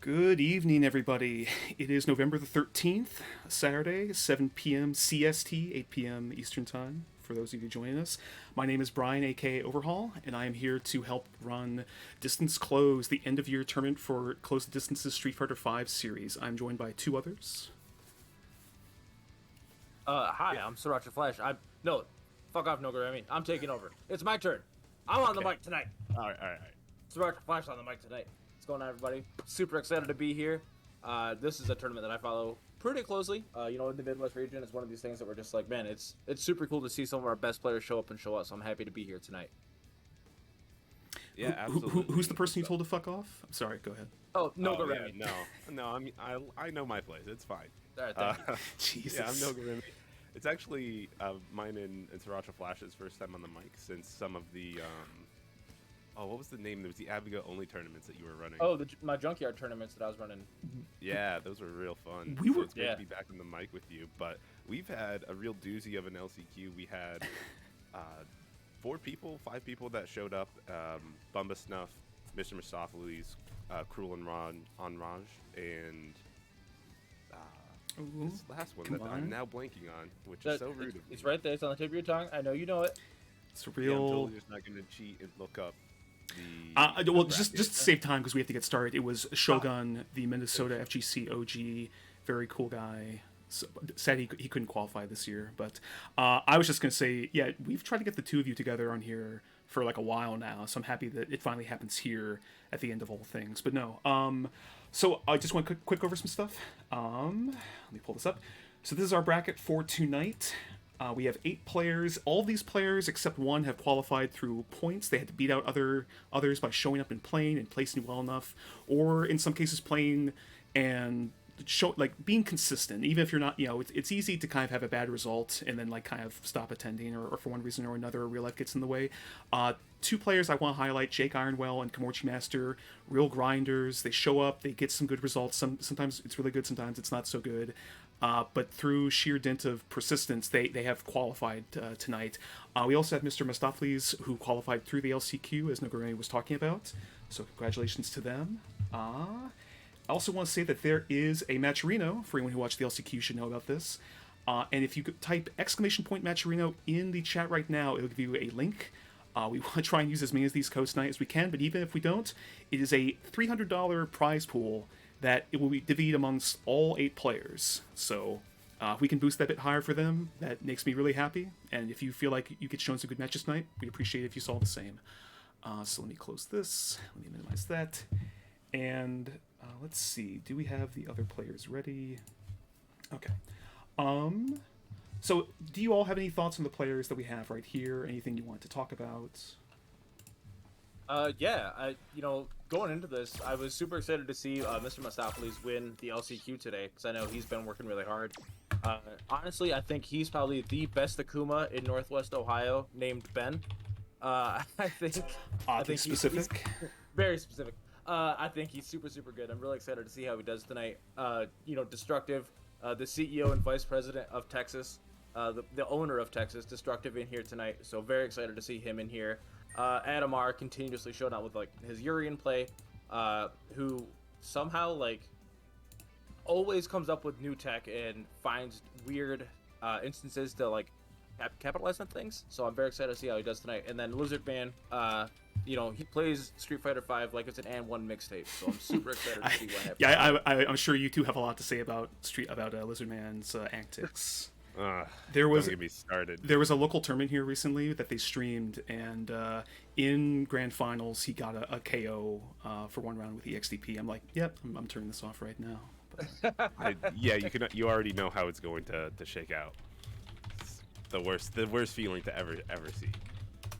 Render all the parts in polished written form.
Good evening, everybody. It is November the 13th, Saturday, 7 p.m. CST, 8 p.m. Eastern Time, for those of you joining us. My name is Brian, aka Overhaul, and I am here to help run Distance Close, the end of year tournament for Close the Distance's Street Fighter V series. I'm joined by two others. Hi, I'm Sriracha Flash. No, fuck off, Nogurami. I'm taking over. It's my turn. I'm on the mic tonight. All right. Sriracha Flash on the mic tonight. What's going on, everybody? Super excited to be here. This is a tournament that I follow pretty closely. In the Midwest region, it's one of these things that we're just like, man, it's super cool to see some of our best players show up and show out. So I'm happy to be here tonight. Yeah, absolutely. Who's the person you told to fuck off? I'm sorry, go ahead. Oh, Nogurami. No. I know my place. It's fine. All right, thank you. Jesus. Yeah, I'm Nogurimi. It's actually mine and Sriracha Flash's first time on the mic since some of the what was the name? There was the Abiga only tournaments that you were running. Oh, my junkyard tournaments that I was running. Yeah, those were real fun. It's great to be back on the mic with you. But we've had a real doozy of an LCQ. We had 5 people that showed up. Bumba Snuff, Mr. Mistopheles, Cruel and Raj, and this last one that I'm now blanking on, which is so rude of me. It's right there. It's on the tip of your tongue. I know you know it. It's real. Yeah, I'm totally just not going to cheat and look up the. Just to save time because we have to get started. It was Shogun, the Minnesota FGC OG, very cool guy. Sad he couldn't qualify this year, but I was just gonna say, yeah, we've tried to get the two of you together on here for like a while now, so I'm happy that it finally happens here at the end of all things. But no, so I just want to quick over some stuff. Let me pull this up. So this is our bracket for tonight. We have 8 players. All these players, except one, have qualified through points. They had to beat out others by showing up and playing and placing well enough, or in some cases playing and being consistent. Even if you're not, it's easy to kind of have a bad result and then like kind of stop attending, or for one reason or another, real life gets in the way. 2 players I want to highlight: Jake Ironwell and Komorchi Master. Real grinders. They show up. They get some good results. Sometimes it's really good. Sometimes it's not so good. But through sheer dint of persistence, they have qualified tonight. We also have Mr. Mistopheles, who qualified through the LCQ, as Nogurami was talking about. So congratulations to them. I also want to say that there is a Matcherino. For anyone who watched the LCQ should know about this. And if you could type !Matcherino in the chat right now, it'll give you a link. We want to try and use as many of these codes tonight as we can, but even if we don't, it is a $300 prize pool that it will be divided amongst all 8 players. So if we can boost that a bit higher for them, that makes me really happy. And if you feel like you get shown some good matches tonight, we'd appreciate it if you saw the same. So let me close this. Let me minimize that. And let's see. Do we have the other players ready? Okay. So do you all have any thoughts on the players that we have right here? Anything you want to talk about? Going into this, I was super excited to see Mr. Mistopheles win the LCQ today, because I know he's been working really hard. Honestly, I think he's probably the best Akuma in Northwest Ohio, named Ben. I think Specific. He's very specific. I think he's super good. I'm really excited to see how he does tonight. Destructive, the CEO and Vice President of Texas, the owner of Texas, Destructive, in here tonight. So very excited to see him in here. Adam R continuously showed out with like his Urian play, who somehow always comes up with new tech and finds weird instances to capitalize on things. So I'm very excited to see how he does tonight. And then Lizard Man, he plays Street Fighter V like it's an and one mixtape. So I'm super excited to see what happens. Yeah, I'm sure you two have a lot to say about Lizard Man's antics. Don't get me started. There was a local tournament here recently that they streamed, and in grand finals he got a KO for one round with EXDP. I'm like, yep, I'm turning this off right now. You already know how it's going to shake out. It's the worst feeling to ever see.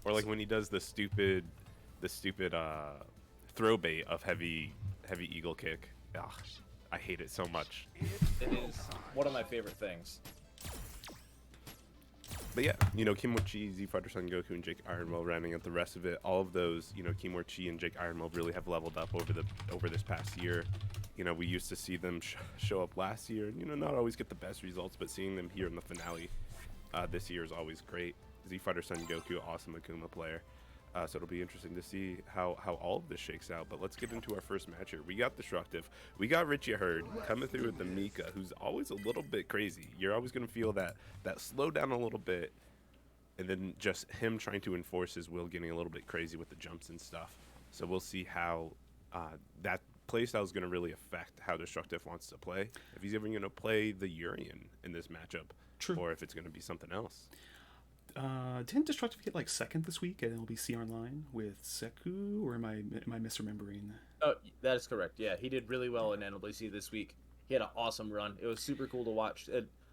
Or like when he does the stupid throw bait of heavy eagle kick. Ugh, I hate it so much. It is one of my favorite things. But yeah, Kimmochi, Z Fighter Son Goku, and Jake Ironwell rounding out the rest of it. All of those, Kimmochi and Jake Ironwell really have leveled up over this past year. We used to see them show up last year, and not always get the best results, but seeing them here in the finale this year is always great. Z Fighter Son Goku, awesome Akuma player. So it'll be interesting to see how all of this shakes out. But let's get into our first match here. We got Destructive. We got Richie Hurd coming through with the Mika, who's always a little bit crazy. You're always going to feel that slow down a little bit, and then just him trying to enforce his will, getting a little bit crazy with the jumps and stuff. So we'll see how that playstyle is going to really affect how Destructive wants to play. If he's even going to play the Urian in this matchup, True. Or if it's going to be something else. Didn't Destructive get like second this week at LBC Online with Seku, or am I misremembering? Oh, that is correct. Yeah, he did really well in NLBC this week. He had an awesome run. It was super cool to watch.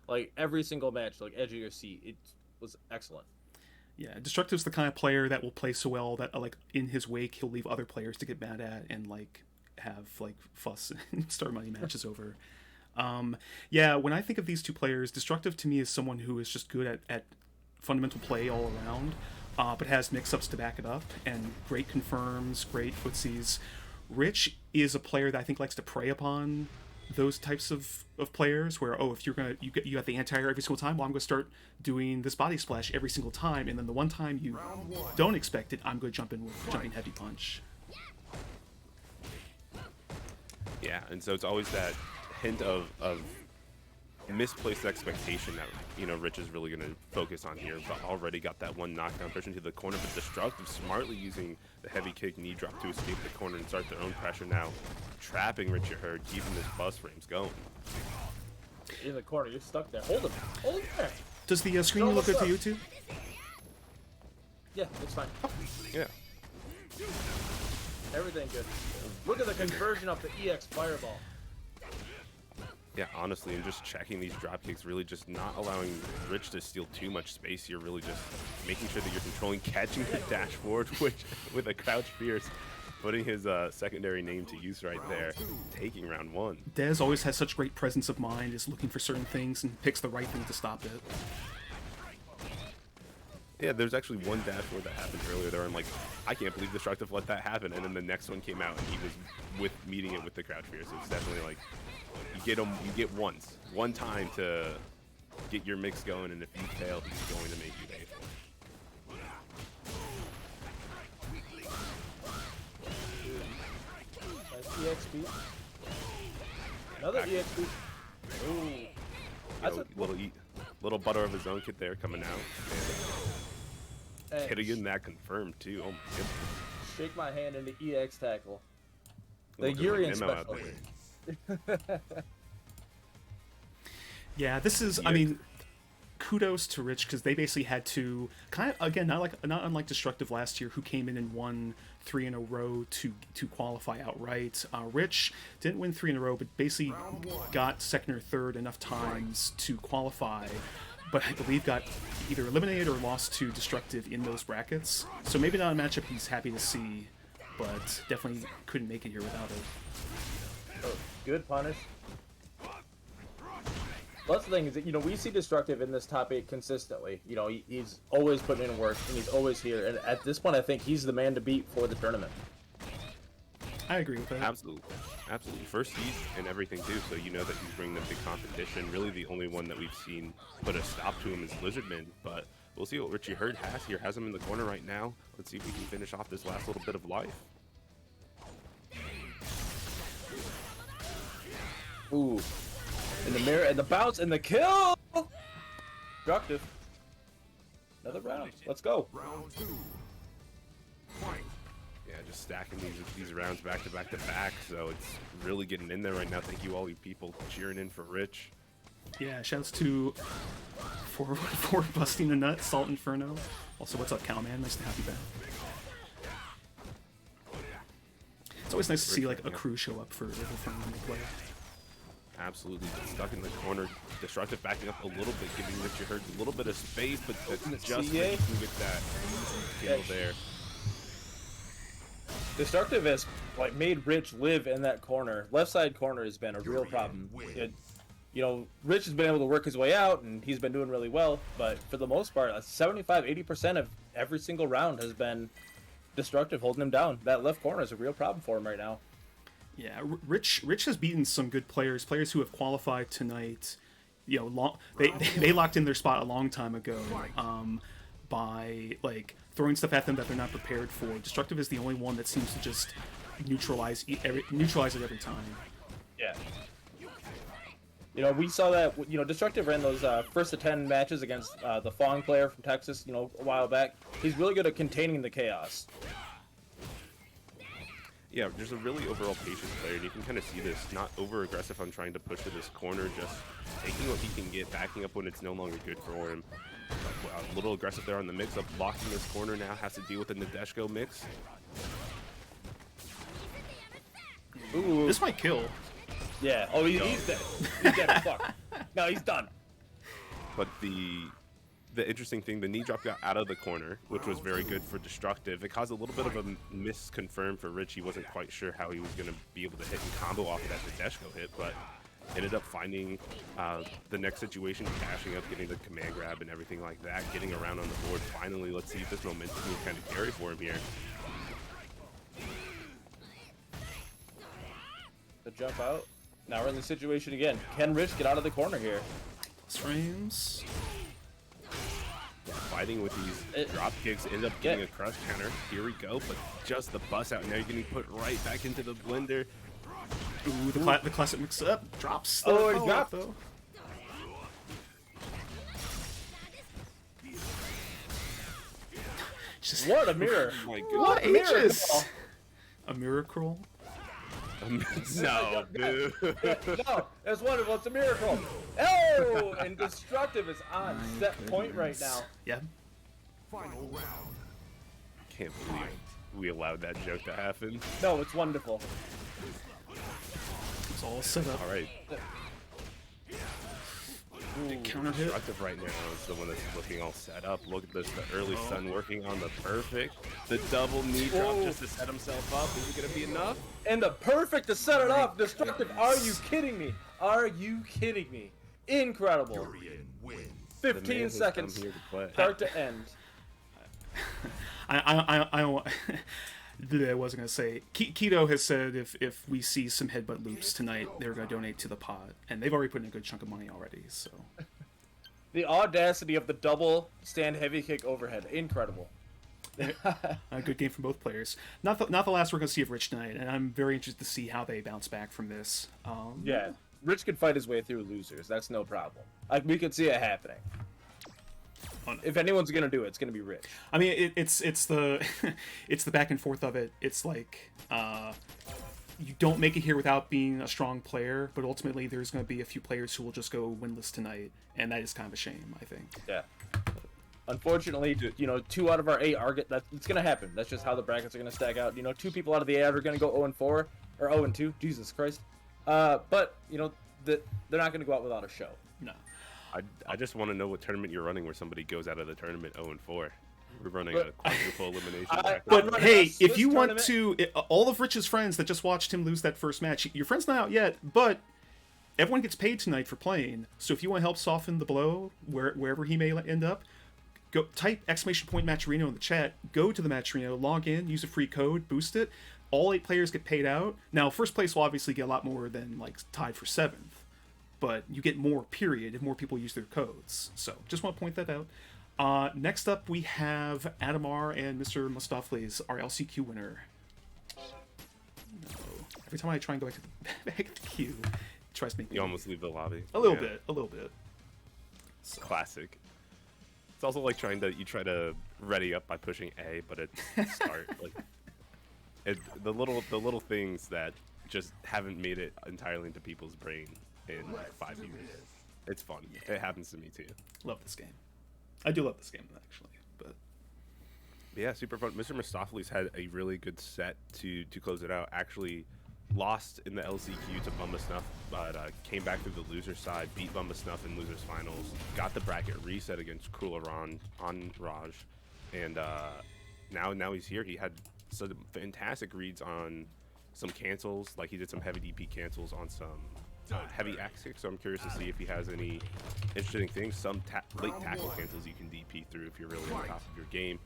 Like every single match, like edge of your seat, it was excellent. Yeah, Destructive's the kind of player that will play so well that like in his wake he'll leave other players to get mad at and like have like fuss and start money matches over. Yeah, when I think of these two players, Destructive to me is someone who is just good at fundamental play all around, but has mix-ups to back it up, and great confirms, great footsies. Rich is a player that I think likes to prey upon those types of players where, if you're gonna you have the anti-air every single time, well, I'm gonna start doing this body splash every single time, and then the one time you don't expect it, I'm gonna jump in with jumping heavy punch. Yeah, and so it's always that hint of misplaced expectation that Rich is really going to focus on here, but already got that one knockdown push into the corner, but Destructive smartly using the heavy kick knee drop to escape the corner and start their own pressure now, trapping Richard Hurd, keeping his bus frames going. In the corner, you're stuck there. Hold him there. Does the screen look good to you too? Yeah, it's fine. Yeah. Everything good. Look at the conversion of the EX fireball. Yeah, honestly, and just checking these drop kicks, really just not allowing Rich to steal too much space here, really just making sure that you're controlling, catching the dash forward with a crouch fierce, putting his secondary name to use right there, taking round one. Dez always has such great presence of mind, is looking for certain things and picks the right thing to stop it. Yeah, there's actually one dash forward that happened earlier there. I'm like, I can't believe Destructive let that happen, and then the next one came out and he was meeting it with the crouch fierce. So it's definitely like, you get one time to get your mix going, and if you fail, he's going to make you pay for it. Nice EXP. Another EXP. Ooh. That's little butter of his own kid there coming out. Hey, getting that confirmed too. Oh my goodness. Shake my hand in the EX tackle. The Urian special. Yeah, this is, I mean, kudos to Rich, because they basically had to kind of, again, not unlike Destructive last year, who came in and won 3 in a row to qualify outright. Rich didn't win 3 in a row, but basically got second or third enough times to qualify, but I believe got either eliminated or lost to Destructive in those brackets. So maybe not a matchup he's happy to see, but definitely couldn't make it here without it. Oh, good punish. Well, that's the thing, is that, we see Destructive in this top 8 consistently. He's always putting in work, and he's always here. And at this point, I think he's the man to beat for the tournament. I agree with that. Absolutely. First seed and everything, too, so you know that he's bringing the big competition. Really, the only one that we've seen put a stop to him is Lizardman, but we'll see what Richie Hurd has here. Has him in the corner right now. Let's see if we can finish off this last little bit of life. Ooh. In the mirror, and the bounce, and the kill! Destructive. Another round. Let's go. Round 2. Fight. Yeah, just stacking these rounds back to back to back, so it's really getting in there right now. Thank you all you people cheering in for Rich. Yeah, shouts to for busting a nut, Salt Inferno. Also, what's up, Cowman? Nice to have you back. It's always nice to see like a crew show up for friendly play. Absolutely stuck in the corner. Destructive backing up a little bit, giving Richard Hurd a little bit of space, but that's just making with that kill there. Destructive has made Rich live in that corner. Left side corner has been a real problem. Rich has been able to work his way out, and he's been doing really well, but for the most part, 75-80% of every single round has been Destructive holding him down. That left corner is a real problem for him right now. Yeah, Rich has beaten some good players who have qualified tonight. They locked in their spot a long time ago by like throwing stuff at them that they're not prepared for. Destructive is the only one that seems to just neutralize it every time. Yeah. You know, we saw that, you know, Destructive ran those first to 10 matches against the Fong player from Texas, you know, a while back. He's really good at containing the chaos. Yeah, there's a really overall patient player, and you can kind of see this, not over-aggressive on trying to push to this corner, just taking what he can get, backing up when it's no longer good for him. A little aggressive there on the mix-up, blocking this corner now, has to deal with the Nadeshko mix. Ooh. This might kill. Yeah, oh, he's dead. He's dead as fuck. No, he's done. But the interesting thing, the knee drop got out of the corner, which was very good for Destructive. It caused a little bit of a misconfirm for Rich. He wasn't quite sure how he was going to be able to hit and combo off of that Nadeshko hit, but ended up finding the next situation, cashing up, getting the command grab and everything like that, getting around on the board. Finally, let's see if this momentum can kind of carry for him here. The jump out. Now we're in the situation again. Can Rich get out of the corner here? Frames. Fighting with these drop kicks, end up getting a crush counter. Here we go, but just the bust out. Now you're getting put right back into the blender. Ooh, the classic mix-up. Drops. Oh, he dropped. Though. Just, what a mirror. Oh my what goodness. ages? A miracle? No, dude. No, it's wonderful. It's a miracle. Oh, and Destructive is on set point right now. Yeah. Final round. Can't believe we allowed that joke to happen. No, it's wonderful. It's all set up. All right. Ooh, counter hit. Destructive right now is the one that's looking all set up. Look at this, the early sun working on the perfect. The double knee drop just to set himself up. Is it going to be enough? And the perfect to set it up. Destructive, are you kidding me? Are you kidding me? Incredible. Durian wins. 15 seconds, start to end. I wasn't gonna say. Keto has said if we see some headbutt loops tonight, they're gonna donate to the pot, and they've already put in a good chunk of money already. So the audacity of the double stand heavy kick overhead, incredible. A good game from both players. Not the last we're gonna see of Rich tonight, and I'm very interested to see how they bounce back from this. Yeah, Rich could fight his way through losers. That's no problem. Like, we could see it happening. Oh, no. If anyone's gonna do it, it's gonna be Rich. I mean, it's the it's the back and forth of it. It's like you don't make it here without being a strong player, but ultimately there's going to be a few players who will just go winless tonight, and that is kind of a shame, I think. Yeah. Unfortunately, you know, 2 out of our 8 are it's gonna happen. That's just how the brackets are gonna stack out. You know, 2 people out of the 8 are gonna go 0-4 or 0-2. Jesus Christ. But you know, they're not gonna go out without a show. No. I just want to know what tournament you're running where somebody goes out of the tournament 0-4. We're running a quadruple elimination. But hey, if you want to, all of Rich's friends that just watched him lose that first match, your friend's not out yet, but everyone gets paid tonight for playing. So if you want to help soften the blow wherever he may end up, go type !Matcherino in the chat. Go to the Matcherino, log in, use a free code, boost it. All 8 players get paid out. Now, first place will obviously get a lot more than like tied for 7th. But you get more, period, if more people use their codes. So, just want to point that out. Next up, we have Adamar and Mr. Mustaflis, our LCQ winner. No. Every time I try and go back to the queue, it tries to make me... You almost leave the lobby. A little bit. So. Classic. It's also like try to ready up by pushing A, but it's start. The little things that just haven't made it entirely into people's brain in like 5 years. It's fun. It happens to me too. Love this game. I do love this game actually, but yeah, super fun. Mr. Mustaflis had a really good set to close it out. Actually lost in the LCQ to Bumba Snuff, but came back through the loser side, beat Bumba Snuff in losers finals, got the bracket reset against Cruel Iran on Raj, and now he's here. He had some fantastic reads on some cancels, like he did some heavy DP cancels on some heavy axe kick, so I'm curious to see if he has any interesting things. Some late tackle cancels you can DP through if you're really on top of your game.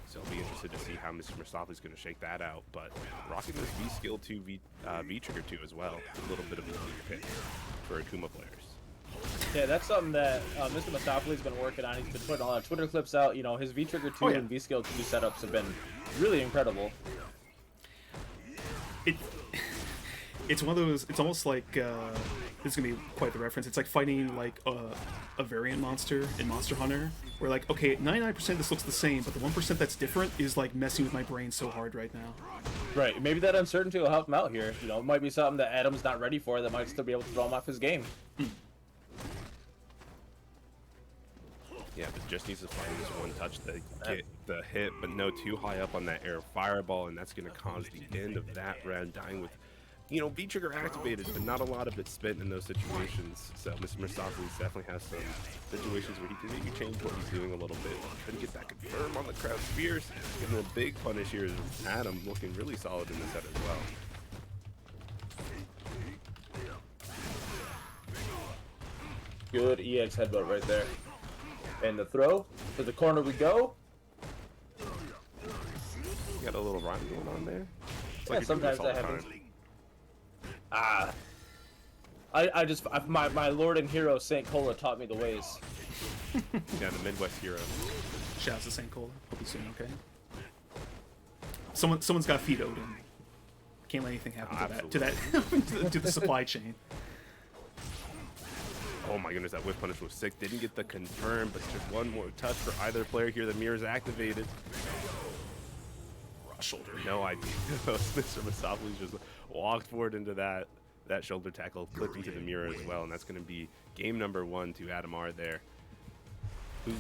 So I'll be interested to see how Mr. Mustafa is going to shake that out. But rocking this V skill 2, V trigger 2 as well. A little bit of a pick for Akuma players. Yeah, that's something that Mr. Mustafali's been working on. He's been putting a lot of Twitter clips out. You know, his V-Trigger 2 and V-Scale 2 setups have been really incredible. It's one of those. It's almost like this is gonna be quite the reference. It's like fighting like a variant monster in Monster Hunter, where like, okay, 99% of this looks the same, but the 1% that's different is like messing with my brain so hard right now. Right. Maybe that uncertainty will help him out here. You know, it might be something that Adam's not ready for that might still be able to throw him off his game. Yeah, but just needs to find this one touch to get the hit, but no too high up on that air fireball, and that's going to cause the end of that round, dying with, you know, V-Trigger activated, but not a lot of it spent in those situations. So Mr. Mursafalis definitely has some situations where he can maybe change what he's doing a little bit. Couldn't get that confirm on the crowd spears. Getting a big punish here is Adam looking really solid in the set as well. Good EX headbutt right there. And the throw, to the corner we go. Got a little rhyme going on there. It's Yeah, like sometimes that happens. My lord and hero Saint Cola taught me the ways. Yeah, the Midwest hero. Shouts to St. Cola. Hope he's doing okay. Someone's got to feed Odin. Can't let anything happen to that to the supply chain. Oh my goodness, that whip punish was sick. Didn't get the confirm, but just one more touch for either player here. The mirror's activated. Raw shoulder. No idea. Mr. Mursafalis just walked forward into that shoulder tackle, clipped into the mirror as well, and that's going to be game number 1 to Adam R there. Who,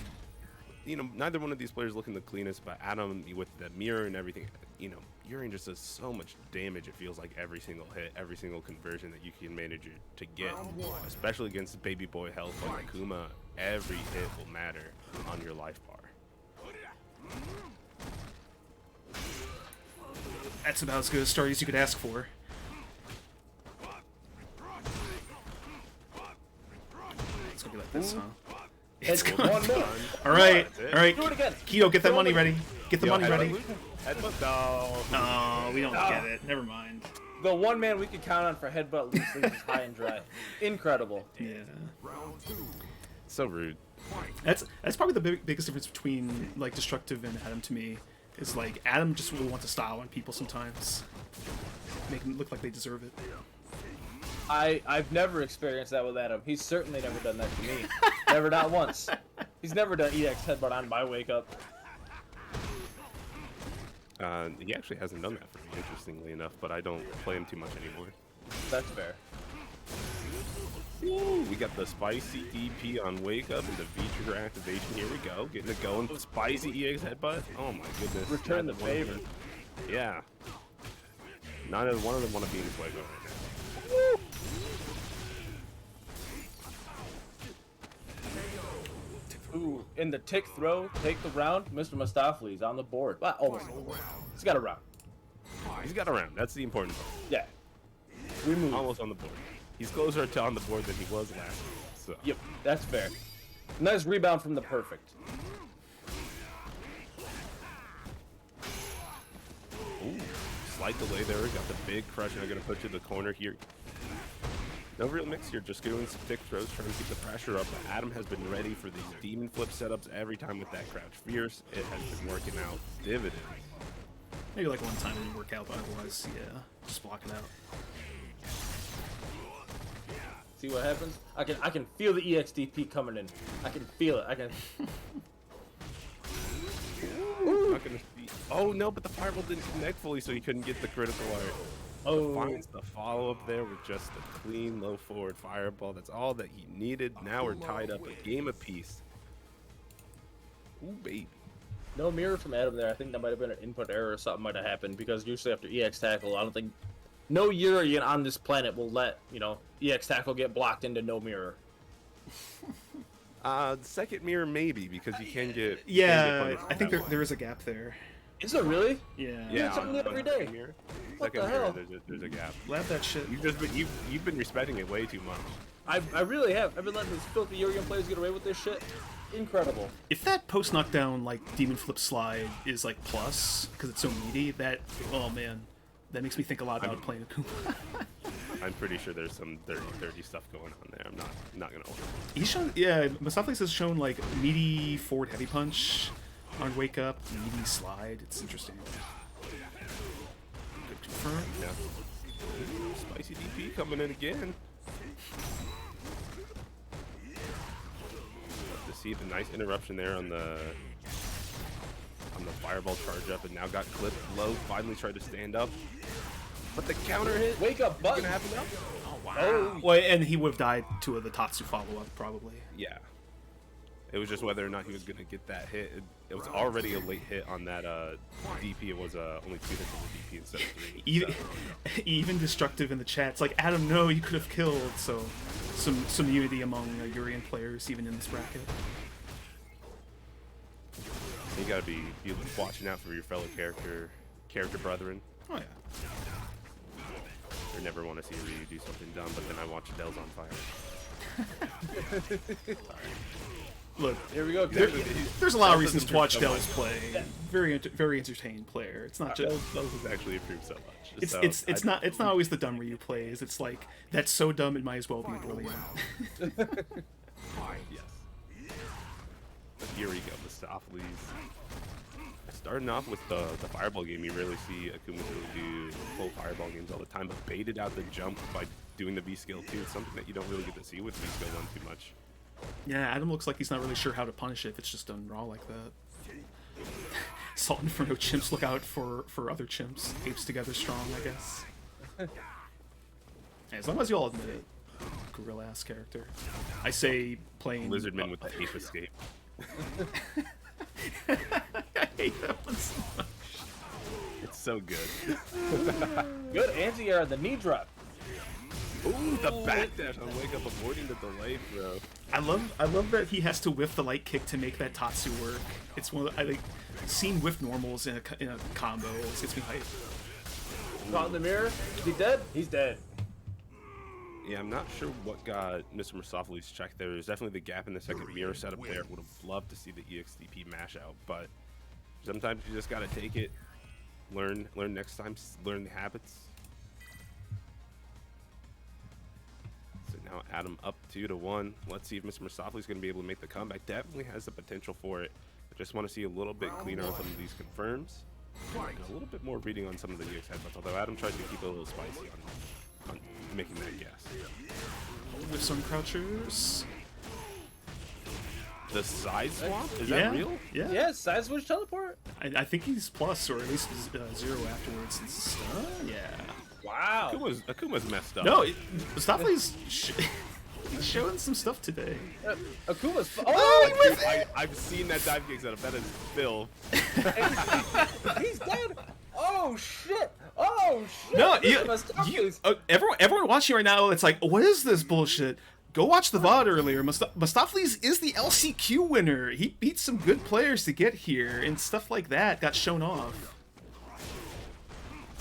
you know, neither one of these players looking the cleanest, but Adam with the mirror and everything, you know, Urian just does so much damage. It feels like every single hit, every single conversion that you can manage to get, especially against baby boy health like Akuma. Every hit will matter on your life bar. That's about as good a start as you could ask for. It's gonna be like this, huh? It's going. All right, all right. Keto, get that money ready. Get the money ready. No, we don't get it. Never mind. The one man we could count on for headbutt loose leaves is high and dry. Incredible. Yeah. So rude. That's probably the biggest difference between like Destructive and Adam to me. Is like Adam just really wants to style on people sometimes, make them look like they deserve it. I've never experienced that with Adam. He's certainly never done that to me. Never, not once. He's never done EX headbutt on my wake up. He actually hasn't done that for me, interestingly enough, but I don't play him too much anymore. That's fair. Ooh, we got the spicy EP on wake up and the V-Trigger activation. Here we go, getting it going. Spicy EX headbutt. Oh my goodness. Return the favor. Yeah. Neither one of them want to be in this wake up right now. Ooh, in the tick throw, take the round. Mr. Mustafali's on the board. Well, almost on the board. He's got a round. He's got a round. That's the important part. Yeah. We move. Almost on the board. He's closer to on the board than he was last week. So. Yep, that's fair. Nice rebound from the perfect. Ooh, slight delay there. Got the big crush, and I'm going to put you in the corner here. No real mix here, just doing some stick throws, trying to keep the pressure up. But Adam has been ready for these demon flip setups every time with that crouch fierce. It has been working out dividends. Maybe like one time it didn't work out, but otherwise, yeah, just block it out. See what happens? I can feel the EXDP coming in. I can feel it. I can. Ooh. Not gonna see. Oh no, but the fireball didn't connect fully, so he couldn't get the critical art. Oh. Finds the follow up there with just a clean low forward fireball. That's all that he needed. Now we're tied up a game apiece. Ooh baby. No mirror from Adam there. I think that might have been an input error or something might have happened because usually after EX tackle, I don't think no Urian on this planet will let, you know, EX tackle get blocked into no mirror. Second mirror maybe because you can get. Yeah, I think there is a gap there. Is it really? Yeah. Yeah. Something every day. What Second the mirror, hell? there's a gap. Lab that shit. You've been respecting it way too much. I really have. I've been letting these filthy Urian players get away with this shit. Incredible. If that post knockdown like demon flip slide is like plus because it's so meaty, that oh man, that makes me think a lot about playing Akuma. I'm pretty sure there's some 30 stuff going on there. I'm not gonna lie. He's shown, yeah, Masaflis has shown like meaty forward heavy punch on wake up, meaty slide. It's interesting. Good confirm. Yeah. Ooh, spicy DP coming in again. Love to see the nice interruption there on the fireball charge up, and now got clipped low. Finally tried to stand up, but the counter hit. Wake up button. Gonna happen now. Oh wow. Oh. Well, and he would have died to the Tatsu follow up probably. Yeah. It was just whether or not he was gonna get that hit. It was already a late hit on that DP. It was only 2 hits on the DP instead of 3. Even, even destructive in the chat. It's like, Adam, no, you could have killed. So some unity among Urian players even in this bracket. You gotta be watching out for your fellow character brethren. Oh yeah. I never want to see Ryu do something dumb, but then I watch Dell's on fire. Look, here we go. There's a lot of reasons to watch Dell's play. Very entertaining player. It's not just Dell's has actually improved so much. It's not always the dumb Ryu plays. It's like that's so dumb it might as well be brilliant. Yes. But here we go, the Masaflis. Starting off with the fireball game, you rarely see Akuma do full fireball games all the time, but baited out the jump by doing the V skill too. It's something that you don't really get to see with V skill 1 too much. Yeah, Adam looks like he's not really sure how to punish it if it's just done raw like that. Salt Inferno chimps look out for other chimps. Apes together strong, I guess. As long as you all admit it. Gorilla-ass character. I say playing... Lizardman with the ape escape. I hate that one so much. It's so good. Good anti-air, the knee drop. Ooh, the backdash on wake up avoiding the delay throw. I love that he has to whiff the light kick to make that Tatsu work. It's one of the, I think seeing whiff normals in a combo gets me hyped. Caught in the mirror. Is he dead? He's dead. Yeah, I'm not sure what got Mr. Masafli's check there. There's definitely the gap in the second mirror setup there. Would have loved to see the EXDP mash out, but sometimes you just gotta take it, learn next time, learn the habits. So now Adam up 2-1. Let's see if Mr. Masafli's gonna be able to make the comeback. Definitely has the potential for it. I just want to see a little bit cleaner on some of these confirms. And a little bit more reading on some of the EX headbutts, although Adam tried to keep it a little spicy on making that guess. With some crouchers. The side swap? Is Yeah. that real? Yeah. Yeah, side switch teleport. I think he's plus, or at least 0 afterwards. It's, yeah. Wow. Akuma's messed up. No, Mustafli's he's showing some stuff today. Akuma's. I've seen that dive kick setup. That is Phil. He's dead. Oh shit. Oh shit. No, everyone watching right now, it's like, what is this bullshit? Go watch the VOD earlier. Mustaflis is the LCQ winner. He beat some good players to get here, and stuff like that got shown off.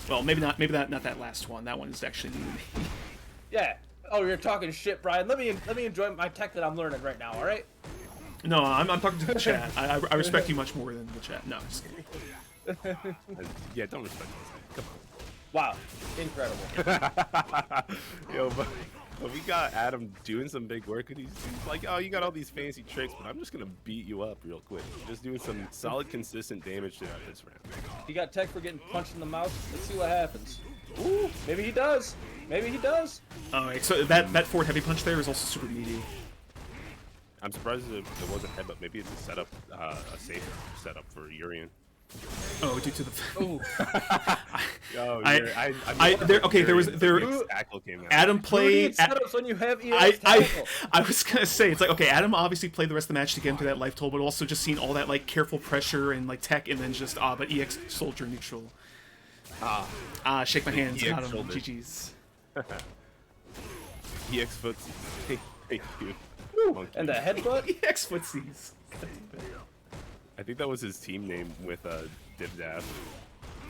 Well, maybe not that last one. That one is actually new to me. Yeah. Oh, you're talking shit, Brian. Let me enjoy my tech that I'm learning right now. All right. No, I'm talking to the chat. I respect you much more than the chat. No, I'm just kidding. Yeah, don't respect us. Come on. Wow. Incredible. Yo, but we got Adam doing some big work, and he's like, oh, you got all these fancy tricks, but I'm just going to beat you up real quick. Just doing some solid, consistent damage throughout this round. He got tech for getting punched in the mouth. Let's see what happens. Ooh, maybe he does. Maybe he does. Alright, so that forward heavy punch there is also super meaty. I'm surprised it wasn't headbutt. Maybe it's a setup, a safe setup for Urian. Oh, due to the. Ooh. Adam played. When you have I was gonna say it's like, okay, Adam obviously played the rest of the match to get into that life toll, but also just seeing all that like careful pressure and like tech, and then just but EX soldier neutral. Shake my hands, got him. GG's. EX footsie. Thank you. And the headbutt. EX footsies. I think that was his team name with Dibdab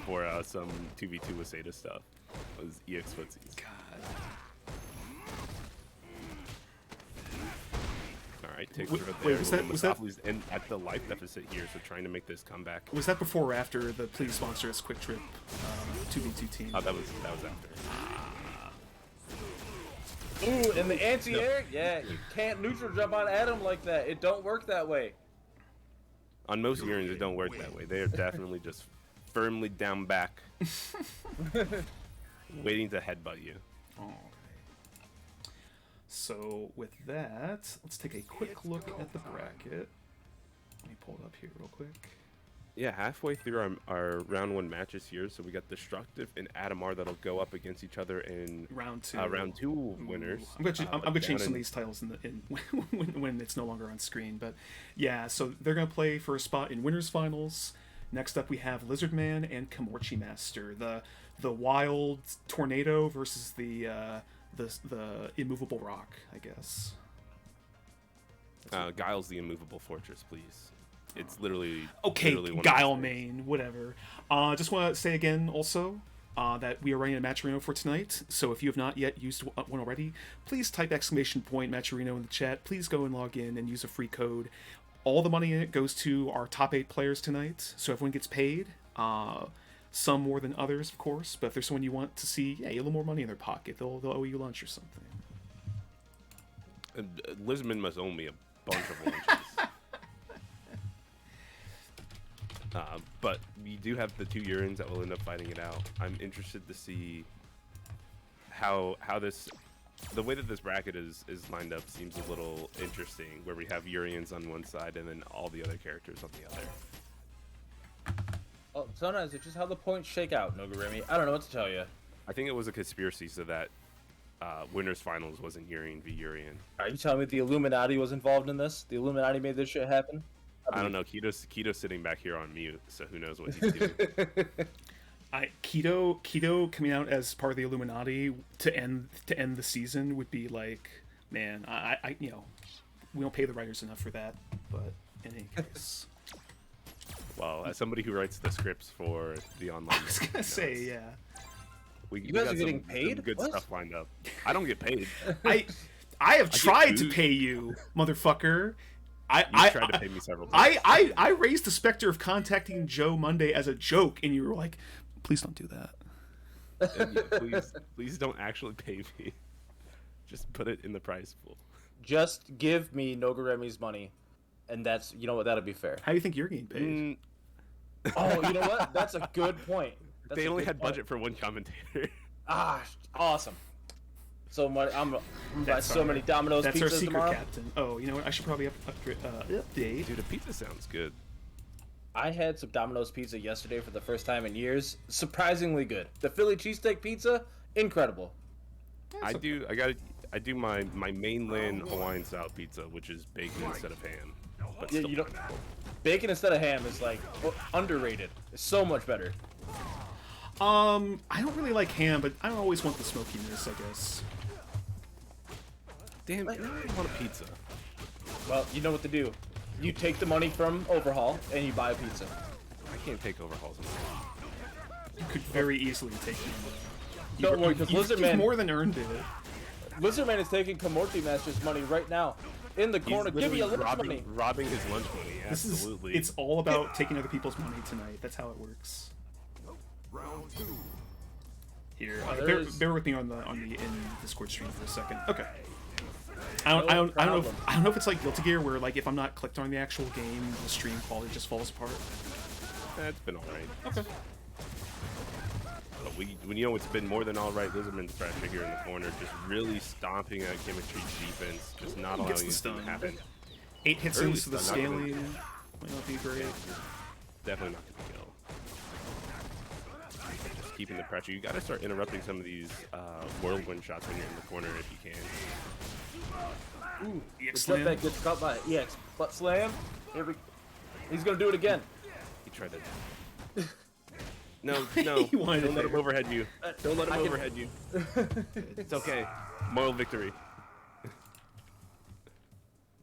for some 2v2 Waseda stuff. It was EX Footsies. God. Alright, take it there. Wait, was that in at the life deficit here, so trying to make this comeback. Was that before or after the Please Sponsor Us Quick Trip 2v2 team? Oh, that was after. Ooh, and the anti-air? Yeah, you can't neutral jump on Adam like that. It don't work that way. On most Urians, it don't work that way. They are definitely just firmly down back, waiting to headbutt you. All right. So with that, let's take a quick look at the bracket. Let me pull it up here real quick. Yeah, halfway through our round 1 matches here, so we got Destructive and Adamar that'll go up against each other in round 2. Round 2 winners. I'm gonna change some of these titles when it's no longer on screen, but yeah, so they're gonna play for a spot in winners finals. Next up, we have Lizardman and Kamorchi Master, the wild tornado versus the immovable rock, I guess. Guile's the immovable fortress, please. It's literally Guile main, whatever. Just want to say again also that we are running a Matcherino for tonight. So if you have not yet used one already, please type !Matcherino in the chat. Please go and log in and use a free code. All the money in it goes to our top 8 players tonight, so everyone gets paid. Some more than others, of course. But if there's someone you want to see, a little more money in their pocket, they'll owe you lunch or something. Lizman must owe me a bunch of lunches. But we do have the 2 Urins that will end up fighting it out. I'm interested to see how the way that this bracket is lined up seems a little interesting, where we have Urians on one side and then all the other characters on the other. Well, sometimes it's just how the points shake out, Noguremi. I don't know what to tell you. I think it was a conspiracy so that winners finals wasn't Urian v Urian. Are you telling me the Illuminati was involved in this? The Illuminati made this shit happen? I don't know. Keto's sitting back here on mute, so who knows what he's doing. Keto coming out as part of the Illuminati to end the season would be like, man, I we don't pay the writers enough for that. But in any case, well, as somebody who writes the scripts for the online, I was gonna say, yeah. You guys are getting paid? Some good stuff lined up. I don't get paid. I have tried to pay you, motherfucker. I tried to pay me several times. I raised the specter of contacting Joe Monday as a joke, and you were like, please don't do that. Please don't actually pay me. Just put it in the prize pool. Just give me Noguremi's money, and that's, you know what, that'll be fair. How do you think you're getting paid? Oh, you know what? That's a good point. They only had budget for 1 commentator. Awesome. So much. I'm buy so many Domino's That's pizzas our secret tomorrow. captain. Oh, you know what? I should probably update. Dude, a pizza sounds good. I had some Domino's pizza yesterday for the first time in years. Surprisingly good. The Philly cheesesteak pizza, incredible. I do my mainland Hawaiian style pizza, which is bacon instead of ham. But Yeah, you don't. Bacon instead of ham is like underrated. It's so much better. I don't really like ham, but I don't always want the smokiness, I guess. Damn, I really want a pizza. Well, you know what to do. You take the money from Overhaul and you buy a pizza. I can't take Overhaul's money. You could very easily take it. Don't worry, because Lizardman more than earned it. Lizardman is taking Kamorchi Master's money right now. In the corner, give me a lunch money. Robbing his lunch money, absolutely. It's all about taking other people's money tonight. That's how it works. Round 2. Here, bear with me on the in Discord stream for a second. Okay. I don't know if it's like Guilty Gear where like if I'm not clicked on the actual game, the stream quality just falls apart. It's been alright. Okay. But when you know it's been more than alright, Lizardman's pressure here in the corner, just really stomping at chemistry defense, just not allowing it to happen. 8 hits into the scaling might not be great. Definitely not gonna kill. Just keeping the pressure. You gotta start interrupting some of these whirlwind shots when you're in the corner if you can. Ooh, the jetpack gets caught by EX. Butt slam. He's gonna do it again. He tried to. No. Don't let him overhead you. Don't let him overhead you. It's okay. Moral victory.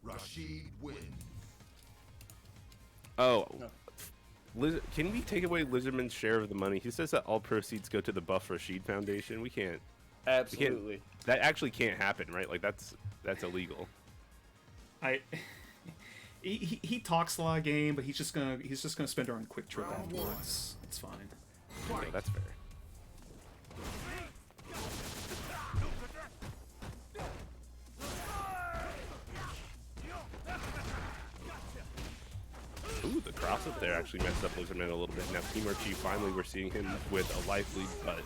Rashid wins. Oh. Can we take away Lizardman's share of the money? He says that all proceeds go to the Buff Rashid Foundation. We can't. Absolutely. That actually can't happen, right? Like that's illegal. He talks a lot of game, but he's just gonna spend her on Quick Trip afterwards. It's fine. Okay, that's fair. toss-up there actually messed up Lizardman a little bit. Now Team Archie, finally we're seeing him with a life lead, but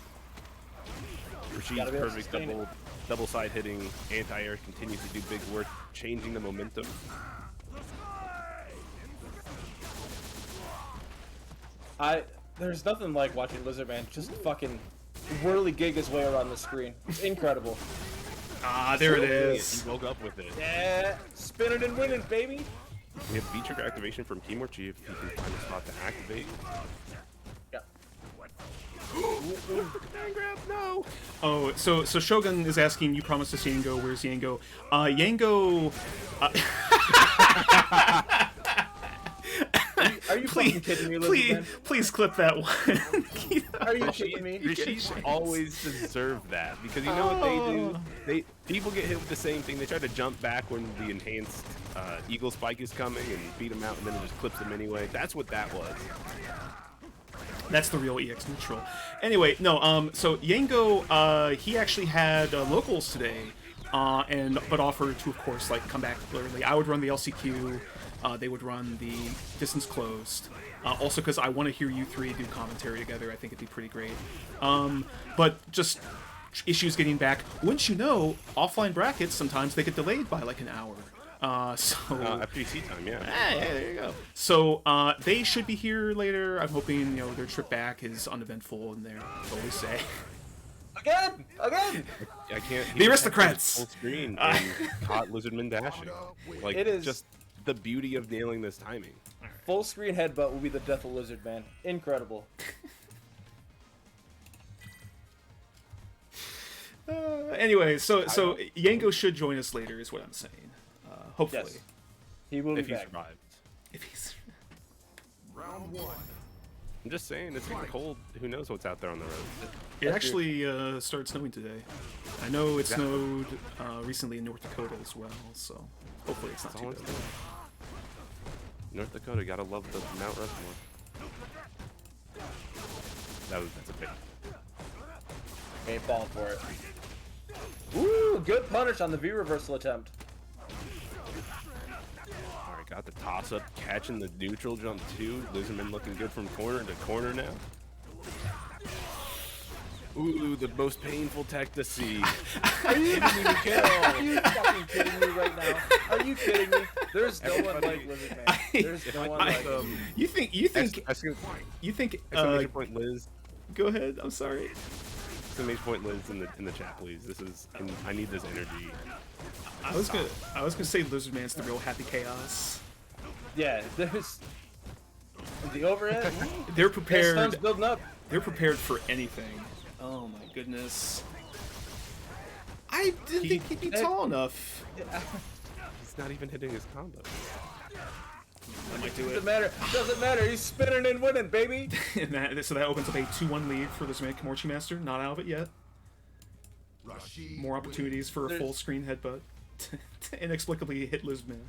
Rashid's perfect double side hitting anti-air continues to do big work, changing the momentum. There's nothing like watching Lizardman just fucking whirly-gig his way around the screen. It's incredible. Ah, there it is. He woke up with it. Yeah, spinning and winning, baby. We have V-trigger activation from Team Archie if he can find a spot to activate. Yeah. Grab, no. Oh, so Shogun is asking, you promised us Yango. Where's Yango? Yango. Are you fucking kidding me, Lizardman? Please clip that one. Are you kidding me? Rashid always deserve that because you know what they do? People get hit with the same thing. They try to jump back when the enhanced Eagle Spike is coming and beat him out, and then it just clips them anyway. That's what that was. That's the real EX neutral. Anyway, no. So Yango, he actually had locals today, but offered to, of course, like come back early. I would run the LCQ. They would run the distance closed. Also, because I want to hear you three do commentary together. I think it'd be pretty great. But just issues getting back. Wouldn't you know, offline brackets, sometimes they get delayed by like an hour. FGC time, yeah. Yeah, there you go. So they should be here later. I'm hoping their trip back is uneventful, and they're always say. Again. I can't. The aristocrats. Full screen and caught Lizardman dashing. Like It is just the beauty of nailing this timing. full screen headbutt will be the death of Lizardman. Incredible. Anyway, so Yango should join us later, is what I'm saying. Hopefully, Yes. He will be If he back. survived. if he's. Round one. I'm just saying, it's getting cold. Who knows what's out there on the road? It actually started snowing today. I know it snowed recently in North Dakota as well, so hopefully it's not That's too all it's bad. doing. North Dakota, gotta love the Mount Rushmore. That's a big. Ain't falling for it. Ooh, good punish on the V reversal attempt. Alright, got the toss up, catching the neutral jump too. Lizardman looking good from corner to corner now. Ooh, the most painful tech to see. Are you fucking kidding me right now? Are you kidding me? There's no one like Lizardman. There's no one like him. You think Exclamation point Liz. Go ahead. I'm sorry. Exclamation point Liz in the chat, please. I need this energy. I was gonna say Lizardman's the real happy chaos. Yeah, there's the overhead. They're That stun's prepared. building up. They're prepared for anything. Oh my goodness. I didn't think he'd be tall enough. He's not even hitting his combo. I might do it. Doesn't matter. Doesn't matter. He's spinning and winning, baby. And so that opens up a 2-1 lead for this man, Komorchi Master. Not out of it yet. Rashid More opportunities for a full screen headbutt to inexplicably hit Lizardman.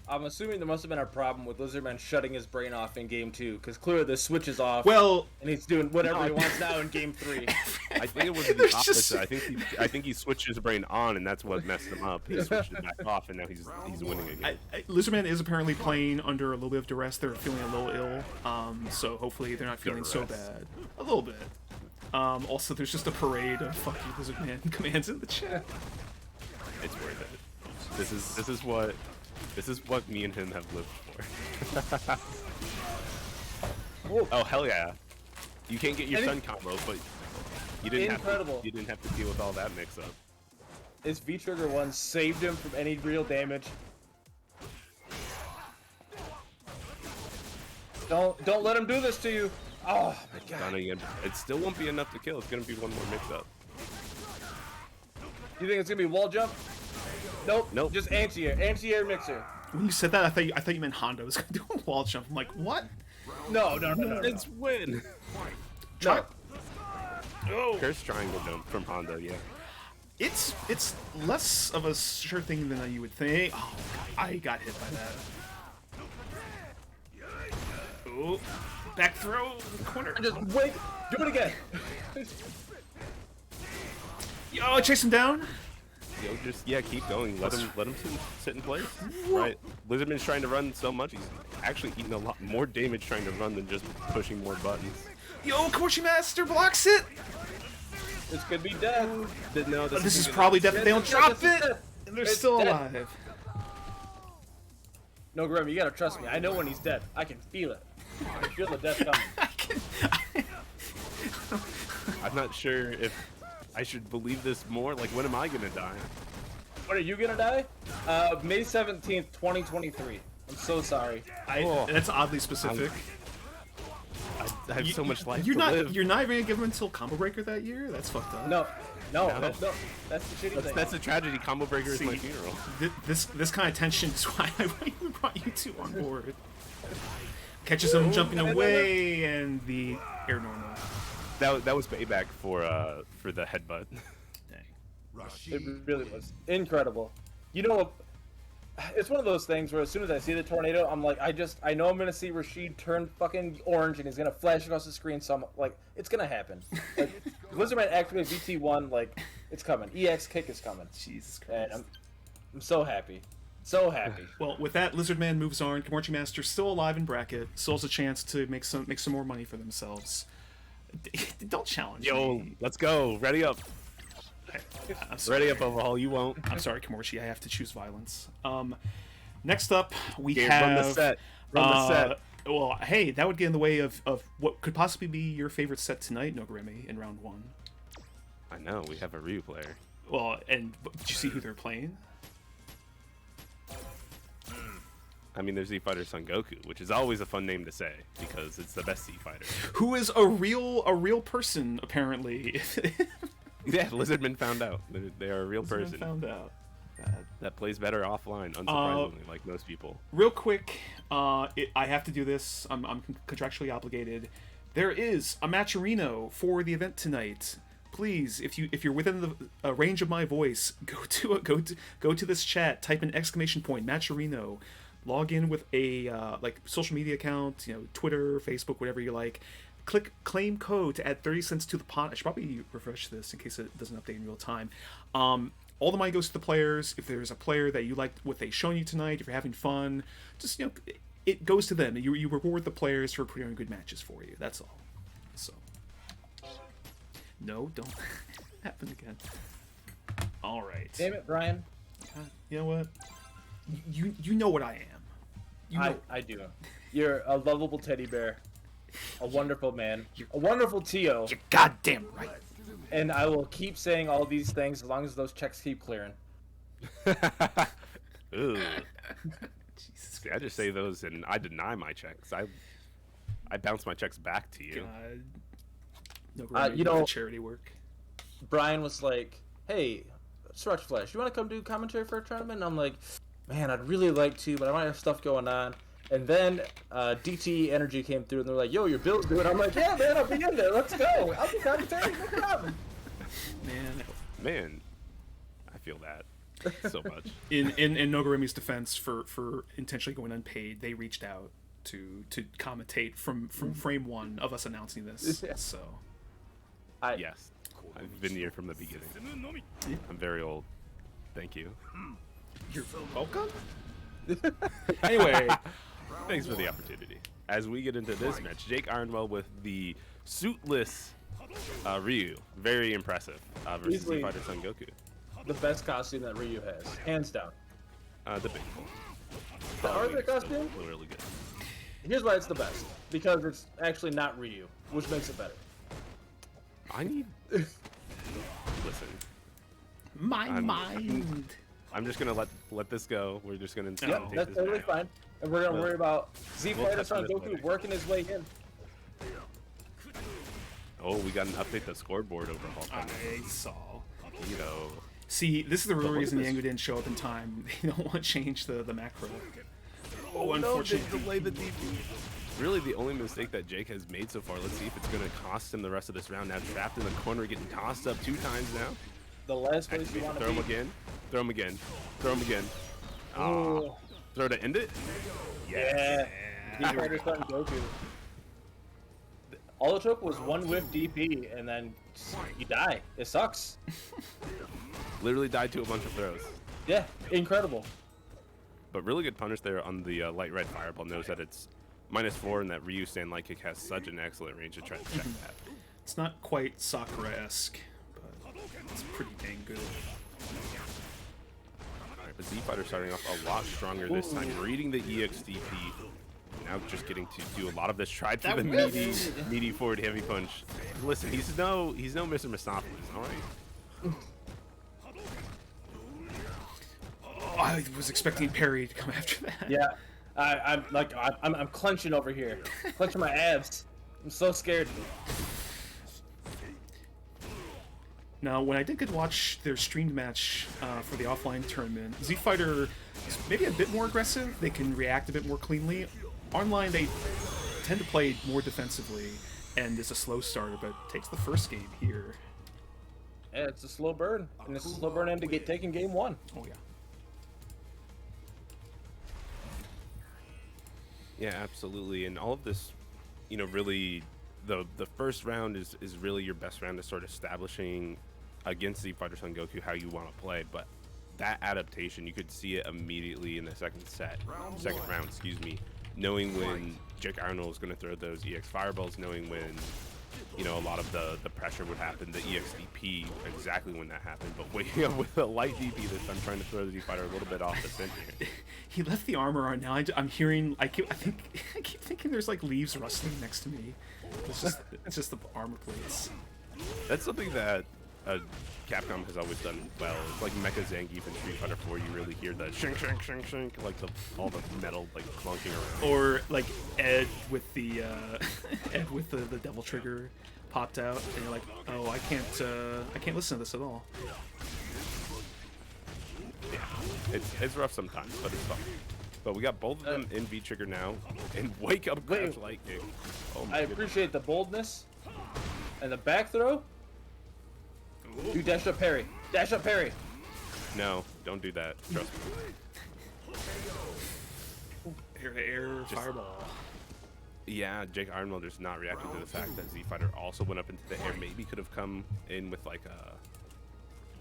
I'm assuming there must have been a problem with Lizardman shutting his brain off in game 2, because clearly the switch is off. Well, and he's doing whatever he wants now in game 3. I think it was the There's opposite. just- I think he switched his brain on, and that's what messed him up. He switched it back off, and now he's winning again. Lizardman is apparently playing under a little bit of duress. They're feeling a little ill, so hopefully they're not feeling so Duress. bad. A little bit. Also, there's just a parade of "fuck you, Lizardman" commands in the chat. It's worth it. This is what me and him have lived for. Oh hell yeah! You can't get your And sun combo, but you didn't Incredible. you didn't have to deal with all that mix up. His V-Trigger 1 saved him from any real damage. Don't let him do this to you. Oh my god. Stunning him. It still won't be enough to kill. It's gonna be one more mix up. You think it's gonna be wall jump? Nope. Nope. Just anti-air mixer. When you said that, I thought you meant Honda was gonna do a wall jump. I'm like, what? No. It's win. No. Curse triangle jump from Honda. Yeah. It's less of a sure thing than you would think. Oh, God, I got hit by that. Ooh, back throw, corner. Just wait. Do it again. Yo, chase him down. Just keep going. Let him sit in place. Right. Lizardman's trying to run so much. He's actually eating a lot more damage trying to run than just pushing more buttons. Yo, Kochi Master blocks it. This could be death. No, this is probably death if they don't drop it. And they're still alive. No, Grim, you gotta trust me. I know when he's dead. I can feel it. I can feel the death coming. I'm not sure if I should believe this more. Like, when am I gonna die? When are you gonna die? May 17th, 2023. I'm so sorry. That's oddly specific. I have so much life you're to not, live. You're not even gonna give him until Combo Breaker that year? That's fucked up. No. That's the shitty thing. That's a tragedy. Combo Breaker is my funeral. This kind of tension is why I brought you two on board. Catches him jumping away and the air normal. That was payback for the headbutt. Dang. It really was incredible. You know, it's one of those things where as soon as I see the tornado, I'm like, I know I'm gonna see Rashid turn fucking orange and he's gonna flash across the screen. So I'm like, it's gonna happen. Like, Lizardman activate VT1, like, it's coming. EX kick is coming. Jesus Christ. And I'm so happy. So happy. Well, with that, Lizardman moves on. Komochi Master still alive in bracket. Still has a chance to make some more money for themselves. Don't challenge me. Let's go. Ready up. Ready up, overhaul. You won't. I'm sorry, Komochi. I have to choose violence. Next up, we Gabe, have... Run the set. Run the set. Well, hey, that would get in the way of what could possibly be your favorite set tonight, Noguremi, in round one. I know. We have a Ryu player. Well, and did you see who they're playing? I mean, there's Z-Fighter Son Goku, which is always a fun name to say because it's the best Z-Fighter. Who is a real person, apparently. Yeah, Lizardman found out. They are a real person. Found out. That plays better offline, unsurprisingly, like most people. Real quick, I have to do this. I'm contractually obligated. There is a Matcherino for the event tonight. Please, if you're within the range of my voice, go to this chat. Type an exclamation point Matcherino. Log in with a social media account, Twitter, Facebook, whatever you like. Click claim code to add 30 cents to the pot. I should probably refresh this in case it doesn't update in real time. All the money goes to the players. If there's a player that you like what they've shown you tonight, if you're having fun, just it goes to them. You reward the players for putting on good matches for you. That's all. So no, don't happen again. All right. Damn it, Brian. You know what? You know what I am. I do. You're a lovable teddy bear, a wonderful man, a wonderful Tio. You're goddamn right. And I will keep saying all these things as long as those checks keep clearing. Ooh. See, I just say those and I deny my checks. I bounce my checks back to you. God. No, charity work. Brian was like, "Hey, Stretch Flash, you want to come do commentary for a tournament?" And I'm like, "Man, I'd really like to, but I might have stuff going on." And then DT Energy came through, and they're like, "Yo, your bill's due." And I'm like, "Yeah, man, I'll be in there. Let's go. I'll be commentary. No problem." Man, I feel that so much. In Noguremi's defense, for intentionally going unpaid, they reached out to commentate from frame one of us announcing this. So, yes, I've been here from the beginning. I'm very old. Thank you. You're welcome. Anyway. Thanks for the opportunity. As we get into this match, Jake Ironwell with the suitless Ryu. Very impressive versus Z-Fighter Son Goku. The best costume that Ryu has. Hands down. The big one. The Arthur costume? Really good. Here's why it's the best. Because it's actually not Ryu, which makes it better. I need... Listen. My mind. I'm just gonna let this go. We're just gonna. Yep, that's totally fine. And we're gonna worry about Z-Fighter Son Goku working his way in. Oh, we got an update to scoreboard overhaul. I saw. See, this is the real reason Yango didn't show up in time. They don't want to change the macro. Unfortunately, no, delay the DP. Really, the only mistake that Jake has made so far. Let's see if it's gonna cost him the rest of this round. Now trapped in the corner, getting tossed up 2 times now. The last place you want to be. Throw him again. Throw him again. Throw him again. Throw to end it? Yeah. Z-Fighter Son Goku. All it took was one whiff DP, and then you die. It sucks. Literally died to a bunch of throws. Yeah, incredible. But really good punish there on the light red fireball. Knows that it's -4 and that Ryu stand light kick has such an excellent range to try to check that. It's not quite Sakura-esque, but it's pretty dang good. Alright, but Z Fighter starting off a lot stronger this time, reading the EXDP. Now just getting to do a lot of this. Tried for the meaty forward heavy punch. Listen, he's no Mr. Mistopheles, all right? Oh, I was expecting parry to come after that. Yeah, I'm clenching over here, clenching my abs. I'm so scared. Now, when I did get to watch their streamed match for the offline tournament, Z Fighter is maybe a bit more aggressive. They can react a bit more cleanly. Online, they tend to play more defensively, and it's a slow starter, but takes the first game here. Yeah, it's a slow burn, and it's a slow burn into taking game 1. Oh yeah. Yeah, absolutely. And all of this, you know, really, the first round is really your best round to start establishing against Z Fighter Son Goku how you want to play. But that adaptation, you could see it immediately in the second round, excuse me, knowing when Jake Arnold is going to throw those EX fireballs, knowing when, you know, a lot of the pressure would happen, the EXDP, exactly when that happened. But waking up with a light DP this time, trying to throw the Z Fighter a little bit off the center. He left the armor on. Now I'm hearing. I keep thinking there's like leaves rustling next to me. It's just the armor plates. That's something that Capcom has always done well. It's like Mecha Zangief in Street Fighter 4. You really hear the shink, shink, shink, shink, like all the metal like clunking around. Or like Ed with the the devil trigger popped out, and you're like, oh, I can't listen to this at all. Yeah, it's rough sometimes, but it's fun. But we got both of them in V trigger now, and wake up crash light kick. Oh my I appreciate the boldness and the back throw. Do dash up parry. Dash up parry. No, don't do that. Trust me. Air to air fireball. Yeah, Jake Arnold just not reacting to the fact that Z Fighter also went up into the air. Maybe could have come in with like a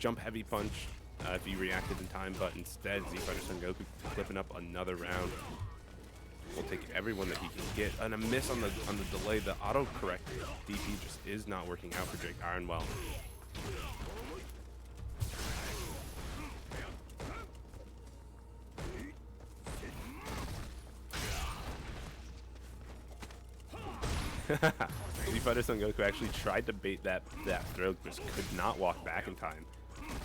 jump heavy punch if he reacted in time, but instead Z Fighter Son Goku flipping up another round. Will take everyone that he can get, and a miss on the delay. The autocorrect DP just is not working out for Jake Iron well. Z Fighter Son Goku actually tried to bait that throw, just could not walk back in time.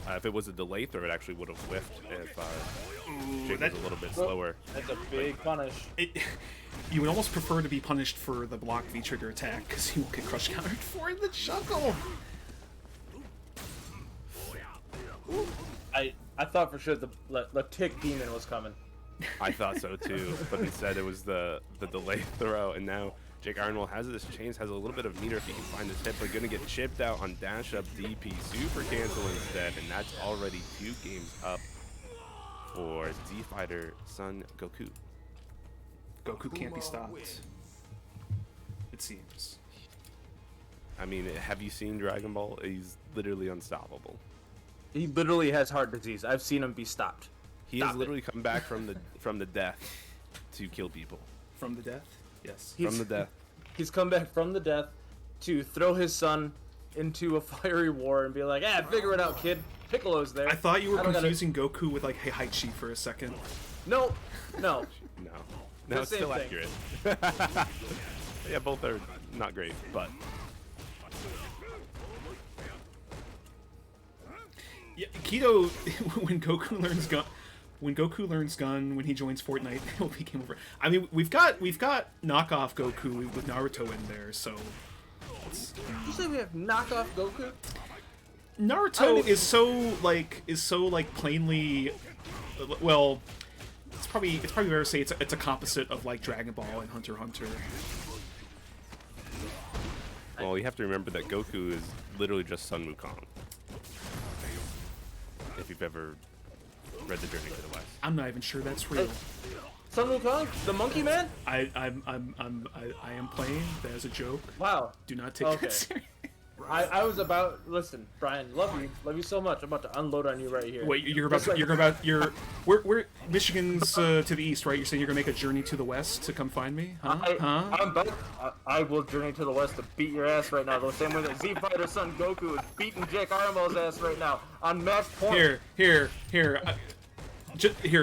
If it was a delay throw, it actually would have whiffed if Jake was a little bit slower. That's a big punish. You would almost prefer to be punished for the block V-trigger attack, because you won't get crush countered for the juggle. I thought for sure the tick demon was coming. I thought so too, but instead it was the delay throw, and now Jake Arnold has this chains, has a little bit of meter if he can find this hit, but gonna get chipped out on dash up DP, super cancel instead, and that's already 2 games up for Z Fighter Son Goku. Goku can't be stopped, it seems. I mean, have you seen Dragon Ball? He's literally unstoppable. He literally has heart disease. I've seen him be stopped. He has literally come back from the death to kill people. From the death? Yes. From the death. He's come back from the death to throw his son into a fiery war and be like, figure it out, kid. Piccolo's there. I thought you were confusing Goku with like Heihachi for a second. No. No, it's still thing. accurate. Yeah, both are not great, but yeah, Kido, when Goku learns gun, when he joins Fortnite, it will be game over. I mean, we've got knockoff Goku with Naruto in there, so. Did you say we have knockoff Goku? Naruto is so plainly, well, it's probably fair to say it's a composite of like Dragon Ball and Hunter x Hunter. well, you have to remember that Goku is literally just Sun Wukong. If you've ever read The Journey to the West. I'm not even sure that's real. Sun Wukong, the Monkey Man. I am playing that as a joke. Wow. Do not take that seriously. I was about listen, Brian. Love you so much. I'm about to unload on you right here. Wait, we're Michigan's to the east, right? You're saying you're gonna make a journey to the west to come find me, huh? I will journey to the west to beat your ass right now. The same way that Z Fighter Son Goku is beating Jake Armell's ass right now on match point. Here. Here,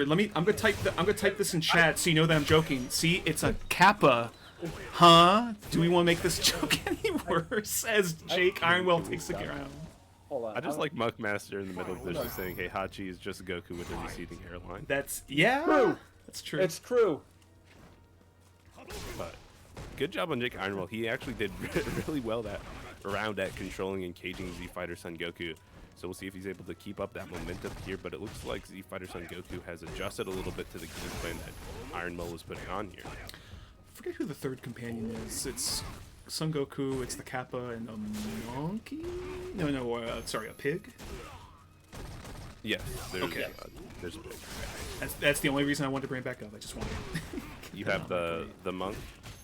let me. I'm gonna type this in chat so you know that I'm joking. See, it's a Kappa. Huh? Do we want to make this joke any worse? As Jake Ironwell takes the ground. Hold on. I just like Muckmaster in the middle of this just saying, hey, Hachi is just Goku with a receding hairline. That's true. That's true. It's true. But good job on Jake Ironwell. He actually did really well around at controlling and caging Z Fighter Son Goku. So we'll see if he's able to keep up that momentum here. But it looks like Z Fighter Son Goku has adjusted a little bit to the game plan that Ironwell was putting on here. I forget who the third companion is. It's Son Goku, it's the Kappa, and a monkey? Sorry, a pig? Yes, there's, okay. There's a pig. That's the only reason I wanted to bring it back up. I just wanted to You have the monk,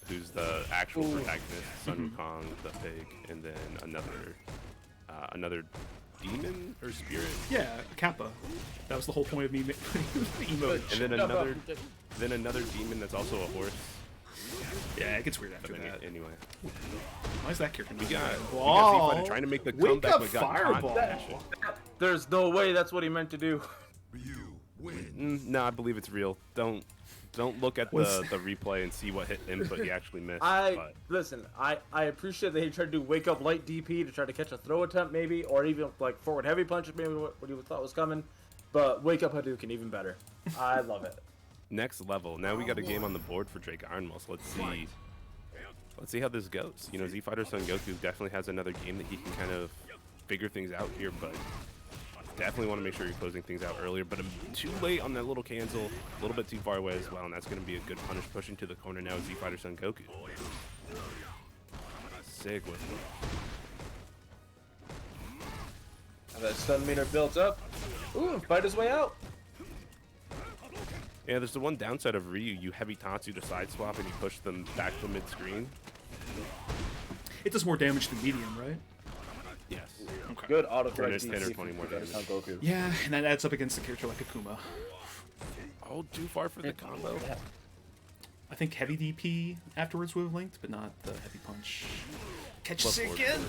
who's the actual protagonist, Sun Wukong, the pig, and then another demon or spirit? Yeah, Kappa. That was the whole point of me putting the emote. And then another demon that's also a horse. Yeah, it gets weird after that. Anyway. Why is that character? We got Z-Fighter trying to make the comeback with fireball. There's no way that's what he meant to do. You win. No, I believe it's real. Don't look at the replay and see what input he actually missed. Listen, I appreciate that he tried to do wake up light DP to try to catch a throw attempt maybe, or even like forward heavy punches maybe what he thought was coming. But wake up Hadouken even better. I love it. Next level. Now we got a game on the board for Drake Ironwell, so let's see how this goes. You know, Z Fighter Son Goku definitely has another game that he can kind of figure things out here, but definitely want to make sure you're closing things out earlier. But I'm too late on that little cancel, a little bit too far away as well, and that's going to be a good punish push into the corner now. Z Fighter Son Goku. Sig with it. That stun meter built up. Ooh, fight his way out. Yeah, there's the one downside of Ryu. You heavy Tatsu to side swap and you push them back to mid-screen. It does more damage than medium, right? Yes. Okay. Good auto For 10 or 20 more damage. Goku. Yeah, and that adds up against a character like Akuma. Oh, too far for the combo. I think heavy DP afterwards would have linked, but not the heavy punch. Catch Plus us again!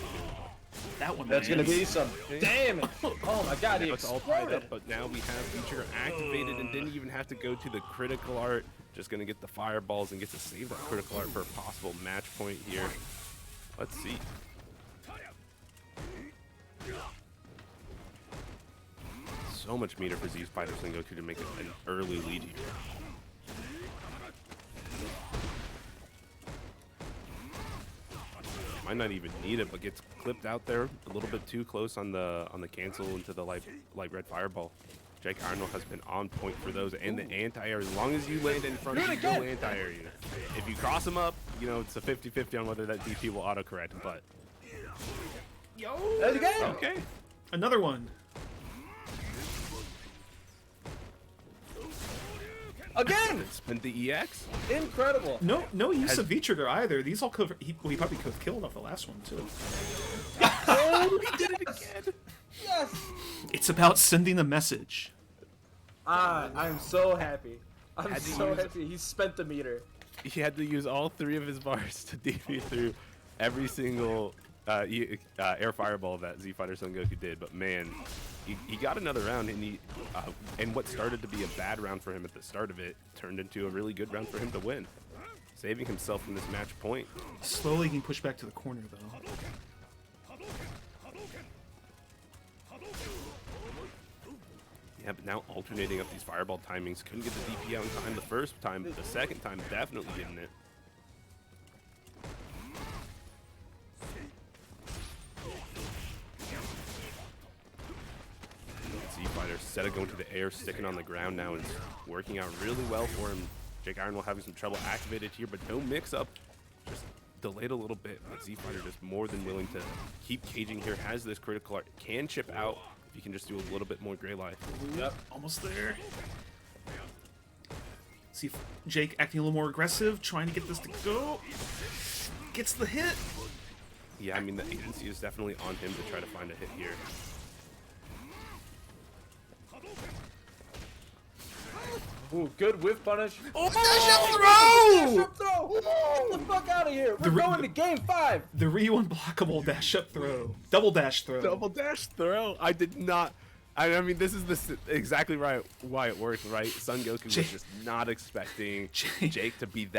That one That's lands. gonna be some damage. Oh my god, he It's all tied exploded. up, but now we have feature activated and didn't even have to go to the critical art. Just gonna get the fireballs and get to save that critical art for a possible match point here. Let's see. So much meter for Z Fighter Son Goku to make an early lead here. Might not even need it, but gets clipped out there a little bit too close on the cancel into the light red fireball. Jake Arnold has been on point for those and the anti-air. As long as you land in front, you will anti-air you. If you cross them up, you know, it's a 50-50 on whether that DP will autocorrect, but... Yo! Okay. Another one. Again! Spent the EX. Incredible. No use of V-Trigger either. These all could he probably could have killed off the last one too. Oh, he did it again. Yes. It's about sending a message. I'm so happy. I'm so happy. He spent the meter. He had to use all 3 of his bars to DP through every single air fireball that Z Fighter Son Goku did. But man, he got another round, and and what started to be a bad round for him at the start of it turned into a really good round for him to win, saving himself from this match point. Slowly getting pushed back to the corner though. Yeah, but now alternating up these fireball timings. Couldn't get the DP out in time the first time, but the second time definitely getting it. Z-Fighter, instead of going to the air, sticking on the ground now, and working out really well for him. Jake Iron will having some trouble activated here, but no mix-up. Just delayed a little bit, but Z-Fighter just more than willing to keep caging here. Has this critical art, can chip out if you can just do a little bit more gray life. Yep, almost there. See if Jake acting a little more aggressive, trying to get this to go. Gets the hit. Yeah, I mean, the agency is definitely on him to try to find a hit here. Ooh, good whiff punish. Oh, dash up throw! Throw! Get the fuck out of here! We're going to game 5! The Ryu unblockable dash up throw. Double dash throw. Double dash throw. I did not. I mean, this is exactly right why it worked, right? Son Goku was just not expecting Jake to be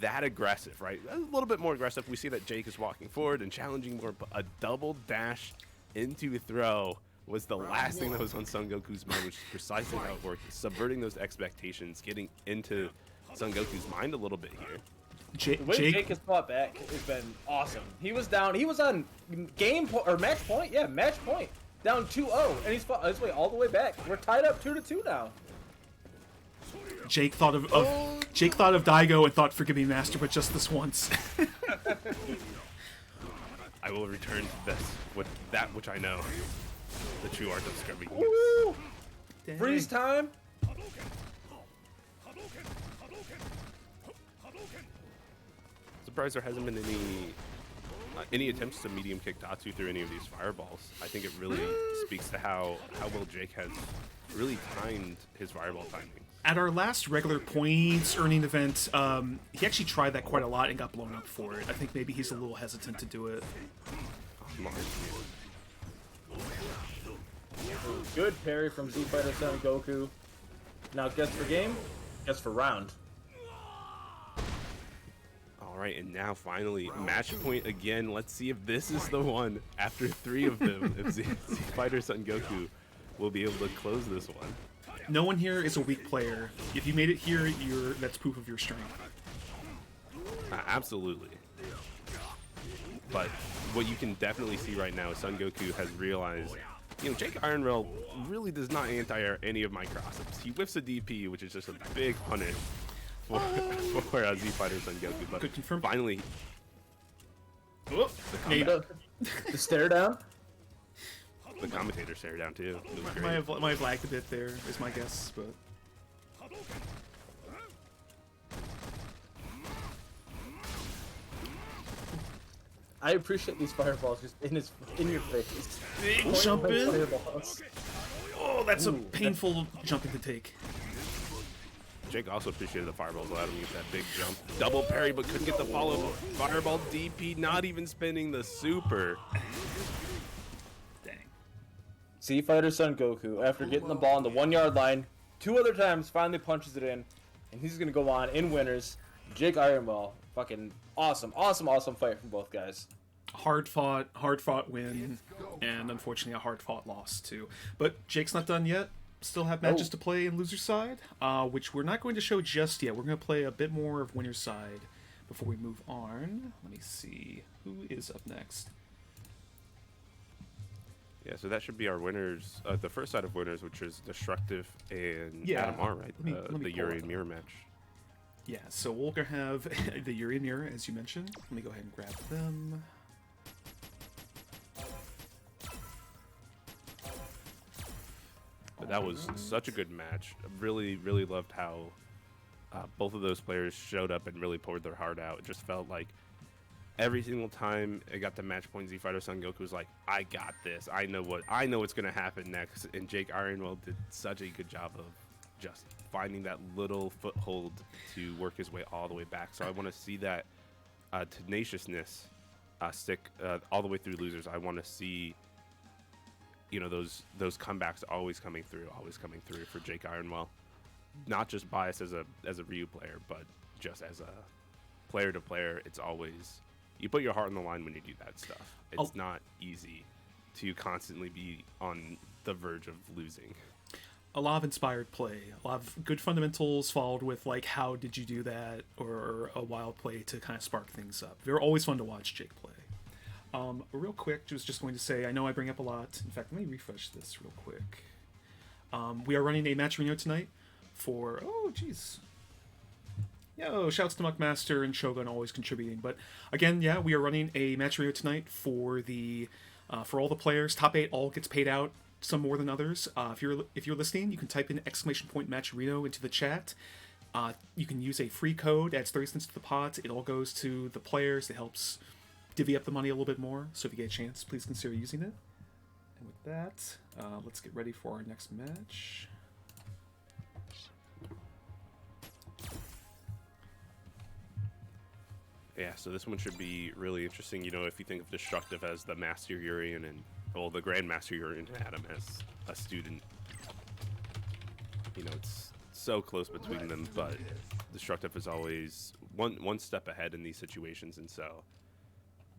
that aggressive, right? A little bit more aggressive. We see that Jake is walking forward and challenging more, but a double dash into throw was the last thing that was on Son Goku's mind, which is precisely how it worked. Subverting those expectations, getting into Son Goku's mind a little bit here. The way Jake has fought back has been awesome. He was down. He was on match point. Yeah, match point. Down 2-0, and he's fought his way all the way back. We're tied up 2-2 now. Jake thought of Daigo and thought, "Forgive me, Master, but just this once." I will return to this with that which I know, the true art of scrubbing. Freeze time. Surprised there hasn't been any attempts to medium kick Tatsu through any of these fireballs. I think it really speaks to how well Jake has really timed his fireball timing. At our last regular points earning event, he actually tried that quite a lot and got blown up for it. I think maybe he's a little hesitant to do it. Good parry from Z Fighter Son Goku. Now guess for game, guess for round. All right, and now finally, match point again. Let's see if this is the one after 3 of them. If Z Fighter Son Goku will be able to close this one. No one here is a weak player. If you made it here, that's proof of your strength. Absolutely. But what you can definitely see right now is Son Goku has realized, Jake Ironrail really does not anti-air any of my crossups. He whiffs a DP, which is just a big punish for Z Fighter Son Goku. But good confirm. Finally, The stare down. The commentator stared down too. It was great. Might have lagged a bit there, is my guess, but. I appreciate these fireballs just in your face. Big jump in. Oh, that's a painful jumping to take. Jake also appreciated the fireballs, allowed him to get that big jump. Double parry, but couldn't get the follow. Fireball DP, not even spinning the super. Dang. Z Fighter Son Goku, after getting the ball on the 1 yard line, 2 other times, finally punches it in, and he's gonna go on in winners. Jake Ironwell, fucking awesome fight from both guys. Hard fought win, and unfortunately a hard fought loss too. But Jake's not done yet. Still have matches to play in loser's side, which we're not going to show just yet. We're going to play a bit more of winner's side before we move on. Let me see who is up next. Yeah, so that should be our winners. The first side of winners, which is Destructive and Adam R, right? Let me the Yuri and Mirror match. Yeah, so we're going to have the Yuri and Mirror, as you mentioned. Let me go ahead and grab them. But that was such a good match. Really, really loved how both of those players showed up and really poured their heart out. It just felt like every single time it got to match point, Z Fighter Son Goku was like, "I got this. I know what's gonna happen next." And Jake Ironwell did such a good job of just finding that little foothold to work his way all the way back. So I want to see that tenaciousness stick all the way through losers. I want to see, those comebacks always coming through for Jake Ironwell. Not just biased as a Ryu player, but just as a player to player. It's always, you put your heart on the line when you do that stuff. It's not easy to constantly be on the verge of losing. A lot of inspired play, a lot of good fundamentals followed with like, how did you do that, or a wild play to kind of spark things up. They're always fun to watch Jake play. Real quick, was just going to say, I know I bring up a lot. In fact, let me refresh this real quick. We are running a Matcherino tonight for, Yo, shouts to Muckmaster and Shogun always contributing. But again, yeah, we are running a Matcherino tonight for for all the players. Top 8 all gets paid out, some more than others. If you're listening, you can type in !Matcherino into the chat. You can use a free code, adds 30 cents to the pot. It all goes to the players. It helps divvy up the money a little bit more. So if you get a chance, please consider using it. And with that, let's get ready for our next match. Yeah, so this one should be really interesting. You know, if you think of Destructive as the Master Urian and, well, the Grandmaster Urian and Adam as a student, you know, it's so close between them, but Destructive is always one step ahead in these situations, and so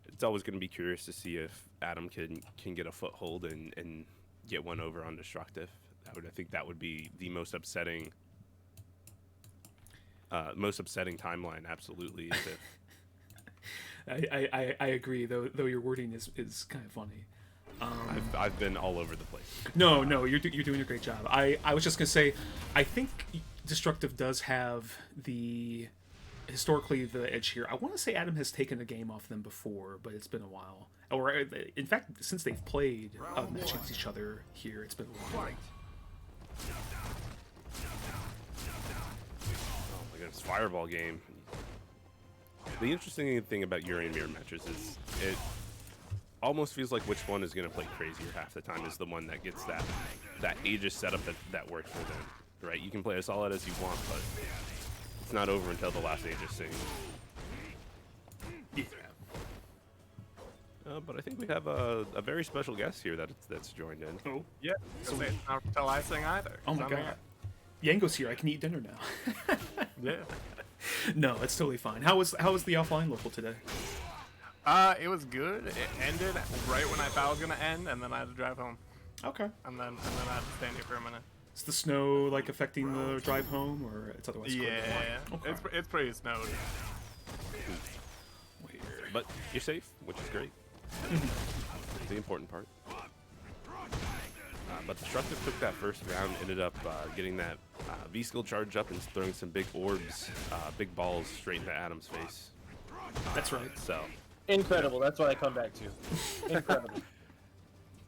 it's always going to be curious to see if Adam can get a foothold and get one over on Destructive. I think that would be the most upsetting timeline, absolutely. Is if I agree, though your wording is kind of funny. I've been all over the place. No, you're doing a great job. I was just gonna say, I think Destructive does have historically the edge here. I want to say Adam has taken a game off them before, but it's been a while. Or in fact, since they've played match against each other here, it's been a while. Oh my goodness, Fireball game. The interesting thing about Urian mirror matches is it almost feels like which one is going to play crazier half the time is the one that gets that Aegis setup that works for them, right? You can play as solid as you want, but it's not over until the last Aegis sings. Yeah. But I think we have a very special guest here that's joined in. Oh, yeah. So it's not until I sing either. Oh my god. Yango's here. I can eat dinner now. Yeah. No, it's totally fine. How was the offline local today? It was good. It ended right when I thought it was gonna end, and then I had to drive home. Okay. And then I had to stand here for a minute. Is the snow like affecting the drive home, or it's otherwise? Yeah. Okay. It's pretty snowed. Weird. But you're safe, which is great. The important part. But Destructive took that first round, ended up getting that V-skill charge up and throwing some big orbs, big balls straight into Adam's face. That's right. So Incredible. That's what I come back to. Incredible.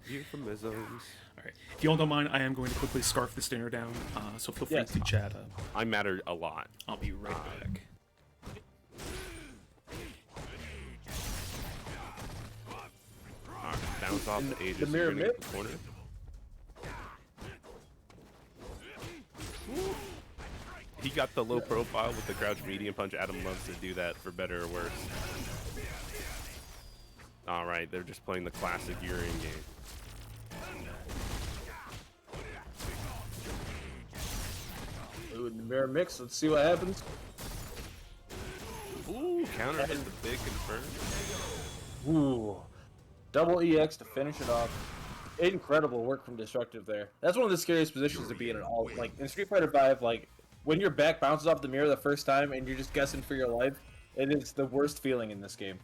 euphemisms. All right. If you all don't mind, I am going to quickly scarf this dinner down. So feel free Yes. to chat. I matter a lot. I'll be right back. Bounce off the Aegis. the mirror you're gonna get mid? the corner. He got the low profile with the crouch medium punch. Adam loves to do that for better or worse. All right, they're just playing the classic Urian game. Ooh, in the mirror mix. Let's see what happens. Ooh, counter hit the big confirm. Ooh. Double EX to finish it off. Incredible work from Destructive there. That's one of the scariest positions to be in at all. Like in Street Fighter V, like when your back bounces off the mirror the first time and you're just guessing for your life, it is the worst feeling in this game.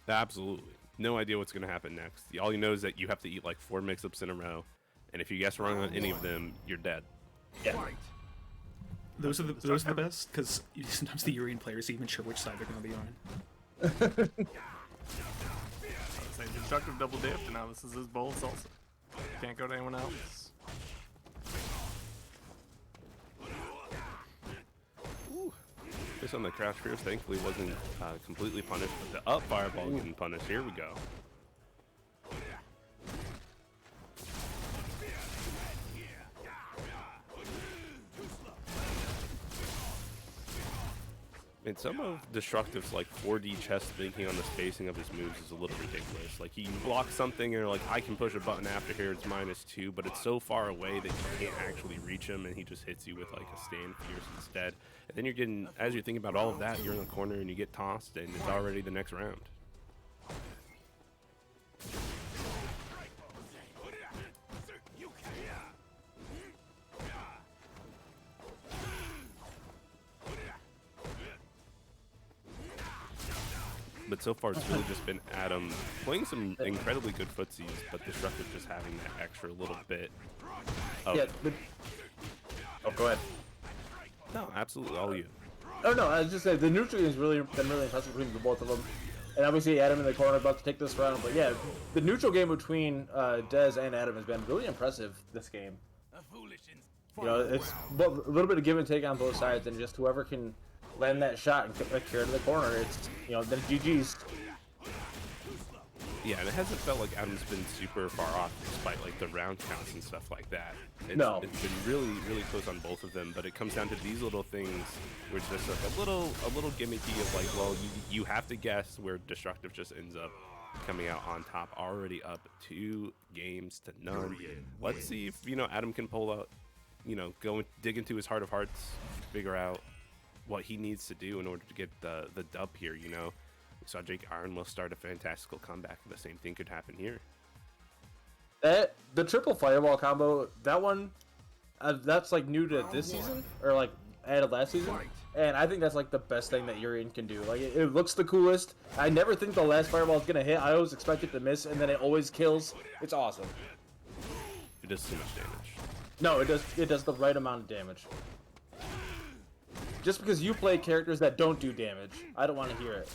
Absolutely. No idea what's going to happen next. All you know is that you have to eat like 4 mix-ups in a row, and if you guess wrong on any of them, you're dead. Yeah. Those are the best, because sometimes the Urian players even sure which side they're going to be on. Say Destructive double dipped, and now this is his bowl of salsa. Can't go to anyone else. This on the crouch pierce thankfully wasn't completely punished, but the up fireball getting punished. Here we go. And some of Destructive's like 4D chess thinking on the spacing of his moves is a little ridiculous. Like he blocks something and you're like, I can push a button after here, it's -2, but it's so far away that you can't actually reach him, and he just hits you with like a stand fierce instead. And then you're getting, as you're thinking about all of that, you're in the corner and you get tossed, and it's already the next round. But so far, it's really just been Adam playing some incredibly good footsies, but Destructive just having that extra little bit of... Yeah. Oh, go ahead. No, absolutely, all you. Oh no, I was just saying the neutral game's been really impressive between the both of them, and obviously Adam in the corner about to take this round. But yeah, the neutral game between Dez and Adam has been really impressive this game. You know, it's a little bit of give and take on both sides, and just whoever can land that shot and carry to the corner. It's, you know, then GG's. Yeah, and it hasn't felt like Adam's been super far off despite like the round counts and stuff like that. No. It's been really, really close on both of them, but it comes down to these little things where it's just like a little gimmicky of like, well, you have to guess where Destructive just ends up coming out on top, already up 2 games to none. Let's see if, you know, Adam can pull out, you know, go and dig into his heart of hearts, figure out what he needs to do in order to get the dub here, you know. We saw Jake Iron will start a fantastical comeback. The same thing could happen here. The triple fireball combo, that one, that's like new to this season, or like added last season, and I think that's like the best thing that Urian can do. Like it looks the coolest. I never think the last fireball is gonna hit. I always expect it to miss, and then it always kills. It's awesome. It does too much damage. No, it does the right amount of damage. Just because you play characters that don't do damage, I don't want to hear it.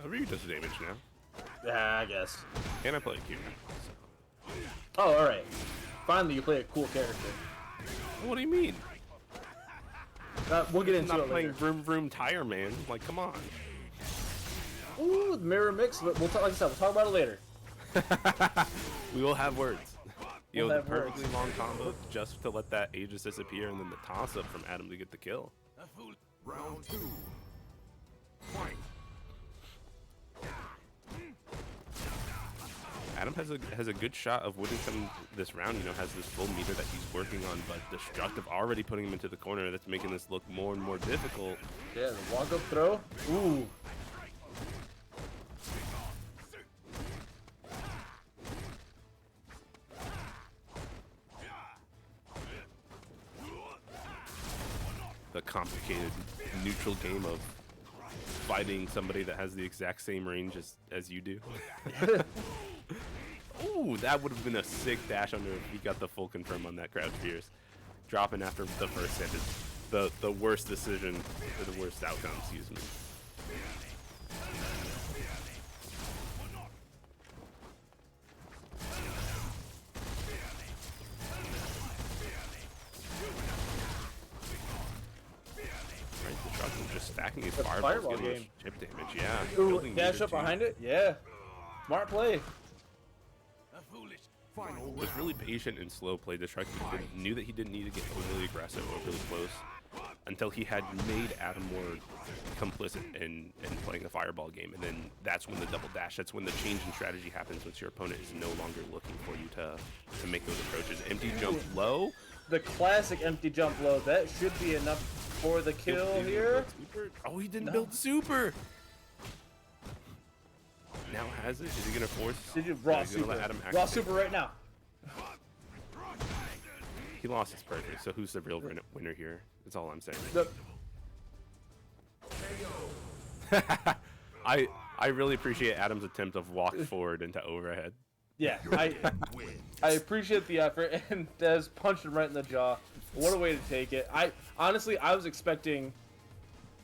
Ryu does damage now. Yeah, I guess. And I play Q. Oh, alright. Finally, you play a cool character. What do you mean? We'll get into I'm it not playing later. Vroom Vroom Tire Man. Like, come on. Ooh, the mirror mix. We'll talk, like I said, we'll talk about it later. We will have words. We'll Yo, the have words. perfectly long combo just to let that Aegis disappear, and then the toss up from Adam to get the kill. Round 2. Fight. Adam has a good shot of winning some this round. You know, has this full meter that he's working on, but Destructive already putting him into the corner. That's making this look more and more difficult. Yeah, the walk up throw. Ooh. The complicated neutral game of fighting somebody that has the exact same range as you do. Ooh, that would have been a sick dash under if he got the full confirm on that Crouch Fierce. Dropping after the first hit is the worst decision or the worst outcome, excuse me. Right, the truck is just stacking his fireballs, fireball getting game. chip damage, yeah. Ooh, Building dash meter up too. behind it. Yeah. Smart play. Final Was really patient and slow play. Destructive knew that he didn't need to get overly aggressive or really close until he had made Adam more complicit in playing the fireball game, and then that's when the double dash, that's when the change in strategy happens, once your opponent is no longer looking for you to make those approaches. Empty jump low. The classic empty jump low. That should be enough for the kill Didn't here. build super. Oh, he didn't build super. Now has it? Is he gonna force? Did you raw He's gonna let super? Adam Raw activate. super right now. He lost his perfect. So who's the real winner here? That's all I'm saying. I really appreciate Adam's attempt of walk forward into overhead. Yeah, I appreciate the effort, and Dez punched him right in the jaw. What a way to take it. I was expecting.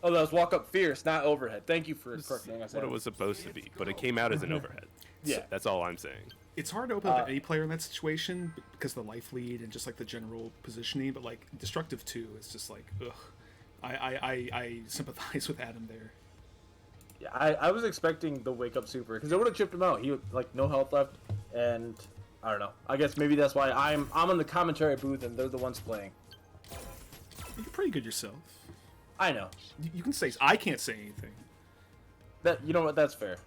Oh, that was walk up fierce, not overhead. Thank you for correcting us. What it was supposed to be, but it came out as an overhead. Yeah. That's all I'm saying. It's hard to open up any player in that situation because of the life lead and just like the general positioning, but like Destructive 2 is just like, ugh. I sympathize with Adam there. Yeah, I was expecting the wake up super because it would have chipped him out. He like no health left, and I don't know. I guess maybe that's why I'm in the commentary booth and they're the ones playing. You're pretty good yourself. I know You can say I can't say anything. that. You know what? That's fair.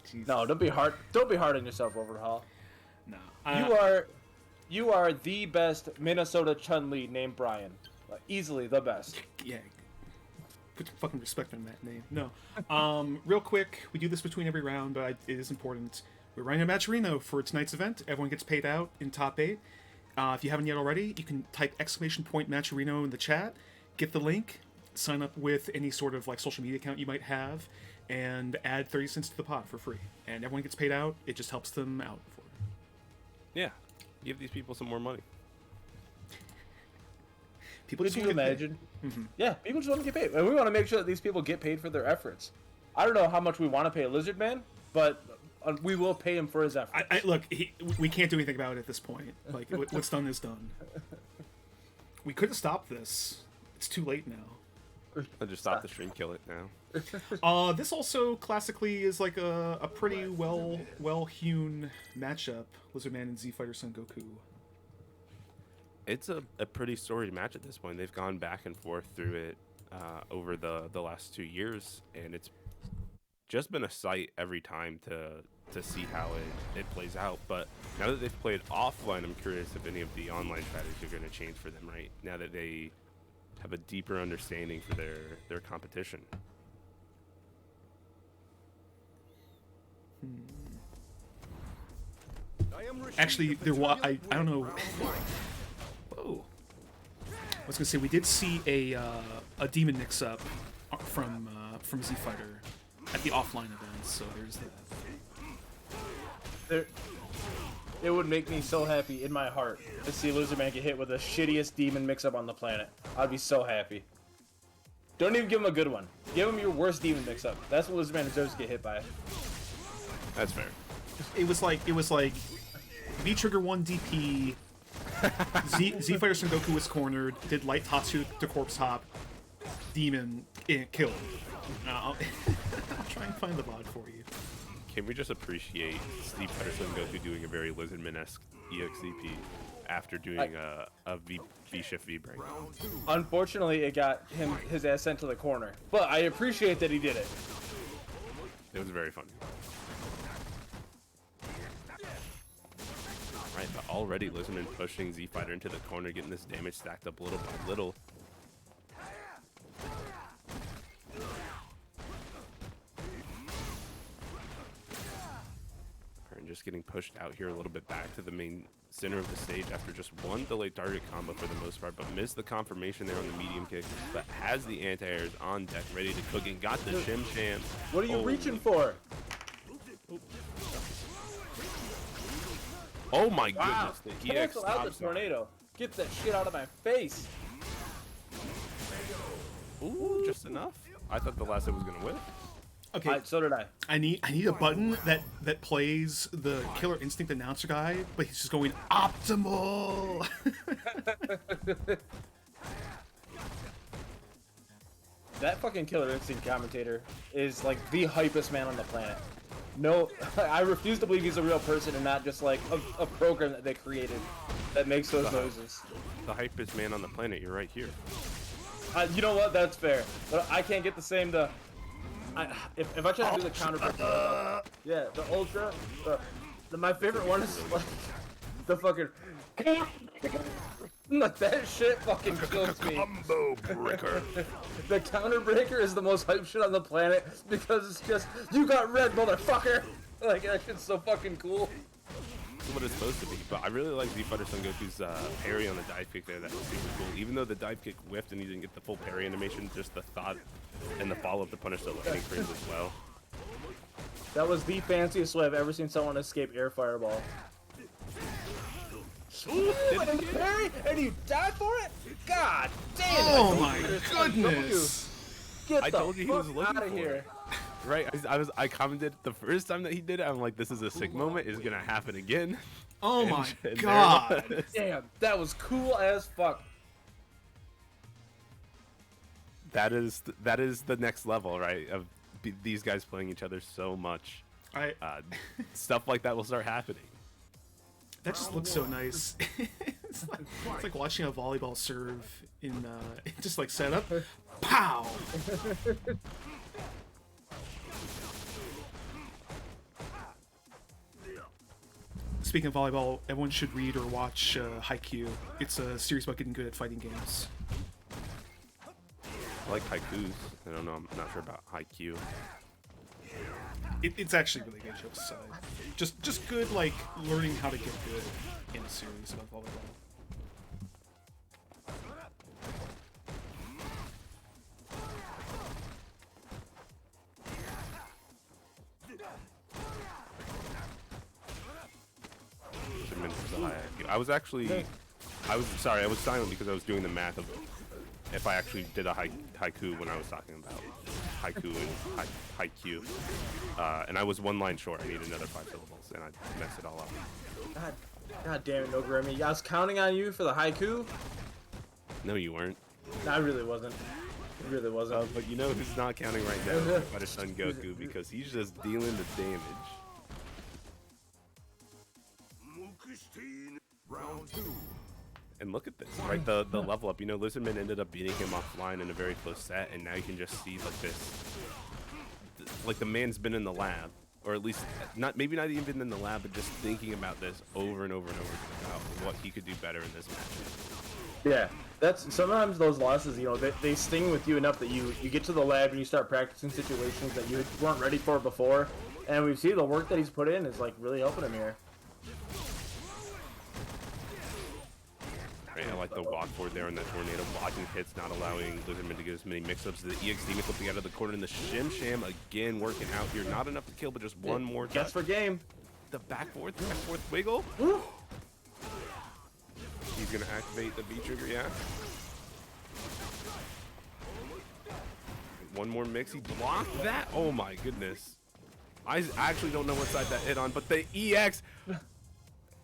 Jeez. No, don't be hard. Don't be hard on yourself, Overhaul. No. You are the best Minnesota Chun-Li named Brian. Like, easily the best. Yeah. Put some fucking respect on that name. No. Real quick, we do this between every round, but it is important. We're running a Matcherino for tonight's event. Everyone gets paid out in top 8. If you haven't yet already, you can type !Matcherino in the chat, get the link, sign up with any sort of like social media account you might have, and add 30 cents to the pot for free. And everyone gets paid out. It just helps them out. Yeah. Give these people some more money. People Could just you wanna get paid. imagine? Yeah, people just want to get paid, and we want to make sure that these people get paid for their efforts. I don't know how much we want to pay Lizard Man, but we will pay him for his efforts. Look, we can't do anything about it at this point. Like, what's done is done. We could have stopped this. It's too late now. I'll just stop the stream, kill it now. This also classically is like a pretty well-hewn matchup. Lizardman and Z Fighter Son Goku. It's a pretty storied match at this point. They've gone back and forth through it over the last 2 years, and it's just been a sight every time to see how it plays out. But now that they've played offline, I'm curious if any of the online strategies are going to change for them, right? Now that they have a deeper understanding for their competition. Actually, there was I don't know. Whoa. I was gonna say we did see a demon mix-up from Z Fighter at the offline event, so there's that. It would make me so happy in my heart to see Lizardman get hit with the shittiest demon mix-up on the planet. I'd be so happy. Don't even give him a good one. Give him your worst demon mix-up. That's what Lizardman deserves to get hit by. That's fair. It was like V Trigger 1 DP. Z Fighter Son Goku was cornered. Did light Tatsu to corpse hop. Demon killed. I'll try and find the VOD for you. Can we just appreciate Steve Patterson Goku doing a very Lizardman-esque EXCP after doing a V-shift V-break? Unfortunately, it got his ass sent to the corner. But I appreciate that he did it. It was very fun. Right, but already Lizardman pushing Z-Fighter into the corner, getting this damage stacked up little by little. Just getting pushed out here a little bit back to the main center of the stage after just one delayed target combo for the most part, but missed the confirmation there on the medium kick, but has the anti-airs on deck ready to cook and got the shim sham. What are you reaching for? Oh my Wow. goodness, the EX Cancel out the stops. tornado. Get that shit out of my face. Ooh, just enough. I thought the last hit was gonna whip. Okay. So did I. I need a button that plays the Killer Instinct announcer guy, but he's just going optimal. That fucking Killer Instinct commentator is like the hypest man on the planet. No, I refuse to believe he's a real person and not just like a program that they created that makes those noises. The hypest man on the planet. You're right here. You know what? That's fair. But I can't get the same. If I try to do the counter break, yeah, the ultra, my favorite one is like the fucking like that shit fucking kills me. Combo breaker. The counter breaker is the most hype shit on the planet because it's just you got red, motherfucker. Like that shit's so fucking cool. What it's supposed to be, but I really like Z Fighter Son Goku's parry on the dive kick there. That was super cool. Even though the dive kick whiffed and he didn't get the full parry animation, just the thought and the follow-up to punish the landing frames as well. That was the fanciest way I've ever seen someone escape air fireball. Ooh, and the parry, and you died for it? God damn! Oh my goodness! Get I the told you he was fuck looking out of for here! it. Right, I commented the first time that he did it. I'm like, this is a sick moment. It's gonna happen again. Oh my and god! Damn, that was cool as fuck. That is the next level, right? Of these guys playing each other so much. Stuff like that will start happening. That just looks so nice. It's like watching a volleyball serve in just like setup. Pow! Speaking of volleyball, everyone should read or watch Haikyuu. It's a series about getting good at fighting games. I like haikus. I don't know. I'm not sure about Haikyuu. It's actually really good, jokes aside. Just good, like, learning how to get good in a series about volleyball. I was silent because I was doing the math of if I actually did a haiku when I was talking about haiku and haiku. And I was one line short. I needed another 5 syllables, and I messed it all up. God damn it, no Grammy. I was counting on you for the haiku. No, you weren't. No, I really wasn't. It really wasn't. But you know who's not counting right now? Fighter Son Goku, because he's just dealing the damage. Round 2. And look at this, right? The level up. You know, Lizardman ended up beating him offline in a very close set, and now you can just see like this, like the man's been in the lab, or at least maybe not even in the lab, but just thinking about this over and over and over again about what he could do better in this match. Yeah, that's sometimes those losses, you know, they sting with you enough that you get to the lab and you start practicing situations that you weren't ready for before, and we see the work that he's put in is like really helping him here. Right, I like the walk forward there on that tornado, blocking hits, not allowing Lizardman to get as many mix-ups. The EX Demon flipping out of the corner, and the Shim Sham again working out here. Not enough to kill, but just one more touch. Guess for game. The back fourth wiggle. Woo. He's gonna activate the V trigger, yeah. One more mix, he blocked that. Oh my goodness. I actually don't know what side that hit on, but the EX,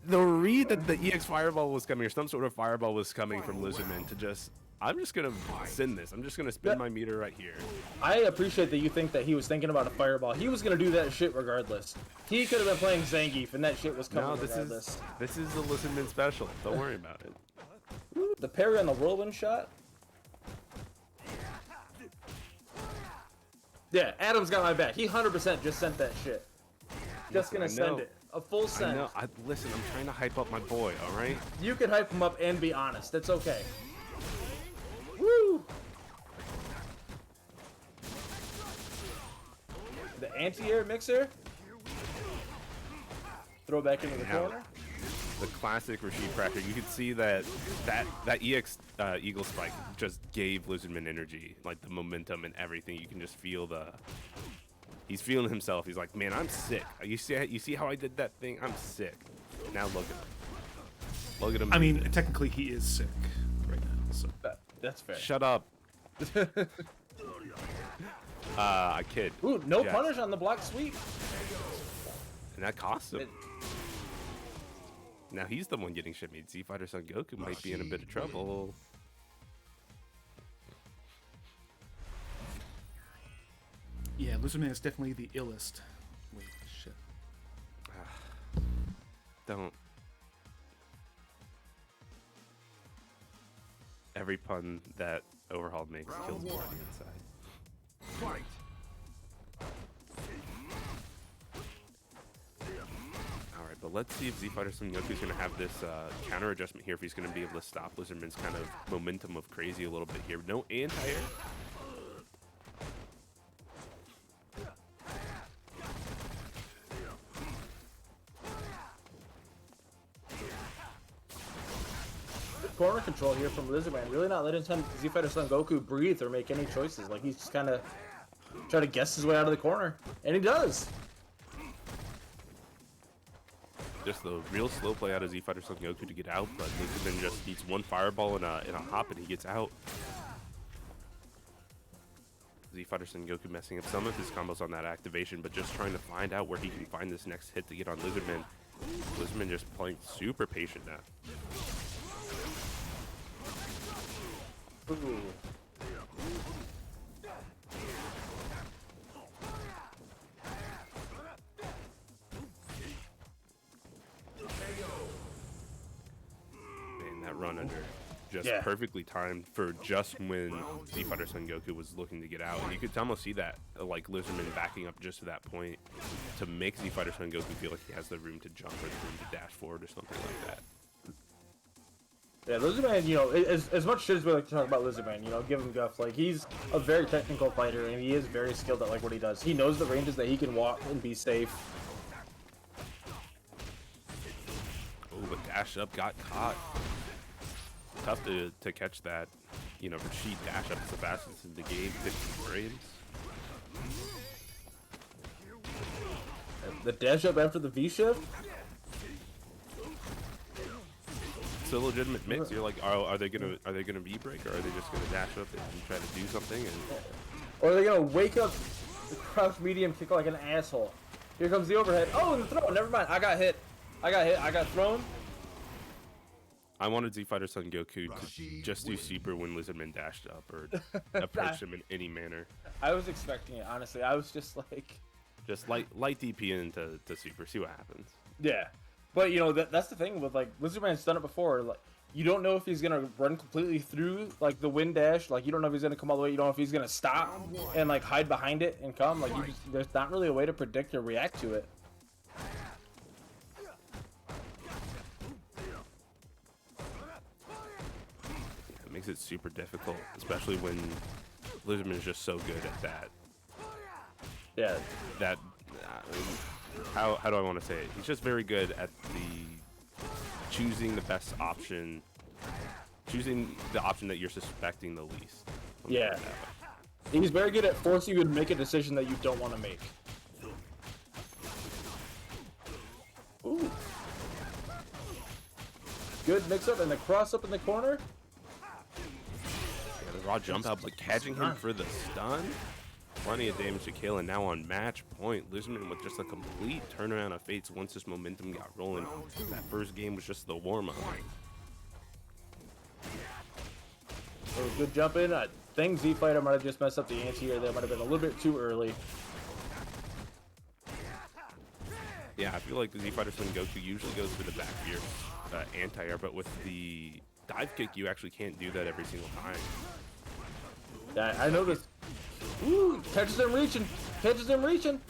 the read that the EX fireball was coming, or some sort of fireball was coming from Lizardman to just, I'm just gonna send this. I'm just gonna spin my meter right here. I appreciate that you think that he was thinking about a fireball. He was gonna do that shit regardless. He could have been playing Zangief, and that shit was coming regardless. This is the Lizardman special. Don't worry about it. Ooh, the parry on the whirlwind shot. Yeah, Adam's got my back. He 100% just sent that shit. Just gonna send it. A full send. I know. Listen, I'm trying to hype up my boy, all right? You can hype him up and be honest. It's okay. Woo! The anti-air mixer. Throw back into the corner. The classic Rashid Cracker. You can see that EX Eagle Spike just gave Lizardman energy, like the momentum and everything. You can just feel he's feeling himself. He's like, man, I'm sick. You see how I did that thing? I'm sick. Now look at him. Look at him. I mean, technically he is sick right now. So That's fair. Shut up. I kid. Ooh, no punish on the block sweep. And that cost him. Now he's the one getting shit made. Z Fighter Son Goku might be in a bit of trouble. Yeah, Lizardman is definitely the illest. Wait, shit. Don't. Every pun that Overhaul makes kills me on the inside. Fight. Alright, but let's see if Z Fighter Son Goku's going to have this counter adjustment here, if he's going to be able to stop Lizardman's kind of momentum of crazy a little bit here. No anti-air. Corner control here from Lizardman. Really not letting Z Fighter Son Goku breathe or make any choices. Like he's just kind of trying to guess his way out of the corner, and he does. Just the real slow play out of Z Fighter Son Goku to get out, but Lizardman just needs one fireball and a hop, and he gets out. Z Fighter Son Goku messing up some of his combos on that activation, but just trying to find out where he can find this next hit to get on Lizardman. Lizardman just playing super patient now. Ooh. Man, that run under just perfectly timed for just when Z Fighter Son Goku was looking to get out. And you could almost see that, like Lizardman backing up just to that point to make Z Fighter Son Goku feel like he has the room to jump or the room to dash forward or something like that. Yeah, Lizardman, you know, as much shit as we like to talk about Lizardman, you know, give him guff. Like, he's a very technical fighter, and he is very skilled at, like, what he does. He knows the ranges that he can walk and be safe. Oh, but dash up got caught. Tough to catch that. You know, Rashid dash up is the fastest in the game, 50 frames. The dash up after the V-shift? It's a legitimate mix. You're like, are they gonna V-break, or are they just gonna dash up and try to do something? And or are they gonna wake up, the crouch medium kick like an asshole? Here comes the overhead. Oh, and the throw. Never mind. I got hit. I got thrown. I wanted Z Fighter Son Goku to just do super when Lizardman dashed up or approached him in any manner. I was expecting it, honestly. I was just like... Just light DP into super, see what happens. Yeah. But, you know, that's the thing with, like, Lizardman's done it before. Like, you don't know if he's going to run completely through, like, the wind dash. Like, you don't know if he's going to come all the way. You don't know if he's going to stop and, like, hide behind it and come. Like, there's not really a way to predict or react to it. It makes it super difficult, especially when Lizardman is just so good at that. Yeah. That, how do I want to say it? He's just very good at the choosing the best option, choosing the option that you're suspecting the least. Yeah. He's very good at forcing you to make a decision that you don't want to make. Ooh. Good mix-up and the cross-up in the corner. Yeah, the raw jump out, but catching him for the stun. Plenty of damage to kill, and now on match point, Lizardman with just a complete turnaround of fates once this momentum got rolling. That first game was just the warm-up. So good jump in. I think Z Fighter might have just messed up the anti-air. That might have been a little bit too early. Yeah, I feel like the Z Fighter Son Goku usually goes for the back gear anti-air, but with the dive kick, you actually can't do that every single time. Yeah, I noticed. Ooh, catches him reaching. Catches him reaching.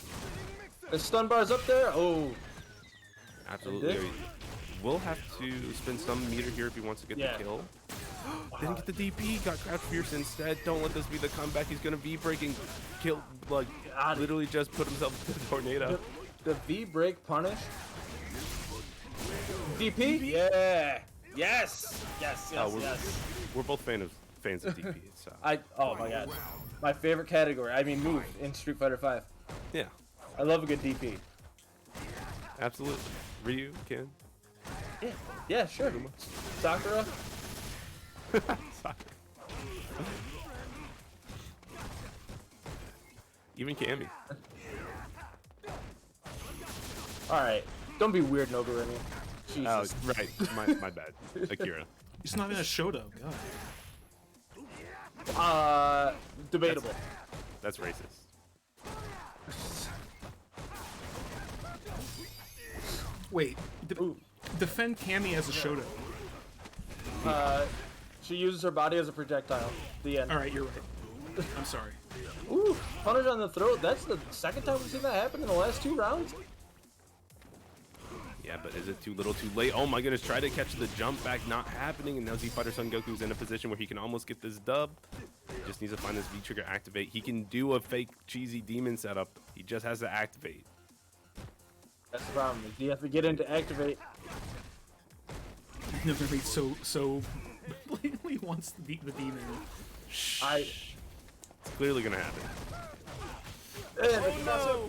The stun bar's up there. Oh. Absolutely. Will have to spend some meter here if he wants to get the kill. Didn't get the DP, got Crouch Fierce instead. Don't let this be the comeback. He's going to V-break and kill, like, literally just put himself into the tornado. The V-break punish. DP? Yeah. Yes. Yes, yes. We're both fans of DP. So. Oh my god. My favorite category. I mean move in Street Fighter 5. Yeah. I love a good DP. Absolutely. Ryu, Ken. Yeah, sure. Sakura. Even Cammy. Alright. Don't be weird, Nogurumi. Jesus. Oh, right. My bad. Akira. He's not in a Shoto. God. Debatable. That's racist. Wait. Defend Cammy as a Shoto. She uses her body as a projectile. The end. Alright, you're right. I'm sorry. Ooh, punish on the throat. That's the second time we've seen that happen in the last 2 rounds. Yeah, but is it too little too late? Oh my goodness, try to catch the jump back, not happening, and now Z Fighter Son Goku's in a position where he can almost get this dub. Just needs to find this V-trigger activate. He can do a fake cheesy demon setup. He just has to activate. That's the problem. You have to get into activate. Nobody so blatantly wants the demon. It's clearly gonna happen.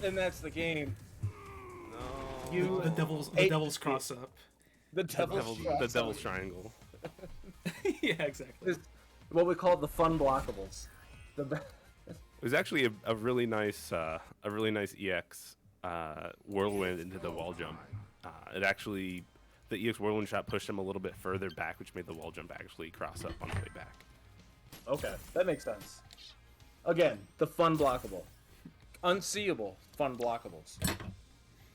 And that's the game. The devil's cross up. The devil's triangle. Yeah, exactly. It's what we call the fun blockables. It was actually a really nice EX whirlwind into the wall jump. The EX whirlwind shot pushed him a little bit further back, which made the wall jump actually cross up on the way back. Okay, that makes sense. Again, the fun blockable. Unseeable fun blockables.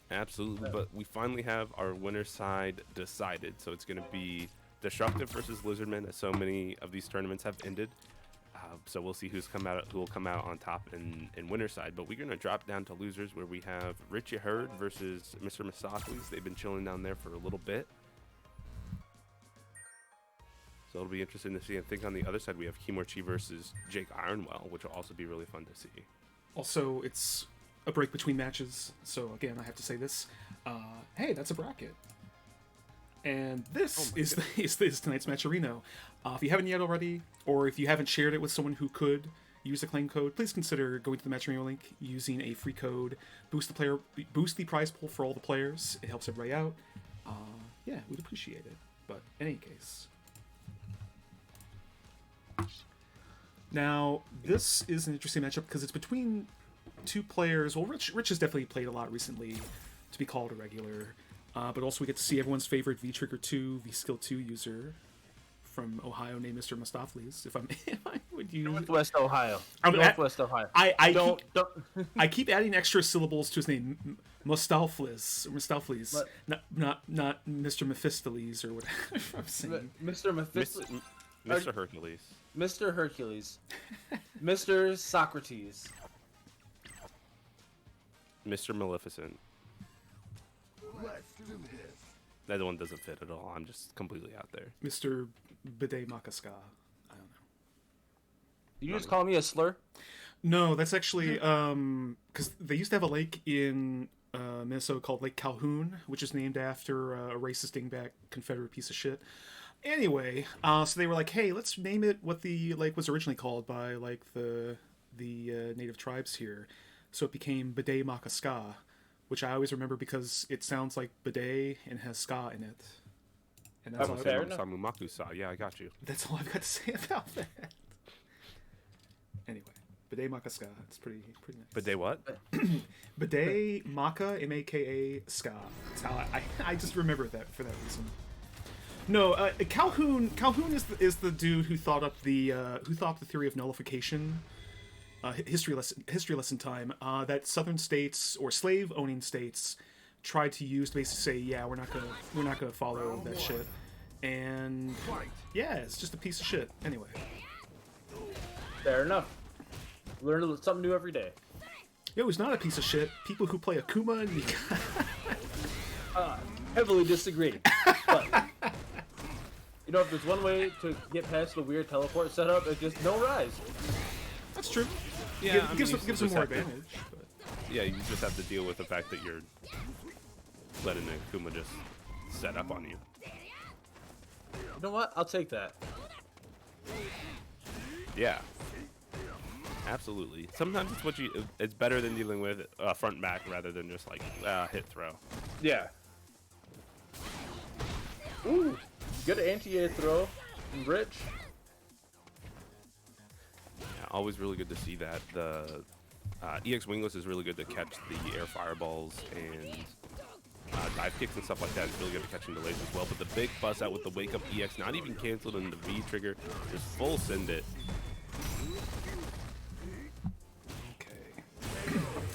Absolutely, but we finally have our winner's side decided. So it's going to be Destructive versus Lizardman, as so many of these tournaments have ended. So we'll see who will come out on top in winner's side. But we're going to drop down to losers, where we have Richie Hurd versus Mr. Misaklis. They've been chilling down there for a little bit. So it'll be interesting to see. I think on the other side we have Kimorchi versus Jake Ironwell, which will also be really fun to see. Also, it's a break between matches, so again, I have to say this. Hey, that's a bracket. And this is tonight's Matcherino. If you haven't yet already, or if you haven't shared it with someone who could use the claim code, please consider going to the Matcherino link, using a free code, boost the prize pool for all the players. It helps everybody out. Yeah, we'd appreciate it. But in any case. Now, this is an interesting matchup because it's between 2 players. Well, Rich has definitely played a lot recently to be called a regular. But also we get to see everyone's favorite V-Trigger 2, V-Skill 2 user from Ohio named Mr. Mustaflis. If I would use Northwest Ohio. Ohio. I keep adding extra syllables to his name, Mustaflis, not Mr. Mephistopheles or whatever I'm saying. Mr. Hercules. Mr. Hercules. Mr. Socrates. Mr. Maleficent. Let's do this. That one doesn't fit at all. I'm just completely out there. Mr. Bidet Makaska. I don't know. Did you just call me a slur? No, that's actually because they used to have a lake in Minnesota called Lake Calhoun, which is named after a racist dingbat Confederate piece of shit. Anyway, so they were like, "Hey, let's name it what the lake was originally called by like the native tribes here." So it became Bidet Makaska, which I always remember because it sounds like bidet and has ska in it. And that's all. Fair enough. Yeah, I got you. That's all I've got to say about that. Anyway, Bidet Makaska. It's pretty nice. Bidet what? Bidet Maka, Maka ska. That's how I just remember that for that reason. No, Calhoun is the dude who thought up the theory of nullification. History lesson time. That southern states or slave owning states tried to use to basically say, yeah, we're not gonna follow that shit. And yeah, it's just a piece of shit. Anyway. Fair enough. Learn something new every day. It was not a piece of shit. People who play Akuma and Heavily disagree. But you know, if there's one way to get past the weird teleport setup, it's just no rise. That's true. Yeah, gives them more advantage. But... Yeah, you just have to deal with the fact that you're letting the Akuma just set up on you. You know what? I'll take that. Yeah. Absolutely. Sometimes it's better than dealing with front and back rather than just like hit throw. Yeah. Ooh, good anti-air throw from Rich. Yeah, always really good to see that. The EX Wingless is really good to catch the air fireballs and dive kicks and stuff like that. It's really good at catching delays as well. But the big bust out with the wake up EX, not even canceled in the V trigger, just full send it.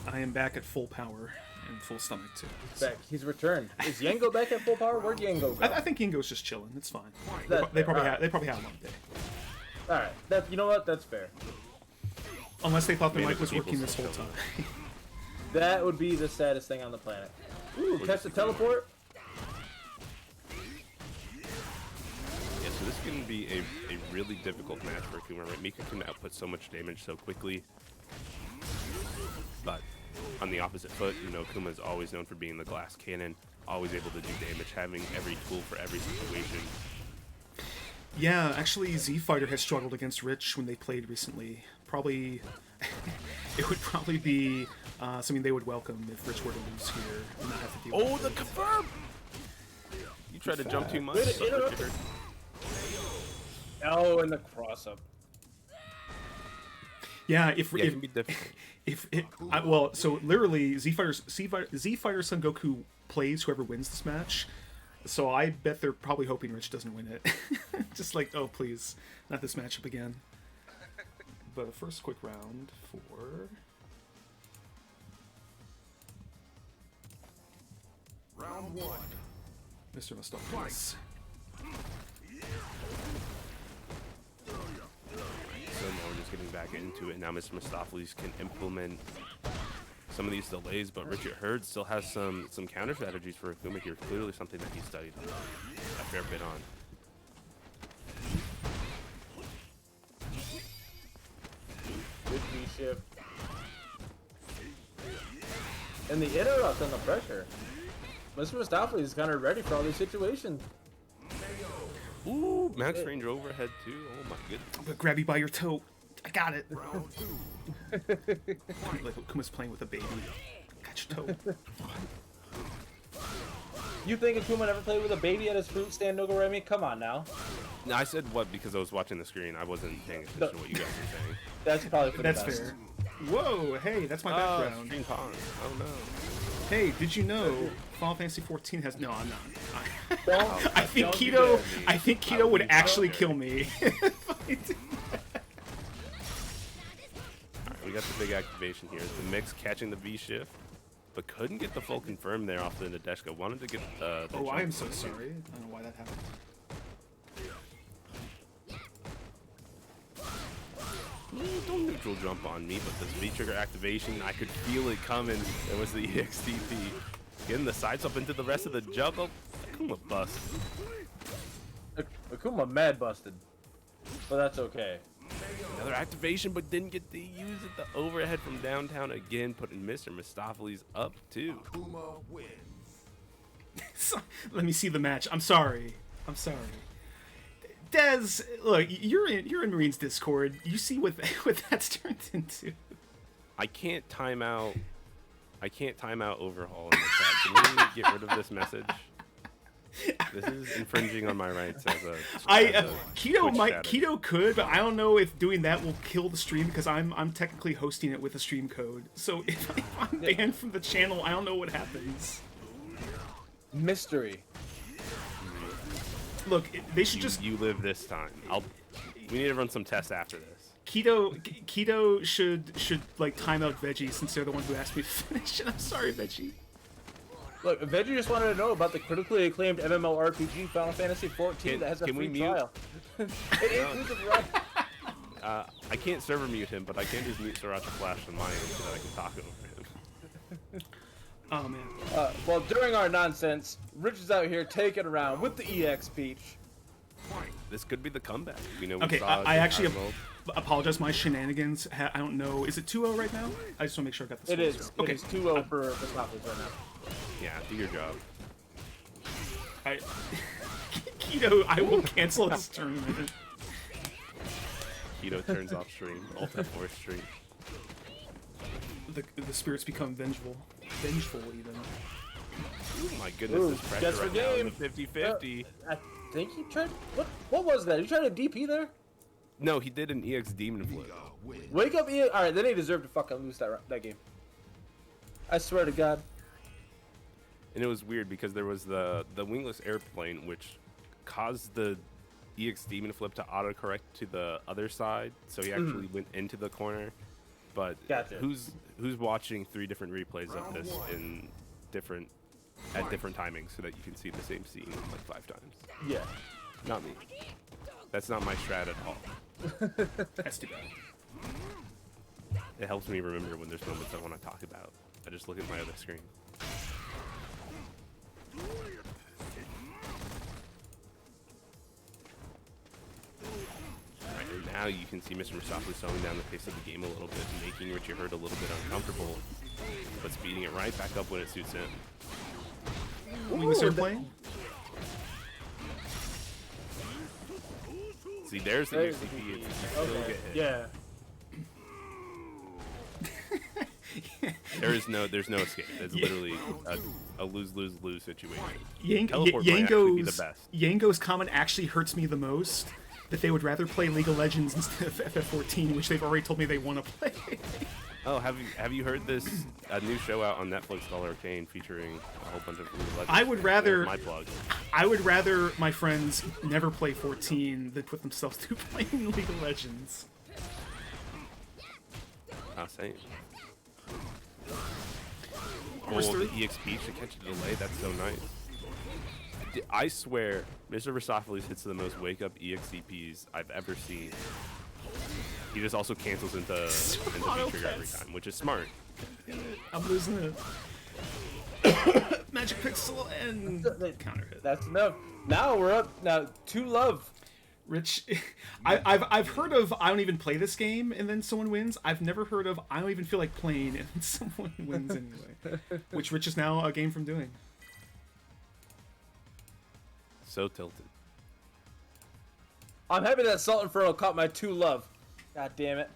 I am back at full power and full stomach too. Back. He's returned. Is Yengo back at full power? Where'd Yengo go? I think Yengo's just chilling. It's fine. They That's probably fair. had a long day. All right. You know what? That's fair. Unless they thought their Made mic it was the people working this whole still time. That would be the saddest thing on the planet. Ooh, catch the teleport. Yeah, so this is going to be a really difficult match for Akuma, right? Mika can output so much damage so quickly. But on the opposite foot, you know, Akuma is always known for being the glass cannon, always able to do damage, having every tool for every situation. Yeah, actually, Z Fighter has struggled against Rich when they played recently. Probably, it would probably be something they would welcome if Rich were to lose here and not have to deal with Oh, the it. confirm! You tried to jump too much. Oh, and the cross up. Yeah, Yeah, it can be difficult. well, so literally, Z Fighter Son Goku plays whoever wins this match. So I bet they're probably hoping Rich doesn't win it. Just like, oh please, not this matchup again. But a first quick round for Round one. Mr. Mustaflis. So now we're just getting back into it. Now Mr. Mustaflis can implement some of these delays, but Richard Hurd still has some counter strategies for Akuma here. Clearly something that he studied a fair bit on. Good V-shift. And the interrupt and the pressure. Mr. Mustaflis is kind of ready for all these situations. Ooh, max range overhead too. Oh my goodness. I'm gonna grab you by your toe. I got it. Round two. Like Akuma's playing with a baby. Got your toe. You think Akuma never played with a baby at his fruit stand, Nogoremi? Come on now. No, I said what because I was watching the screen. I wasn't paying attention to what you guys were saying. That's probably for the That's best. fair. Whoa, hey, that's my background. Stream pause. Oh no. Hey, did you know Final Fantasy 14 has no? I'm not. I think don't do Keto. that. I think Keto would actually kill me. Alright, we got the big activation here. The mix catching the V shift, but couldn't get the full confirm there off the Nadeshka. Wanted to get the Oh, I jump. am so sorry. I don't know why that happened. Don't neutral jump on me, but this V-trigger activation, I could feel it coming. It was the EXTP. Getting the sides up into the rest of the juggle. Akuma bust. Akuma mad busted, but that's okay. Another activation, but didn't get to use it. The overhead from downtown again, putting Mr. Mistopheles up too. Kuma wins. Let me see the match. I'm sorry. Dez, look, you're in Marine's Discord. You see what that's turned into. I can't time out overhaul in the chat. Can we get rid of this message? This is infringing on my rights as a Keto could, but I don't know if doing that will kill the stream because I'm technically hosting it with a stream code. So if I'm banned from the channel, I don't know what happens. Mystery. Look, they should just. You live this time. We need to run some tests after this. Keto should like time out Veggie since they're the one who asked me to finish it. I'm sorry, Veggie. Look, Veggie just wanted to know about the critically acclaimed MMORPG Final Fantasy 14 that has a free trial. It includes a variety. I can't server mute him, but I can just mute Sriracha Flash on my end so that I can talk over him. Oh man. Well, during our nonsense, Rich is out here taking around with the EX speech. This could be the comeback. We know we Okay, saw I actually Admiral. apologize. My shenanigans. I don't know. Is it 2-0 right now? I just want to make sure I got this. It is. Okay. It is 2-0 for the Toppers right now. Yeah, do your job. Keto, I will cancel this tournament. Keto turns off stream. Alt F4 stream. The spirits become vengeful. Vengeful even. Oh my goodness, Ooh, this pressure guess right for now. game. The 50-50. I think he tried. What was that? He tried a DP there? No, he did an EX Demon Flip. Wake up, EX. All right, then he deserved to fucking lose that game. I swear to God. And it was weird because there was the wingless airplane, which caused the EX Demon Flip to autocorrect to the other side, so he actually went into the corner. But Gotcha. who's watching 3 different replays of this in different timings so that you can see the same scene like 5 times? Yeah. Not me. That's not my strat at all. That's too bad. It helps me remember when there's moments I want to talk about. I just look at my other screen. Alright, and now you can see Mr. Musashi slowing down the pace of the game a little bit, making Richie Hurt a little bit uncomfortable, but speeding it right back up when it suits him. Wingless airplane? See, there's the UCP. Okay. Yeah. There's no escape. It's literally a lose-lose-lose situation. Yango's might actually be the best. Yango's comment actually hurts me the most. That they would rather play League of Legends instead of FF14, which they've already told me they want to play. Oh, have you heard this new show out on Netflix called Arcane featuring a whole bunch of League of Legends? I would rather my plug. I would rather my friends never play 14 than put themselves through playing League of Legends. Same. Course Oh, the three. EXP should catch a delay. That's so nice. I swear, Mr. Versophiles hits the most wake-up EXCPs I've ever seen. He just also cancels into V-Trigger every time, which is smart. I'm losing it. Magic Pixel and counter hit. That's enough. Now we're up. Now 2-love. Rich, I've heard of I don't even play this game and then someone wins. I've never heard of I don't even feel like playing and then someone wins anyway. Which Rich is now a game from doing. So tilted. I'm happy that Salt Inferno caught my 2-love. God damn it.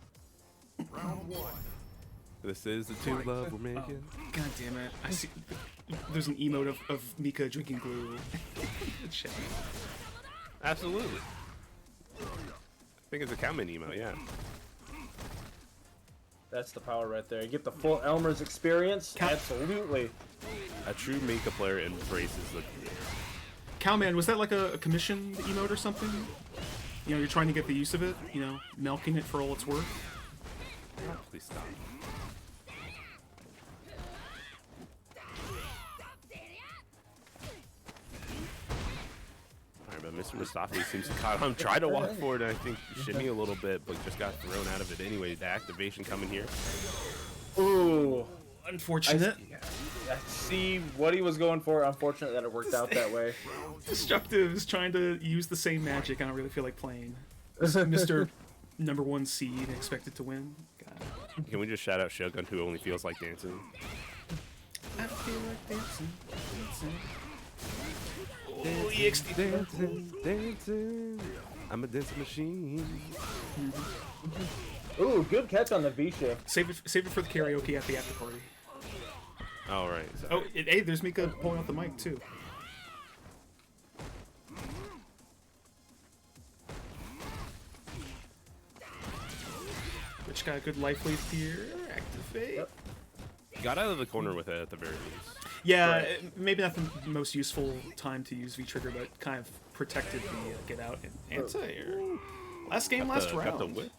Round 1. This is the 2-love we're making. God damn it. I see. There's an emote of Mika drinking glue. Shit. Absolutely. I think it's a Cowman emo, yeah. That's the power right there. You get the full Elmer's experience. Absolutely. A true Mika player embraces the. Cowman, was that like a commission emote or something? You know, you're trying to get the use of it. You know, milking it for all it's worth. Oh, please stop. Alright, but Mr. Mustafa seems to caught him. Tried to walk forward, and I think shimmy a little bit, but just got thrown out of it anyway. The activation coming here. Ooh. Unfortunate. I see what he was going for. Unfortunate that it worked out that way. Destructive is trying to use the same magic. I don't really feel like playing. Mr. Number 1 seed expected to win. God. Can we just shout out Shogun, who only feels like dancing? I feel like dancing. Oh, EXT. Dancing. I'm a dancing machine. Ooh, good catch on the V shift. Save it for the karaoke at the after party. All right. Oh, hey, there's Mika pulling out the mic too. Rich got a good life lead here. Activate. Yep. Got out of the corner with it at the very least. Yeah, Right. maybe not the most useful time to use V-Trigger, but kind of protected the get out and anti-air. Last game, last round. Got the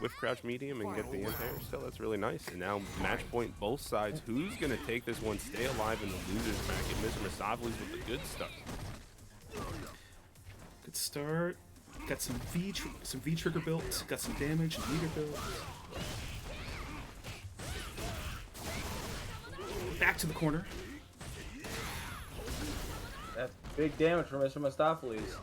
whip crouch medium and get the anti-air still. That's really nice. And now match point both sides. Who's going to take this one, stay alive in the loser's bracket? Mr. Mistopheles with the good stuff. Good start. Got some V-Trigger built. Got some damage and meter built. Back to the corner. That's big damage from Mr. Mustopheles.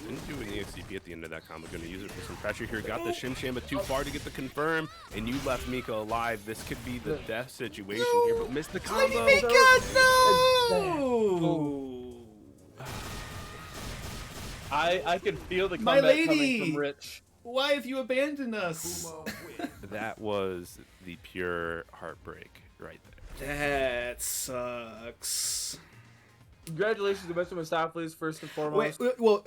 Didn't do an EXCP at the end of that combo. Going to use it for some pressure here. Got the Shim Sham, but too far to get the confirm. And you left Mika alive. This could be the death situation here, but missed the combo. Mika, no! I could feel the My comeback lady! coming from Rich. Why have you abandoned us? That was the pure heartbreak right there. That sucks. Congratulations to Mr. Mustopheles first and foremost. Well,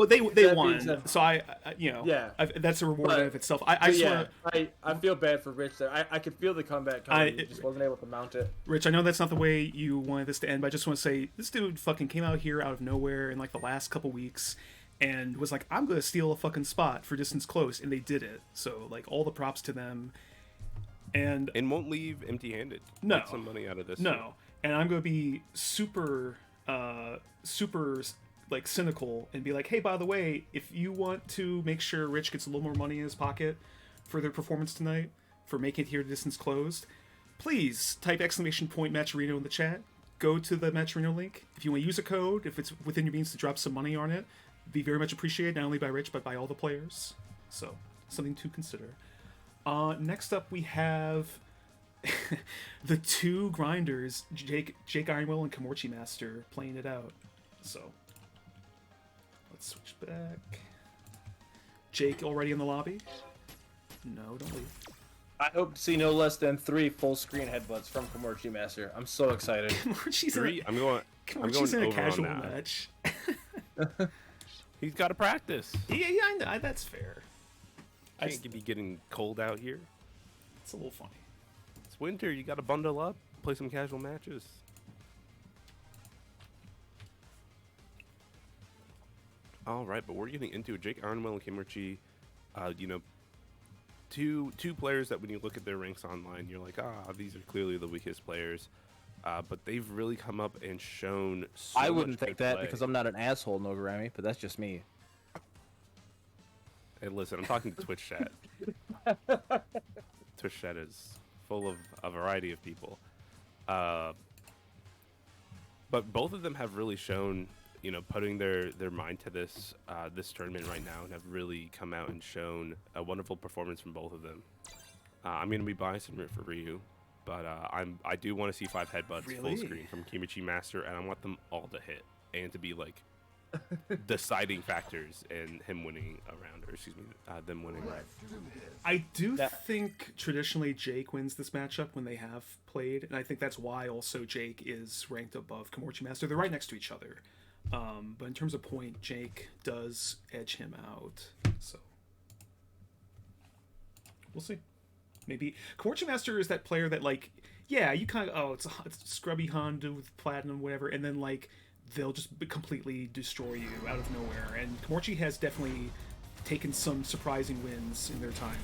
they That being won, said- so I you know, Yeah. that's a reward But- in of itself. I just yeah, wanna, I feel bad for Rich there. I could feel the comeback coming. He just wasn't able to mount it. Rich, I know that's not the way you wanted this to end, but I just want to say this dude fucking came out here out of nowhere in like the last couple weeks and was like, I'm gonna steal a fucking spot for distance close, and they did it. So like all the props to them. And won't leave empty-handed. No. Get some money out of this. no, and I'm gonna be super like cynical and be like, hey, by the way, if you want to make sure Rich gets a little more money in his pocket for their performance tonight, for making it here to distance closed, please type !Matcherino in the chat. Go to the Matcherino link. If you want to use a code, if it's within your means to drop some money on it, be very much appreciated, not only by Rich, but by all the players. So, something to consider. Next up, we have the two grinders, Jake Ironwell and Komorchi Master, playing it out. So, let's switch back. Jake already in the lobby? No, don't leave. I hope to see no less than 3 full screen headbutts from Komorchi Master. I'm so excited. Komorchi's Three. I'm going in a over casual on that. match. He's got to practice. Yeah, I know. That's fair. Can't be getting cold out here. It's a little funny. It's winter. You got to bundle up, play some casual matches. All right, but we're getting into it. Jake Arnwell and Kimmerchi, you know, two players that when you look at their ranks online, you're like, these are clearly the weakest players. But they've really come up and shown so I wouldn't much think good that play. because I'm not an asshole, Nogurami, but that's just me. Hey, listen, I'm talking to Twitch chat. Twitch chat is full of a variety of people. But both of them have really shown, you know, putting their mind to this this tournament right now, and have really come out and shown a wonderful performance from both of them. I'm going to be biased and root for Ryu, but I do want to see 5 headbutts Really? full screen from Kimichi Master, and I want them all to hit and to be like deciding factors in him winning a round, or excuse me, them winning. I do think traditionally Jake wins this matchup when they have played, and I think that's why also Jake is ranked above Komorchi Master. They're right next to each other. But in terms of point, Jake does edge him out. So we'll see. Maybe Komochi Master is that player that like, yeah, you kind of it's scrubby Honda with platinum, whatever, and then like they'll just completely destroy you out of nowhere. And Komochi has definitely taken some surprising wins in their time,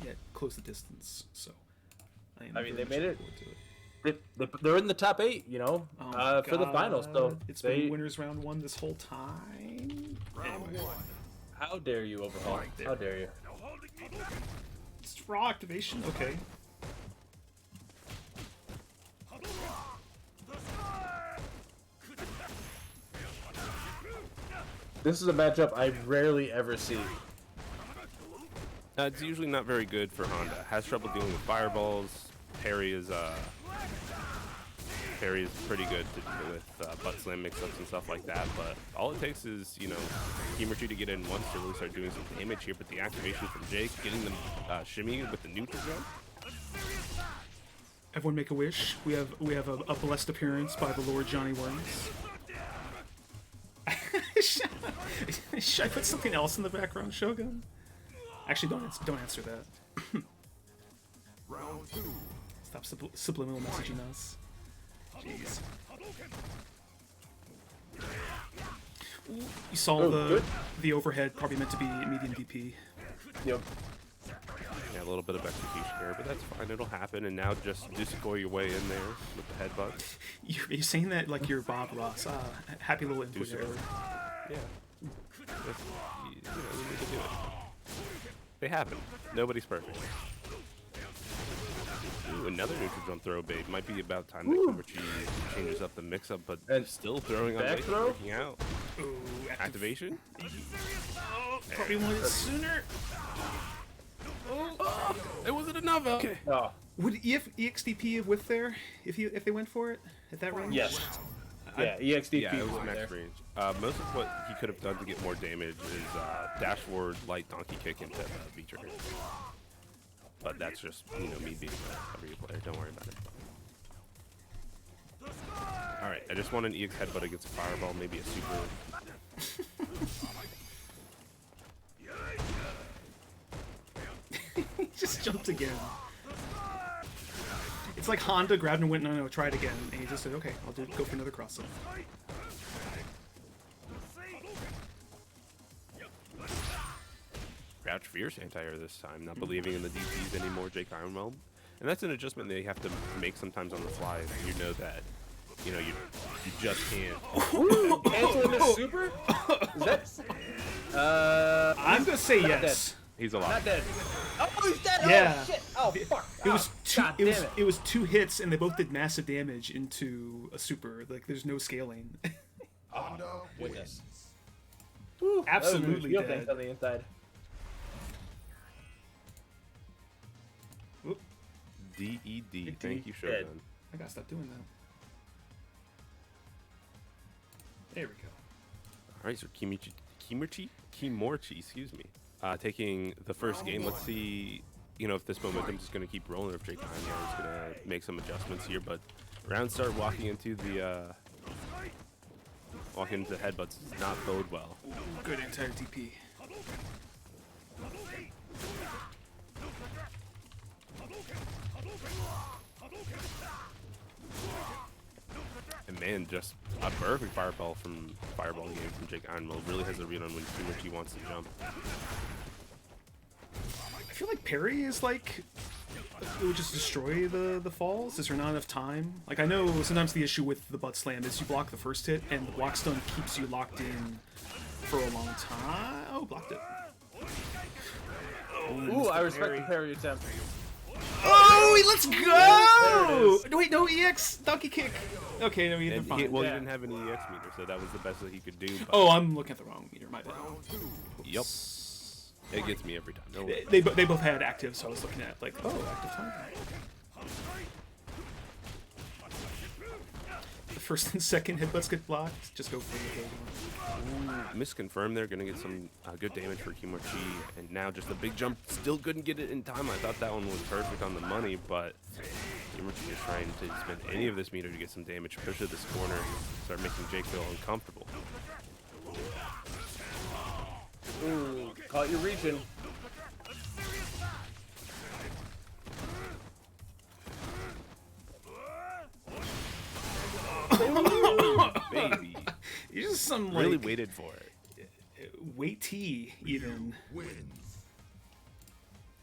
yet close the distance. So, I mean, they made it. To it. They're in the top 8, you know, for the finals. So it's been winners round 1 this whole time. Round Anyway. 1. How dare you, Overhaul? How dare you? Straw activation. Okay. This is a matchup I rarely ever see. It's usually not very good for Honda. Has trouble dealing with fireballs. Parry is pretty good to deal with butt slam mix-ups and stuff like that. But all it takes is, you know, Kimerchi to get in once to really start doing some damage here. But the activation from Jake, getting them shimmy with the neutral jump. Everyone make a wish. We have a blessed appearance by the Lord Johnny Worms. Should I put something else in the background, Shogun? Actually, don't answer that. Round 2. Stop subliminal messaging us. Jeez. Ooh, you saw the overhead, probably meant to be medium DP. Yep. Yeah, a little bit of execution here, but that's fine. It'll happen. And now just Dusukoi your way in there with the headbutt. You're saying that like you're Bob Ross. Happy little input there. Yeah. You need to do it. They happen. Nobody's perfect. Ooh, another neutral jump throw bait. Might be about time that Kimerchi changes up the mix-up, but still throwing on back bait, throw? working out. Ooh, Activation? Oh, probably wanted it sooner. Oh, it wasn't enough. Okay. Oh, Would EXDP have whiffed there if they went for it at that range? yes. Yeah, EXDP Yeah, it was was max there. range. Most of what he could have done to get more damage is dash forward, light donkey kick into V trigger. But that's just, you know, me being a review player. Don't worry about it. Alright, I just want an EX headbutt against a fireball, maybe a super. He just jumped again. It's like Honda grabbed and went, no, try it again. And he just said, okay, I'll go for another cross up. Crouch fierce anti-air this time, not believing in the DPs anymore, Jake Ironwhelm. And that's an adjustment they have to make sometimes on the fly. You know that, you know, you just can't. Canceling this super? Is that? I'm gonna say not yes. dead. He's alive. Not dead. Oh, he's dead! Yeah. Oh, shit! Oh, fuck! It was Oh, two. God It was damn it was 2 hits, and they both did massive damage into a super. Like there's no scaling. Honda Goodness. wins. Woo, Absolutely that was dead. things on the inside. Whoop, DED. Thank you, Dead. Shogun. I gotta stop doing that. There we go. Alright, so Kimorchi, excuse me. Taking the first game. Let's see, you know, if this momentum is going to keep rolling, or if Jake Ironwhelm is going to make some adjustments here. But round start walking into the headbutts does not bode well. Good entire DP. And man, just a perfect fireball game from Jake Ironwhelm. Really has a read on when Kimorchi wants to jump. I feel like parry is like it would just destroy the falls. Is there not enough time? Like I know sometimes the issue with the butt slam is you block the first hit and the block stun keeps you locked in for a long time. Oh, blocked it. Ooh, I respect the parry attempt. Oh, let's go! No, wait, no EX donkey kick. Okay, no, And you're he fine. didn't have an EX meter, so that was the best that he could do. But Oh, I'm looking at the wrong meter. My bad. yep, it gets me every time. Don't worry. They both had active, so I was looking at like, oh, active time. The first and second headbutts get blocked. Just go for the third one. Misconfirmed there, gonna get some good damage for Kimorchi, and now just a big jump, still couldn't get it in time. I thought that one was perfect on the money, but Kimorchi is trying to spend any of this meter to get some damage, push to this corner, start making Jake feel uncomfortable. Ooh, caught you reaching. some really waited for it. Weighty even. Wins.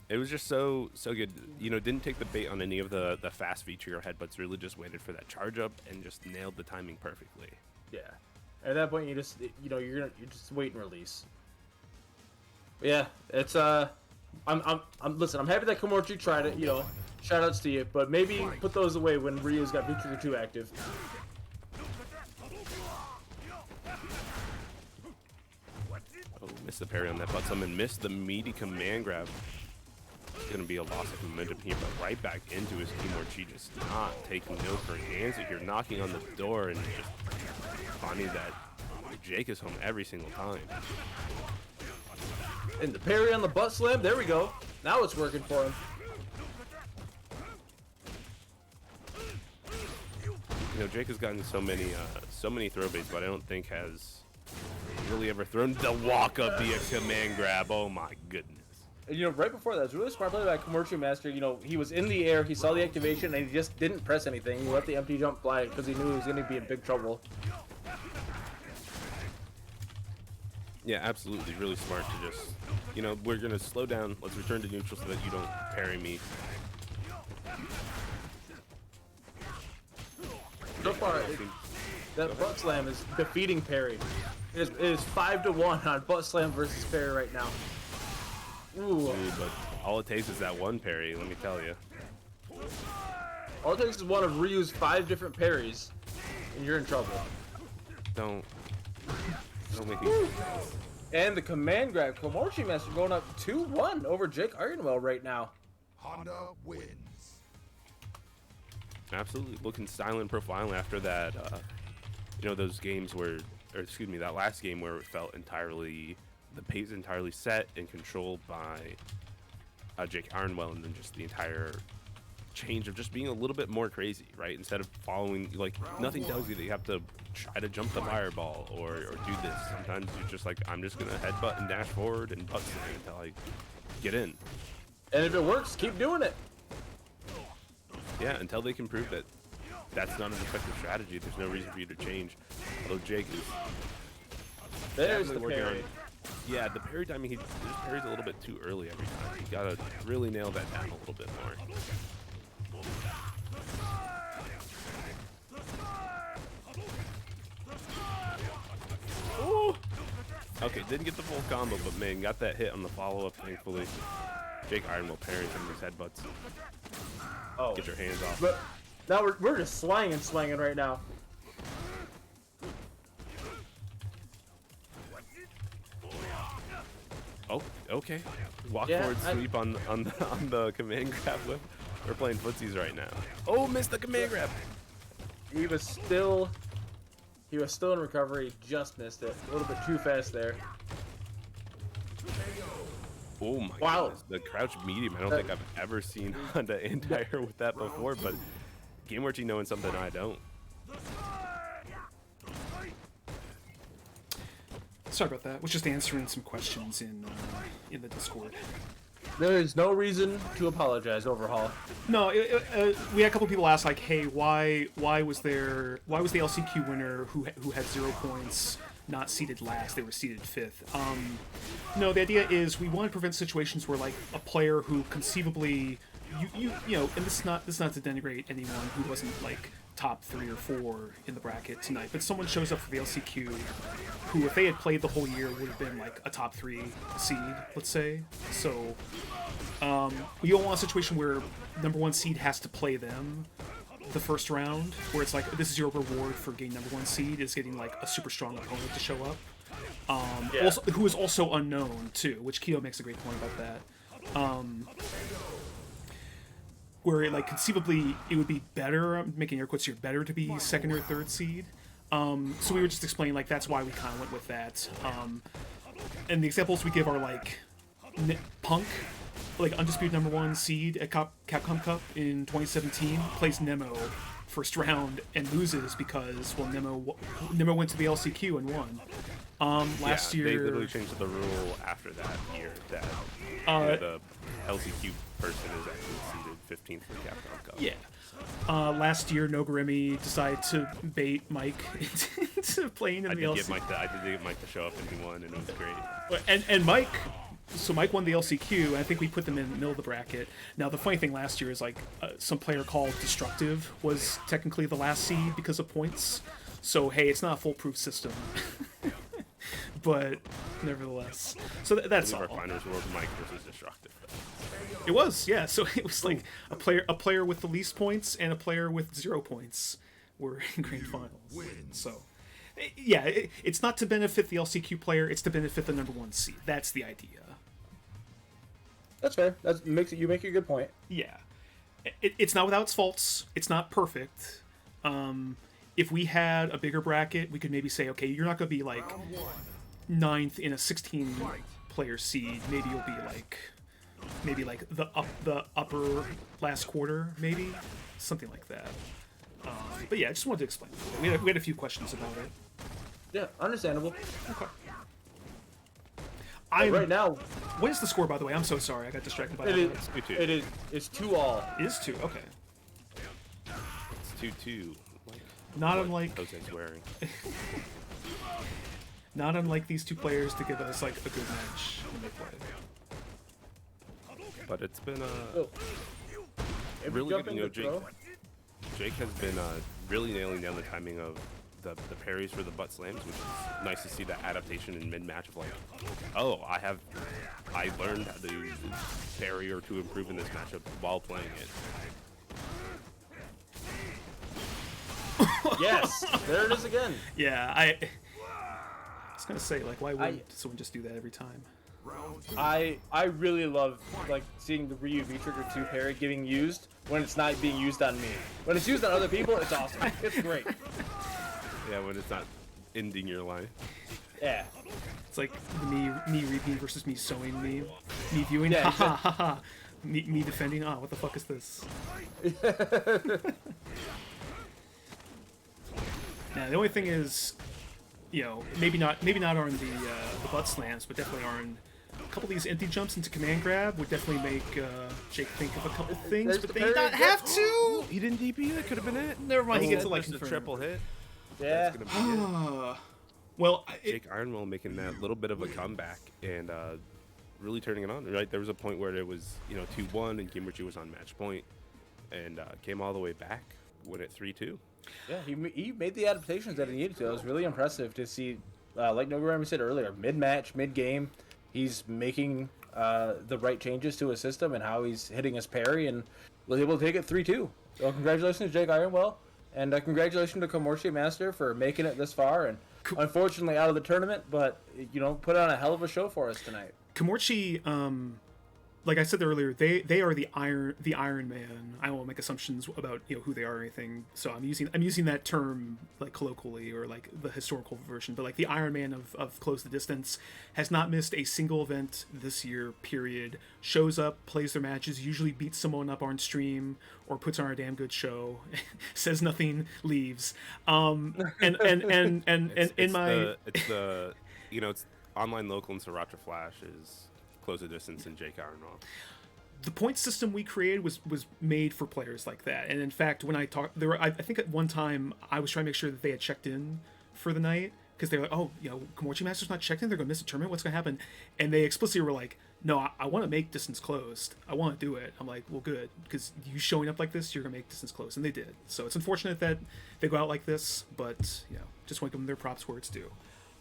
It was just so good. You know, didn't take the bait on any of the fast feature or headbutts. Really just waited for that charge up and just nailed the timing perfectly. Yeah. At that point, you just you're just wait and release. But yeah, it's listen. I'm happy that Komochi tried it. You know, shout outs to you, but maybe put those away when Ryu's got V-Trigger 2 active. Oh, missed the parry on that butt summon. Missed the meaty command grab. It's gonna be a loss of momentum here, but right back into his Komochi, just not taking no for an answer here, knocking on the door and just finding that Jake is home every single time. And the parry on the butt slam. There we go. Now it's working for him. You know, Jake has gotten so many throw baits, but I don't think has really ever thrown the walk up DX command grab. Oh my goodness. And, you know, right before that, it was really smart play by Komochi Master. You know, he was in the air, he saw the activation, and he just didn't press anything. He let the empty jump fly because he knew he was going to be in big trouble. Yeah, absolutely. Really smart to just, you know, we're going to slow down. Let's return to neutral so that you don't parry me. So far, that butt slam is defeating parry. It is 5-1 on butt slam versus parry right now. Ooh. But all it takes is that one parry, let me tell you. All it takes is one of Ryu's 5 different parries, and you're in trouble. Don't make me. And the command grab, Komochi Master going up 2-1 over Jake Ironwell right now. Honda wins. Absolutely looking silent profile after that, you know, those games where, or excuse me, that last game where it felt entirely, the pace entirely set and controlled by Jake Ironwell, and then just the entire change of just being a little bit more crazy, right? Instead of following, like, nothing tells you that you have to try to jump the fireball or do this. Sometimes you're just like, I'm just gonna headbutt and dash forward and butt slam until I get in. And if it works, keep doing it. Yeah, until they can prove that that's not an effective strategy, there's no reason for you to change. Although Jake is There's the working parry. on, yeah, the parry timing, he just parries a little bit too early every time. You gotta really nail that down a little bit more. Ooh. Okay, didn't get the full combo, but man, got that hit on the follow-up, thankfully. Jake Ironwell parrying some of these headbutts. Oh. Get your hands off. But now we're just swinging right now. Oh, okay. Walk Yeah, forward sweep on the command grab whip. We're playing footsies right now. Oh, missed the command grab. He was still in recovery. Just missed it. A little bit too fast there. Oh my Wow. goodness. The crouch medium. I don't think I've ever seen Honda anti-air with that before, but GameWorthy knowing something I don't. Sorry about that. Was just answering some questions in the Discord. There is no reason to apologize, Overhaul. No, we had a couple people ask like, "Hey, why was the LCQ winner who had 0 points not seated last? They were seated 5th." No, the idea is we want to prevent situations where like a player who conceivably you know, and this is not to denigrate anyone who wasn't like top 3 or 4 in the bracket tonight, but someone shows up for the LCQ who, if they had played the whole year, would have been like a top 3 seed, let's say. So we don't want a situation where #1 seed has to play them the first round, where it's like, this is your reward for getting #1 seed, is getting like a super strong opponent to show up. Yeah. Also, who is also unknown too, which Keo makes a great point about that. Where like conceivably it would be better, I'm making air quotes here, better to be 2nd or 3rd seed. So we were just explaining like that's why we kind of went with that. And the examples we give are like Punk, like undisputed #1 seed at Capcom Cup in 2017, plays Nemo first round and loses because, well, Nemo went to the LCQ and won. Last They year, literally changed the rule after that year that the LCQ person is actually seeded 15th for Capcom Cup. yeah. Last year, Nogurimi decided to bait Mike into playing in the LCQ. I did get Mike to show up, and he won, and it was great. And Mike, so Mike won the LCQ, and I think we put them in the middle of the bracket. Now, the funny thing last year is, like, some player called Destructive was technically the last seed because of points. So, hey, it's not a foolproof system. But, nevertheless. So that's all. Our finals were Mike versus Destructive. It was, yeah. So it was like a player with the least points and a player with 0 points were in grand finals. So, yeah, it's not to benefit the LCQ player; it's to benefit the #1 seed. That's the idea. That's fair. You make a good point. Yeah, it's not without its faults. It's not perfect. If we had a bigger bracket, we could maybe say, okay, you're not going to be like 9th in a 16-player seed. Maybe you'll be like the upper last quarter, maybe something like that. But yeah, I just wanted to explain. We had a few questions about it. Yeah, understandable. Okay. Right now, what is the score, by the way? I'm so sorry, I got distracted by that. It's 2-all. It is 2. Okay. It's 2-2. Not unlike Jose's wearing. Not unlike these two players to give us like a good match when they play. But it's been really good. Jake has been really nailing down the timing of the parries for the butt slams, which is nice to see that adaptation in mid-match of like, oh, I learned how to use this parry or to improve in this matchup while playing it. Yes, there it is again. Yeah, I was gonna say, like, why wouldn't someone just do that every time? I really love like seeing the Ryu V-Trigger 2 parry getting used when it's not being used on me. When it's used on other people, it's awesome. It's great. Yeah, when it's not ending your line. Yeah. It's like the me reaping versus me sewing me viewing. Yeah, Ha ha ha. Me defending. Ah, what the fuck is this? Now the only thing is, you know, maybe not on the butt slams, but definitely on a couple of these empty jumps into command grab would definitely make Jake think of a couple things, but they not have to. He didn't DP. That could have been it. Never mind. He gets to like a triple hit. Yeah. That's gonna be it. Well, Jake Ironwell making that little bit of a comeback and really turning it on. Right, there was a point where it was 2-1 and Kimberchi was on match point and came all the way back, win it 3-2. Yeah, he made the adaptations that he needed to. It was really impressive to see, like Nogurami said earlier, mid-match, mid-game, he's making the right changes to his system and how he's hitting his parry and was able to take it 3-2. So congratulations to Jake Ironwell, and congratulations to Komorchi Master for making it this far and unfortunately out of the tournament, but put on a hell of a show for us tonight. Komorchi, like I said earlier, they are the Iron Man. I won't make assumptions about who they are or anything. So I'm using that term like colloquially or like the historical version. But like the Iron Man of Close the Distance has not missed a single event this year. Period. Shows up, plays their matches, usually beats someone up on stream or puts on a damn good show. Says nothing, leaves. It's online local and Sriracha Flash is Close the Distance and Jake Ironwell. The point system we created was made for players like that. And in fact, when I talked, I think at one time I was trying to make sure that they had checked in for the night because they were like, oh, Komorchi Master's not checked in. They're going to miss a tournament. What's going to happen? And they explicitly were like, no, I want to make distance closed. I want to do it. I'm like, well, good, because you showing up like this, you're going to make distance closed. And they did. So it's unfortunate that they go out like this, but just want to give them their props where it's due.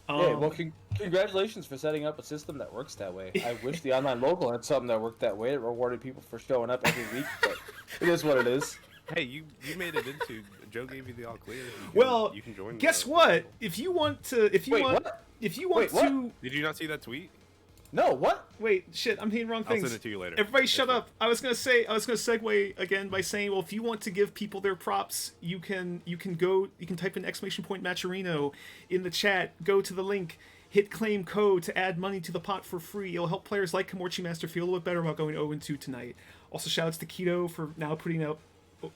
Yeah, well, congratulations for setting up a system that works that way. I wish the online local had something that worked that way. It rewarded people for showing up every week, but it is what it is. Hey, you made it into. Joe gave you the all clear. You can join. Guess what? If you want to, Wait, what? Did you not see that tweet? No, what? Wait, shit, I'm hitting wrong things. I'll send it to you later. Everybody shut up. I was gonna segue again by saying, well, if you want to give people their props, you can type in !Matcherino in the chat, go to the link, hit claim code to add money to the pot for free. It'll help players like Komorchi Master feel a little bit better about going 0-2 tonight. Also, shoutouts to Keto for now putting out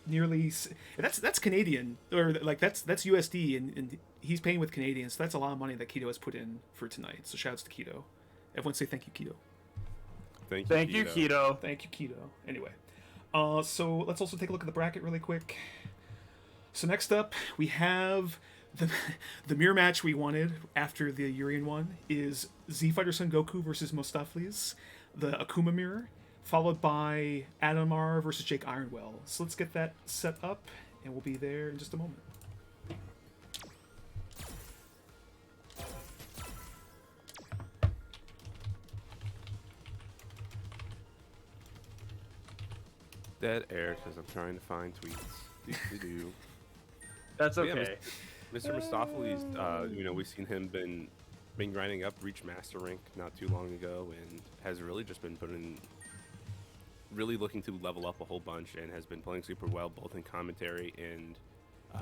nearly. That's Canadian, or like that's USD, and he's paying with Canadians. So that's a lot of money that Keto has put in for tonight. So shouts to Keto. Everyone say thank you, Keto. Thank you, Keto. Thank you, Keto. Anyway, so let's also take a look at the bracket really quick. So next up, we have the mirror match we wanted after the Urian one is Z Fighter Son Goku versus Mostafles, the Akuma mirror, followed by Adamar versus Jake Ironwell. So let's get that set up, and we'll be there in just a moment. Dead air because I'm trying to find tweets. Do. That's okay. Yeah, Mr. Mostafles, we've seen him been grinding up, reached Master Rank not too long ago, and has really just been really looking to level up a whole bunch, and has been playing super well, both in commentary and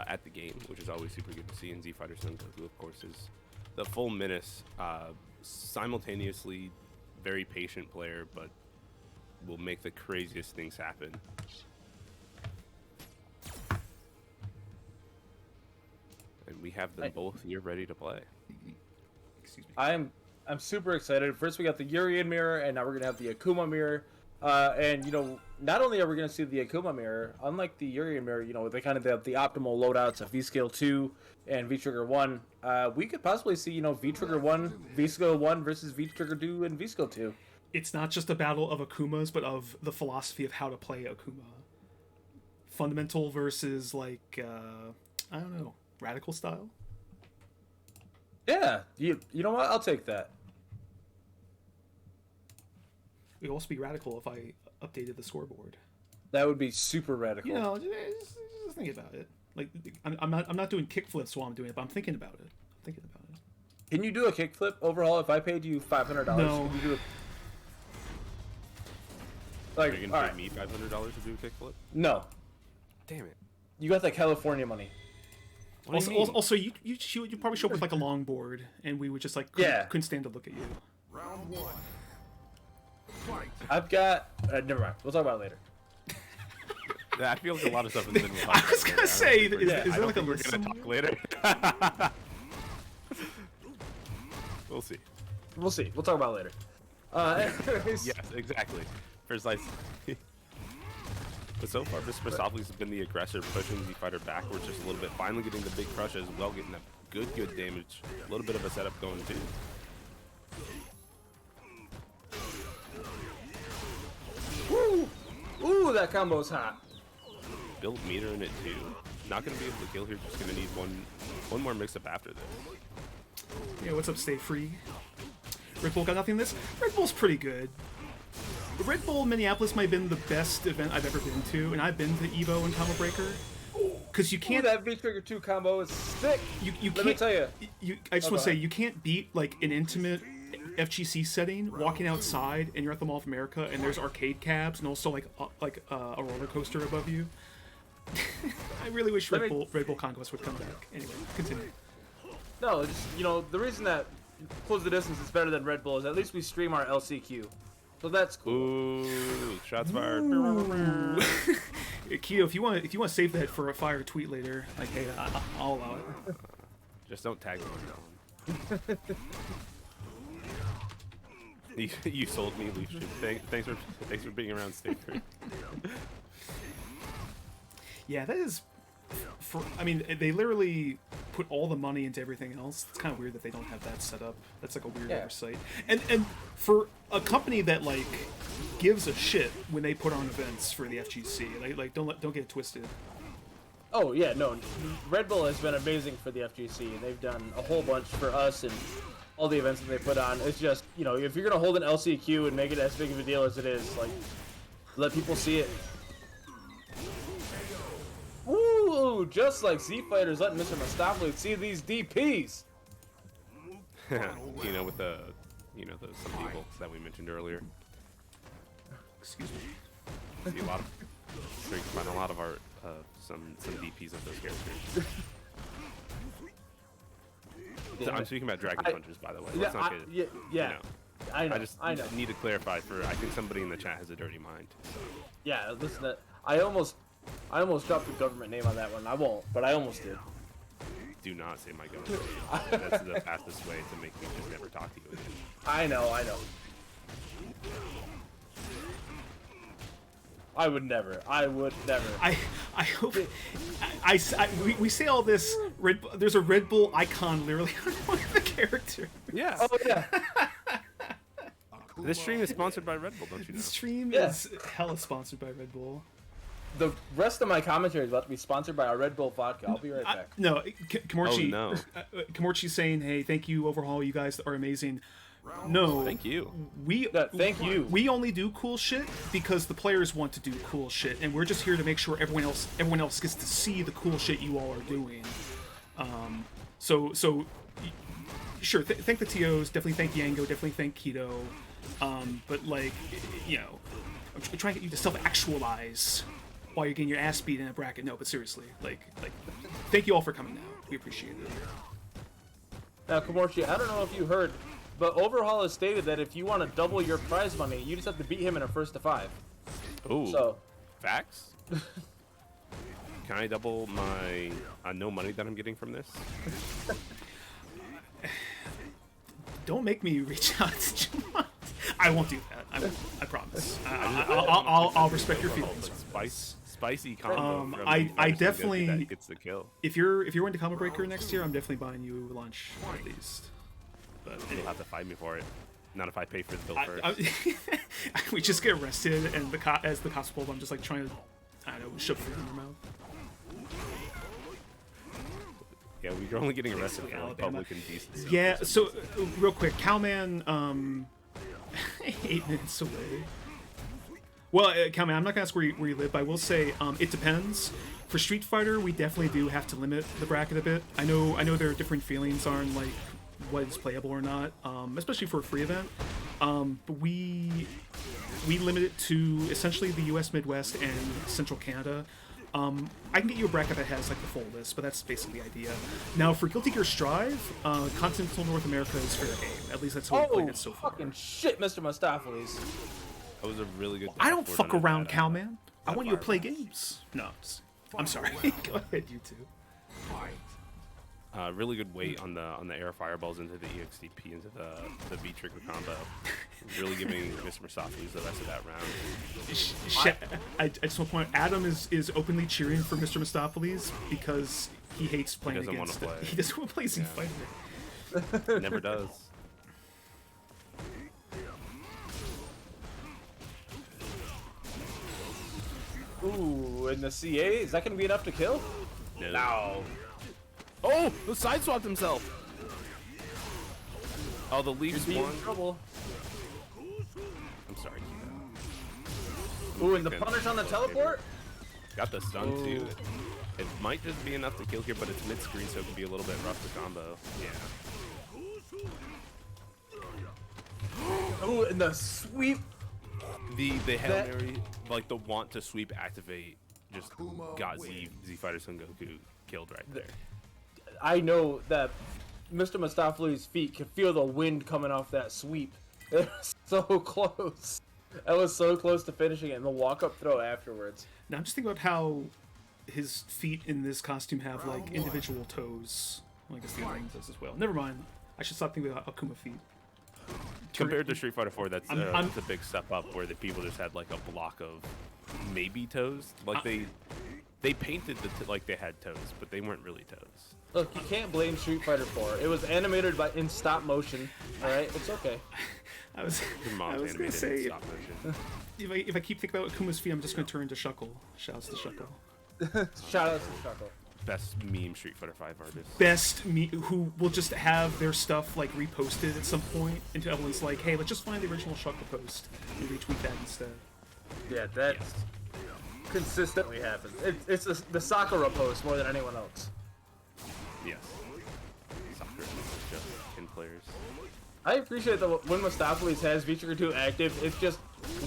at the game, which is always super good to see. And Z Fighter Son Goku, of course, is the full menace, simultaneously very patient player, but will make the craziest things happen. And we have them both here ready to play. Excuse me. I'm super excited. First we got the Urian mirror, and now we're gonna have the Akuma mirror. And not only are we gonna see the Akuma mirror, unlike the Urian mirror, they kind of have the optimal loadouts of V-Scale 2 and V-Trigger 1. We could possibly see V-Trigger 1, V-Scale 1 versus V-Trigger 2 and V-Scale 2. It's not just a battle of Akumas, but of the philosophy of how to play Akuma. Fundamental versus I don't know, radical style. Yeah, you know what? I'll take that. It would also be radical if I updated the scoreboard. That would be super radical. Just think about it. Like I'm not doing kickflips while I'm doing it, but I'm thinking about it. Can you do a kickflip overall if I paid you $500? No. Can you do it? Are you gonna pay me $500 to do a kickflip? No. Damn it. You got that California money. Also, you probably show up with like a longboard, and we would just couldn't stand to look at you. Round one. Fight. I've got. Never mind. We'll talk about it later. Yeah, I feel like a lot of stuff in the middle. I was gonna say, is there like a we're list? gonna talk later. We'll see. We'll see. We'll talk about it later. Yes, exactly. Precisely. But so far, Mr. Mostafles has been the aggressor, pushing the fighter backwards just a little bit, finally getting the big crush as well, getting that good damage. A little bit of a setup going too. Woo! Ooh, that combo's hot. Built meter in it too. Not gonna be able to kill here. Just gonna need one more mix-up after this. Yeah, what's up, Stay Free? Red Bull got nothing this? Red Bull's pretty good. Red Bull Minneapolis might have been the best event I've ever been to, and I've been to Evo and Combo Breaker. Because you can't. Ooh, that V-Trigger 2 combo is sick. You Let can't. me tell you. I just want to say, you can't beat like an intimate FGC setting, walking outside, and you're at the Mall of America, and there's arcade cabs, and also like a roller coaster above you. I really wish Red Bull Conquest would come back. Anyway, continue. No, just the reason that Close the Distance is better than Red Bull is at least we stream our LCQ. So that's cool. Ooh, shots fired. Keto, if you want to save that for a fire tweet later, like, hey, I'll allow it. Just don't tag me on. You sold me, Leaf. Thanks for being around, Stay Free. Yeah, that is. I mean, they literally put all the money into everything else. It's kind of weird that they don't have that set up. That's like a weird oversight. And for a company that like gives a shit when they put on events for the FGC, like don't get it twisted. Oh yeah, no, Red Bull has been amazing for the FGC, and they've done a whole bunch for us and all the events that they put on. It's just if you're gonna hold an LCQ and make it as big of a deal as it is, like let people see it. Ooh, just like Z Fighters letting Mr. Mostafles see these DPs. With the some people that we mentioned earlier. Excuse me. See you can find a lot of our some DPs of those characters. I'm speaking about Dragon Punchers, by the way. Let's not get, I know. I just need to clarify I think somebody in the chat has a dirty mind. So. Yeah, listen. I almost I almost dropped the government name on that one. I won't, but I almost did. Do not say my government name. That's the fastest way to make me just never talk to you again. I know. I would never. I hope. We say all this. There's a Red Bull icon literally on one of the characters. Yeah. Oh yeah. This stream is sponsored by Red Bull, don't you know? This stream is hella sponsored by Red Bull. The rest of my commentary is about to be sponsored by our Red Bull vodka. I'll be right back. No, Kamorchi. Oh, no. Kamorchi's saying, "Hey, thank you, Overhaul. You guys are amazing." No, Thank you. Thank you. We only do cool shit because the players want to do cool shit, and we're just here to make sure everyone else gets to see the cool shit you all are doing. So sure, thank the TOs, definitely thank Yango, definitely thank Keto, but like, you know, I'm trying to get you to self-actualize while you're getting your ass beat in a bracket. No, but seriously, like, thank you all for coming out. We appreciate it. Now, Kamorchi, I don't know if you heard, but Overhaul has stated that if you want to double your prize money, you just have to beat him in a 1st to 5. Ooh. So. Facts? Can I double my no money that I'm getting from this? Don't make me reach out to Jamont. I won't do that. I promise. I'll respect your feelings. Spicy combo. I definitely that gets the kill. If you're into Combo Breaker next year, I'm definitely buying you lunch at least. But You'll have to fight me for it. Not if I pay for the bill first. We just get arrested, and as the cops pull up, I'm just like trying to, I don't know, shove food in your mouth. Yeah, we're only getting arrested for like, public indecency. Yeah. So real quick, Cowman, 8 minutes away. Well, Cowman, I'm not gonna ask where you live, but I will say it depends. For Street Fighter, we definitely do have to limit the bracket a bit. I know there are different feelings on like what is playable or not, especially for a free event. But we limit it to essentially the U.S. Midwest and Central Canada. I can get you a bracket that has like the full list, but that's basically the idea. Now for Guilty Gear Strive, continental North America is fair game. At least that's how we played it so far. Fucking shit, Mr. Mustaflis. That was a really good. I don't fuck around, Cowman. I want you to play games. No, I'm sorry. Go ahead, you two. Really good weight on the air fireballs into the EXDP into the V trigger combo. Really giving Mr. Mustafis the rest of that round. I just want to point out, Adam is openly cheering for Mr. Mustafis because he hates playing against it. He doesn't want to play Z Fighter. Never does. Ooh, in the CA, is that gonna be enough to kill? No. Oh, the side swapped himself. Oh, the Leafs Be in won. trouble. I'm sorry. Ooh, and the punish on the teleport? Got the stun too. It might just be enough to kill here, but it's mid screen, so it can be a little bit rough to combo. Yeah. Ooh, and the sweep. The Hail Mary, like the want to sweep activate, just got Z Fighter Son Goku killed right there. I know that Mr. Mustafli's feet could feel the wind coming off that sweep. It was so close. I was so close to finishing it, and the walk-up throw afterwards. Now I'm just thinking about how his feet in this costume have like individual toes. Well, I guess the other one does as well. Never mind. I should stop thinking about Akuma feet. Compared to Street Fighter 4, that's a big step up where the people just had like a block of maybe toes. Like they painted like they had toes, but they weren't really toes. Look, you can't blame Street Fighter 4. It was animated in stop motion. All right, it's okay. I was gonna say, if I keep thinking about Akuma's feet, I'm just gonna turn into Shuckle. Shouts to Shuckle. Shout out to Shuckle. Best meme Street Fighter 5 artist. Best who will just have their stuff like reposted at some point, and everyone's like, "Hey, let's just find the original Shuckle post and retweet that instead." Yeah, that's consistently happens. It's the Sakura post more than anyone else. Yes. Sakura just 10 players. I appreciate that when Mustaflis has V-Trigger 2 active, it's just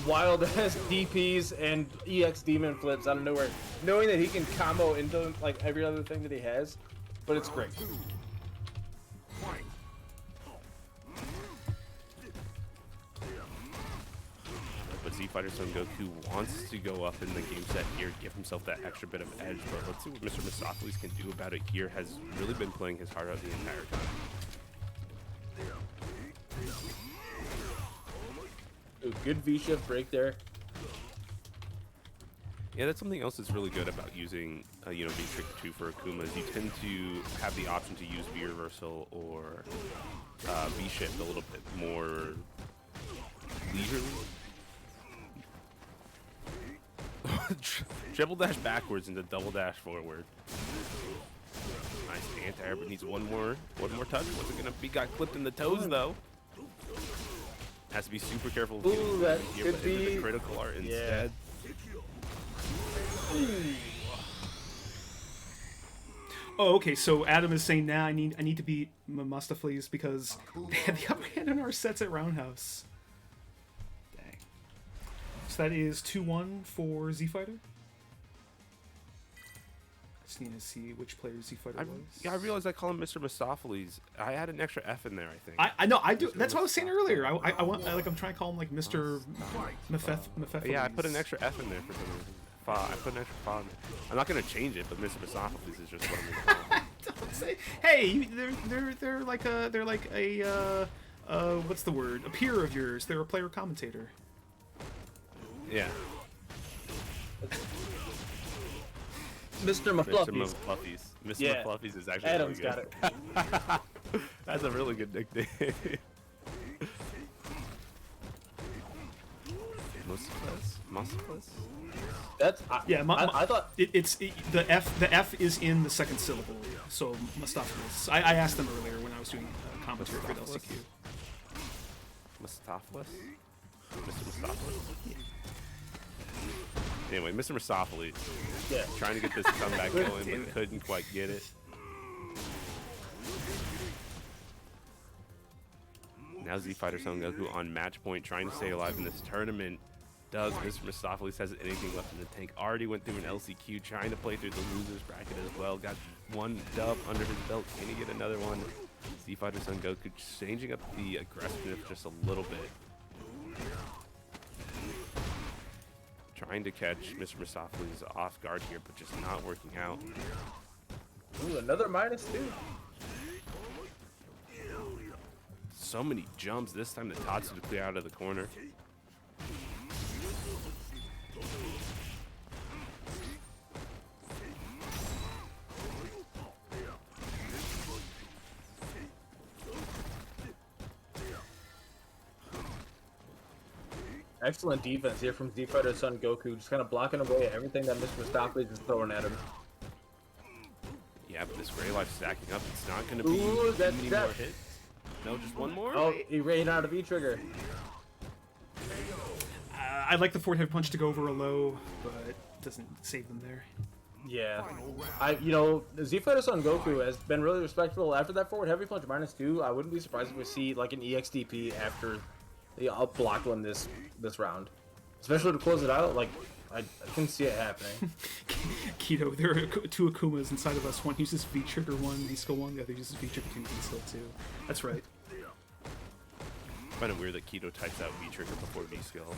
wild ass DPs and EX demon flips out of nowhere. Knowing that he can combo into like every other thing that he has, but it's great. But Z Fighter Son Goku wants to go up in the game set here, give himself that extra bit of edge, but let's see what Mr. Mistopheles can do about it here. Has really been playing his heart out the entire time. Ooh, good V-shift break there. Yeah, that's something else that's really good about using, V-Trigger 2 for Akumas. You tend to have the option to use V-Reversal or V-Shift a little bit more leisurely. Triple dash backwards into double dash forward. Nice anti-air, but needs one more touch. Wasn't gonna be got clipped in the toes though. Has to be super careful. Ooh, that here, could be the critical art instead. Oh, okay. So Adam is saying, "Nah, I need to beat Mustafleas because they had the upper hand in our sets at Roundhouse." Dang. So that is 2-1 for Z Fighter. I just need to see which player Z Fighter was. Yeah, I realized I call him Mr. Mistopheles. I had an extra F in there, I think. I know I do. That's what I was saying earlier. I want I'm trying to call him like Mr. Mephistophelies. Yeah, I put an extra F in there for some reason. I put an extra fa in there. I'm not gonna change it, but Mr. Mistopheles is just what I'm gonna call him. Don't say. Hey, they're like a what's the word? A peer of yours. They're a player commentator. Yeah. Mr. Mafluffies. Mr. Mafluffies is actually Adam's really good. got it. That's a really good nickname. Mustafleas? That's Yeah, I thought the F is in the second syllable. So Mustafleas. I asked them earlier when I was doing commentary for the LCQ. Mustafleas? Mr. Mustafleas? Anyway, Mr. Mistopheles. Yeah. Trying to get this comeback going, but couldn't quite get it. Now Z Fighter Son Goku on match point, trying to stay alive in this tournament. Does Mr. Mistopheles has anything left in the tank? Already went through an LCQ, trying to play through the losers bracket as well. Got one dub under his belt. Can he get another one? Z Fighter Son Goku changing up the aggressiveness just a little bit. Trying to catch Mr. Mistopheles off guard here, but just not working out. ooh, another -2. So many jumps. This time the Tatsu to clear out of the corner. Excellent defense here from Z Fighter Son Goku, just kind of blocking away everything that Mr. Mastopheles is throwing at him. Yeah, but this Gray Life stacking up. It's not going to be Ooh, that's many that. more hits. No, just one more. Oh, he ran out of V-trigger. I'd like the forward head punch to go over a low, but it doesn't save them there. Yeah. Z Fighter Son Goku has been really respectable after that forward heavy punch -2. I wouldn't be surprised if we see like an EXDP after the up block one this round, especially to close it out. Like I can see it happening. Keto, there are two Akumas inside of us. One uses V-Trigger 1, V-Skill 1. The other uses V-Trigger 2, V-Skill 2. That's right. I find it weird that Keto types out V-Trigger before V-Skill.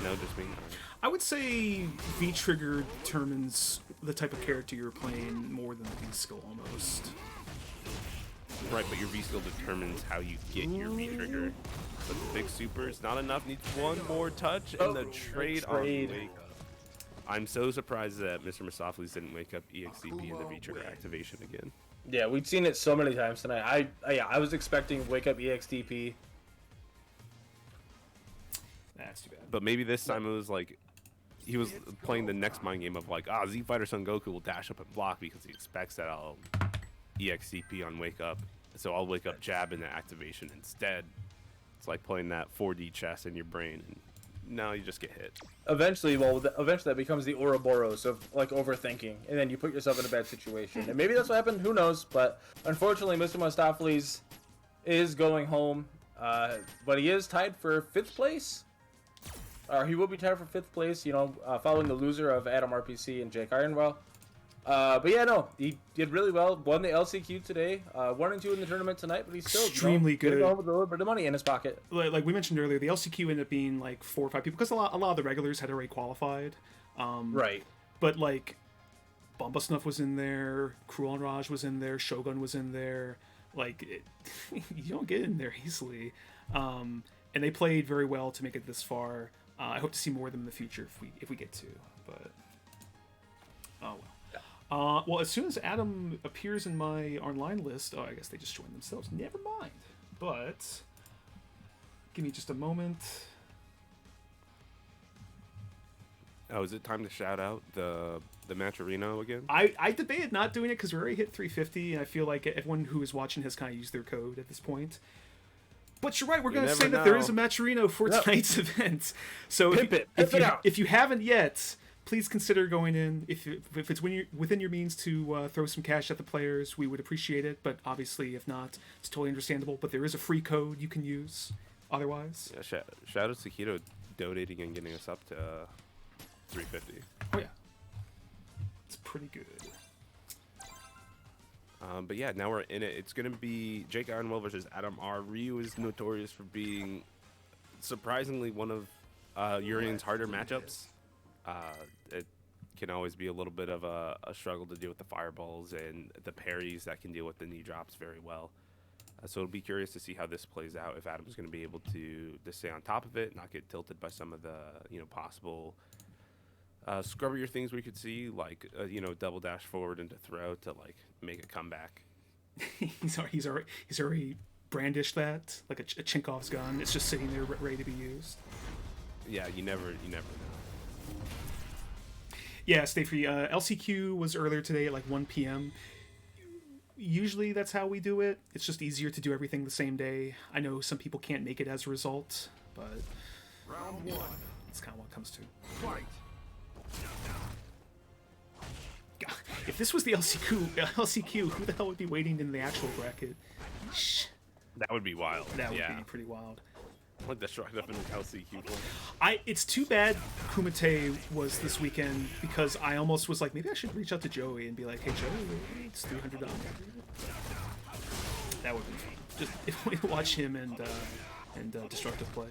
No, just me. I would say V-Trigger determines the type of character you're playing more than the V-Skill almost. Right, but your V-Skill determines how you get your V-Trigger. But the big super is not enough. Needs one more touch and the trade on Wake Up. I'm so surprised that Mr. Mistopheles didn't wake up EXDP and the V-Trigger activation again. Yeah, we've seen it so many times tonight. I was expecting wake up EXDP. That's too bad. But maybe this time it was like he was playing the next mind game of like, Z Fighter Son Goku will dash up and block because he expects that I'll EXDP on wake up. So I'll wake up jab in the activation instead. It's like playing that 4D chess in your brain, and no, you just get hit. Eventually that becomes the Ouroboros of like overthinking, and then you put yourself in a bad situation. And maybe that's what happened. Who knows? But unfortunately, Mr. Mistopheles is going home. But he is tied for 5th place. Or he will be tied for 5th place. Following the loser of Adam RPC and Jake Ironwell. But yeah, no, he did really well. Won the LCQ today. 1-2 in the tournament tonight, but he's still extremely good. Home with a little bit of money in his pocket. Like we mentioned earlier, the LCQ ended up being like 4 or 5 people because a lot of the regulars had already qualified. Right. But like, Bomba Snuff was in there, Cruel and Raj was in there, Shogun was in there. Like, you don't get in there easily. And they played very well to make it this far. I hope to see more of them in the future if we get to. But oh well. Well, as soon as Adam appears in my online list, I guess they just joined themselves. Never mind. But give me just a moment. Oh, is it time to shout out the Matcherino again? I debated not doing it because we already hit 350, and I feel like everyone who is watching has kind of used their code at this point. But you're right, we're going to say that there is a Matcherino for tonight's event. So if you haven't yet, please consider going in. If it's within your means to throw some cash at the players, we would appreciate it. But obviously, if not, it's totally understandable. But there is a free code you can use otherwise. Yeah, shout out to Keto donating and getting us up to 350. Oh, yeah. It's pretty good. But yeah, now we're in it. It's going to be Jake Ironwell versus Adam R. Ryu is notorious for being surprisingly one of Urian's harder matchups. It can always be a little bit of a struggle to deal with the fireballs and the parries that can deal with the knee drops very well. So it'll be curious to see how this plays out, if Adam's going to be able to stay on top of it, not get tilted by some of the possible scrubbier things we could see, like double dash forward into throw to like make a comeback. he's already brandished that like a Chinkov's gun. It's just sitting there ready to be used. Yeah, you never know. Yeah, stay free. LCQ was earlier today at like 1 p.m. Usually that's how we do it. It's just easier to do everything the same day. I know some people can't make it as a result, but Round 1. it's kind of what it comes to. Fight. God, if this was the LCQ, who the hell would be waiting in the actual bracket? That would be wild. That would be pretty wild. Like the struck up in the LCQ. It's too bad Kumite was this weekend because I almost was like, maybe I should reach out to Joey and be like, hey Joey, it's $300. That would be fun. Just if we watch him and Destructive play.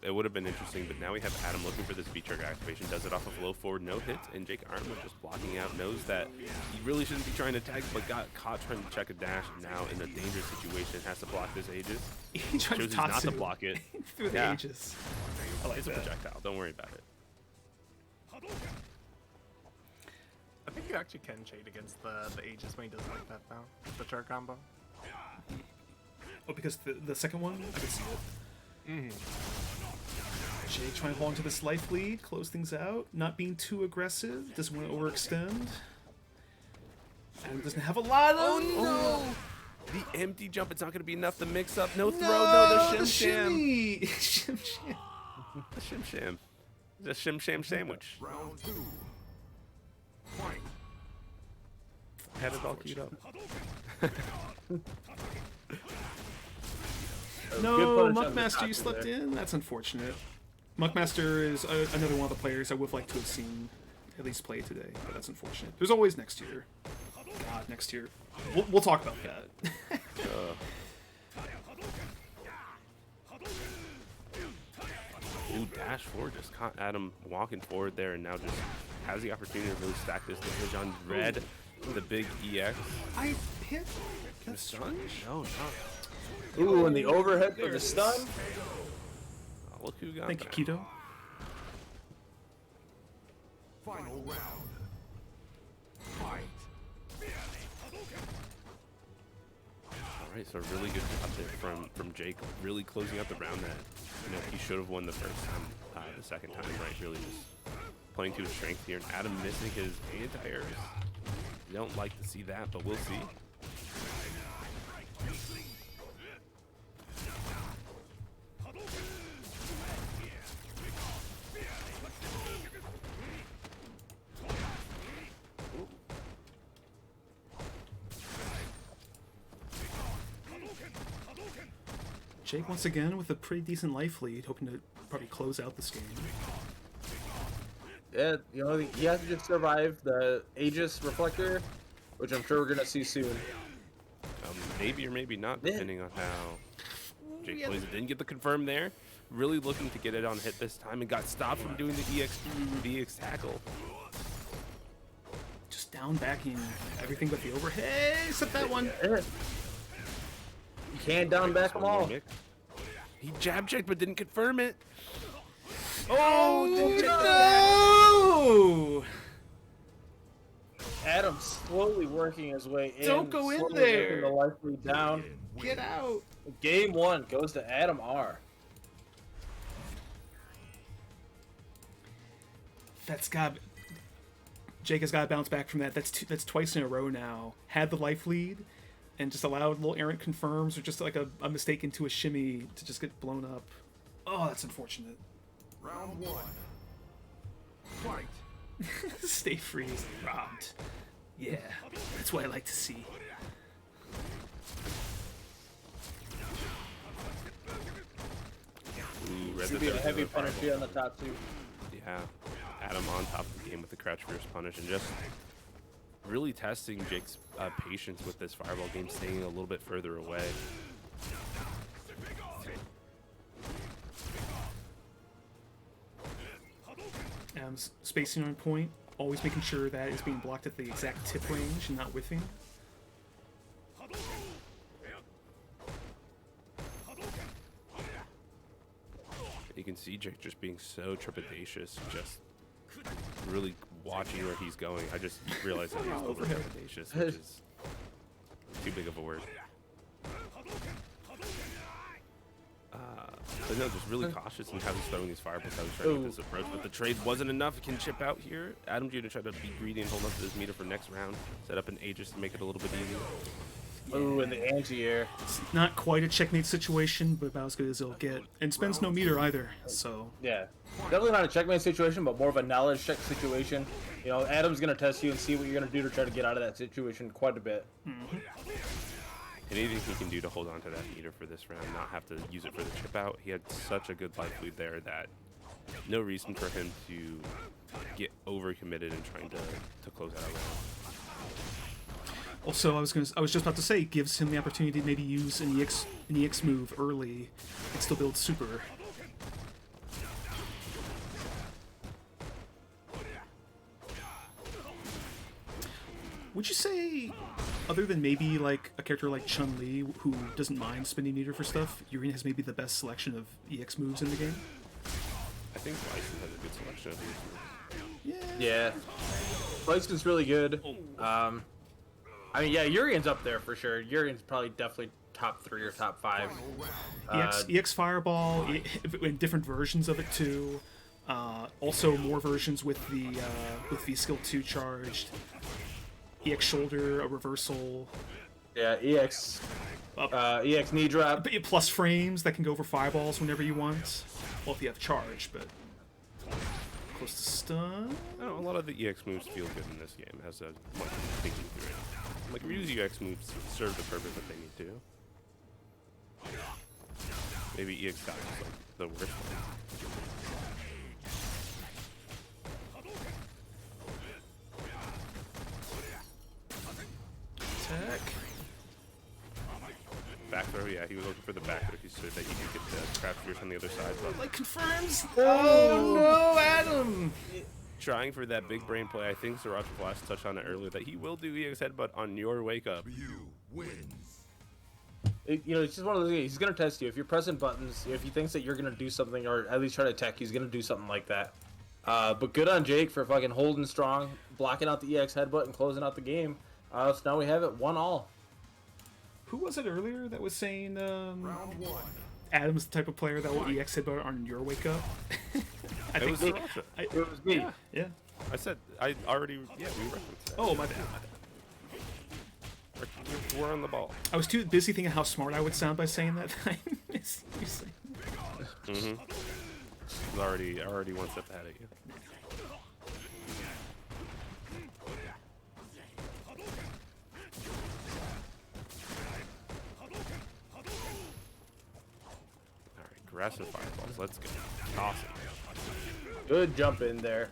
It would have been interesting, but now we have Adam looking for this V-trigger activation. Does it off of low forward, no hits, and Jake Ironwood just blocking out. Knows that he really shouldn't be trying to tag, but got caught trying to check a dash. And now in a dangerous situation, has to block this Aegis. He tried Shows he's not to block it. through the Aegis. I like it's a projectile. Don't worry about it. I think you actually can shade against the Aegis when he does like that now. The turret combo. Oh, because the second one, I can see it. Jay trying to hold on to this life lead, close things out, not being too aggressive, doesn't want to overextend. Adam doesn't have a lot of... Oh no! The empty jump, it's not going to be enough to mix up. No throw, no, the shim sham. Shim sham. The shim sham. The shim sham sandwich. Round 2. Fight. Had it all queued up. No, Muckmaster, you slept in? That's unfortunate. Muckmaster is another one of the players I would have liked to have seen at least play today, but that's unfortunate. There's always next year. God, next year. We'll talk about that. Ooh, dash forward just caught Adam walking forward there, and now just has the opportunity to really stack this damage on red. The big EX. I hit. That's strange. No, not. Ooh, and the overhead for the stun. Oh, look who got Thank that. you, Keto. Final round. Fight. All right, so a really good job there from Jake, really closing out the round that he should have won the first time, the second time, right? Really just playing to his strength here, and Adam missing his anti-airs. You don't like to see that, but we'll see. Jake once again with a pretty decent life lead, hoping to probably close out this game. Yeah, you know, he has to just survive the Aegis reflector, which I'm sure we're gonna see soon. Maybe or maybe not, depending on how Jake plays it. Didn't get the confirm there. Really looking to get it on hit this time and got stopped from doing the EX tackle. Just down backing everything but the overhead. Hey, except that one. You can't down back them all. He jab checked but didn't confirm it. Oh, no! Adam slowly working his way in. Don't go in slowly there. working the life lead down. Get out. Game 1 goes to Adam R. Jake has got to bounce back from that. That's twice in a row now. Had the life lead, and just allowed little errant confirms or just like a mistake into a shimmy to just get blown up. Oh, that's unfortunate. Round 1. Fight. Stay freeze. Robbed. Yeah, that's what I like to see. Ooh, Should be a heavy punish here on the top 2. Yeah, Adam on top of the game with the crouch fierce punish and just really testing Jake's patience with this fireball game, staying a little bit further away. Spacing on point, always making sure that it's being blocked at the exact tip range and not whiffing. You can see Jake just being so trepidatious, just really watching where he's going. I just realized that he was over trepidatious, which is too big of a word. But no, just really cautious in how he's throwing these fireballs, how he's trying to get this approach. But the trade wasn't enough. It can chip out here. Adam G to try to be greedy and hold up to this meter for next round. Set up an Aegis to make it a little bit easier. Ooh, and the anti-air. It's not quite a checkmate situation, but about as good as it'll get. And spends no meter either, so... Yeah. Definitely not a checkmate situation, but more of a knowledge check situation. You know, Adam's going to test you and see what you're going to do to try to get out of that situation quite a bit. Mm-hmm. Anything he can do to hold on to that meter for this round, not have to use it for the chip out. He had such a good life lead there that no reason for him to get overcommitted and trying to close out a round. Also, I was just about to say, gives him the opportunity to maybe use an EX move early and still build super. Would you say, other than maybe like a character like Chun-Li, who doesn't mind spending meter for stuff, Urien has maybe the best selection of EX moves in the game? I think Bison has a good selection of these moves. Yeah. Bison's really good. I mean, yeah, Urien's up there for sure. Urien's probably definitely top 3 or top 5. EX Fireball, in different versions of it too. Also more versions with the V-Skill 2 charged. EX Shoulder, a reversal. Yeah, EX knee drop. Plus frames that can go for fireballs whenever you want. Well, if you have charge, but close to stun. I don't know, a lot of the EX moves feel good in this game as a thinking through it. Like Ryu's EX moves serve the purpose that they need to. Maybe EX Dodge is like the worst one. Attack. Back throw, yeah, he was looking for the back throw so that he could get the crouch fierce on the other side. But Like confirms. Oh no, Adam! trying for that big brain play. I think Sriracha Flash touched on it earlier that he will do EX headbutt on your wake up. Ryu wins. You know, it's just one of those things. He's going to test you. If you're pressing buttons, if he thinks that you're going to do something or at least try to attack, he's going to do something like that. But good on Jake for fucking holding strong, blocking out the EX headbutt and closing out the game. So now we have it 1-1. Who was it earlier that was saying Round 1. Adam's the type of player that will EX headbutt on your wake up? I It was think Sriracha. It was me. yeah. I said, I already, yeah, we referenced that. Oh, my bad. We're on the ball. I was too busy thinking how smart I would sound by saying that. I missed you saying. Mm-hmm. Already one step ahead of you. Alright, aggressive fireballs. Let's go. Awesome. Good jump in there.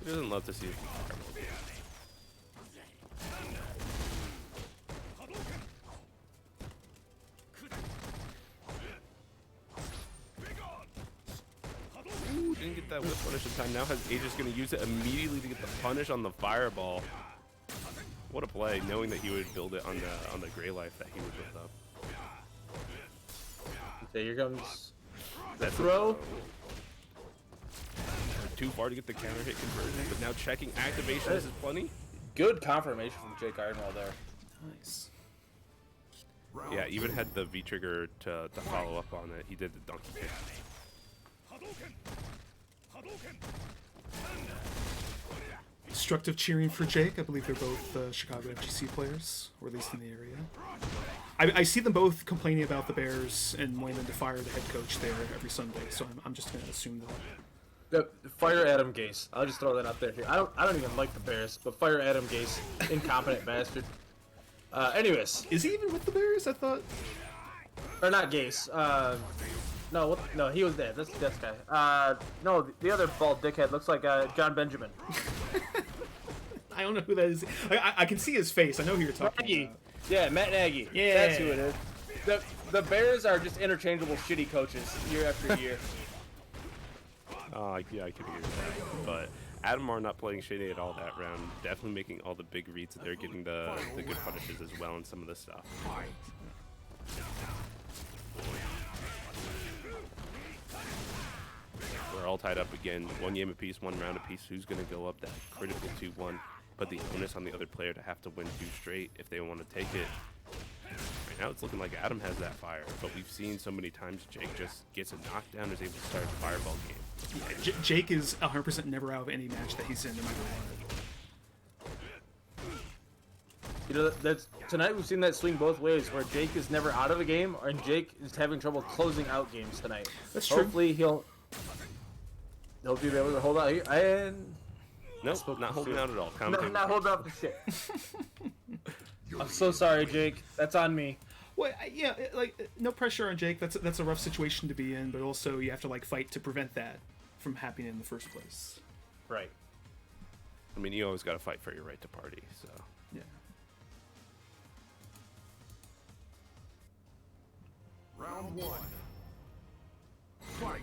doesn't love to see it. Ooh, didn't get that whip punish in time. Now has Aegis going to use it immediately to get the punish on the fireball. What a play, knowing that he would build it on the Gray Life that he would build up. Okay, here comes the That's throw. Too far to get the counter hit conversion, but now checking activation. This is plenty. Good confirmation from Jake Ironwell there. Nice. Yeah, even had the V trigger to follow up on it. He did the donkey kick. Destructive cheering for Jake. I believe they're both Chicago FGC players, or at least in the area. I see them both complaining about the Bears and wanting them to fire the head coach there every Sunday, so I'm just going to assume that. Fire Adam Gase. I'll just throw that out there here. I don't even like the Bears, but fire Adam Gase, incompetent bastard. Anyways, Is he even with the Bears? I thought. or not Gase. No, he was there. That's guy. No, the other bald dickhead looks like John Benjamin. I don't know who that is. I can see his face. I know who you're talking Nagy. about. Yeah, Matt Nagy. Yeah. That's who it is. The Bears are just interchangeable shitty coaches year after year. Yeah, I could agree with that. But Adam are not playing shitty at all that round. Definitely making all the big reads. They're getting the good punishes as well and some of the stuff. We're all tied up again. One game apiece, one round apiece. Who's going to go up that critical 2-1? Put the onus on the other player to have to win 2 straight if they want to take it. Right now it's looking like Adam has that fire, but we've seen so many times Jake just gets a knockdown, is able to start a fireball game. Yeah, Jake is 100% never out of any match that he's in, no matter what. You know, tonight we've seen that swing both ways, where Jake is never out of a game, and Jake is having trouble closing out games tonight. That's true. Hopefully he'll be able to hold out here. And Nope, not holding out at all. not holding out for shit. I'm so sorry, Jake. That's on me. Well, yeah, no pressure on Jake. That's a rough situation to be in, but also you have to fight to prevent that from happening in the first place. Right. I mean, you always got to fight for your right to party, so. Yeah. Round 1. Fight.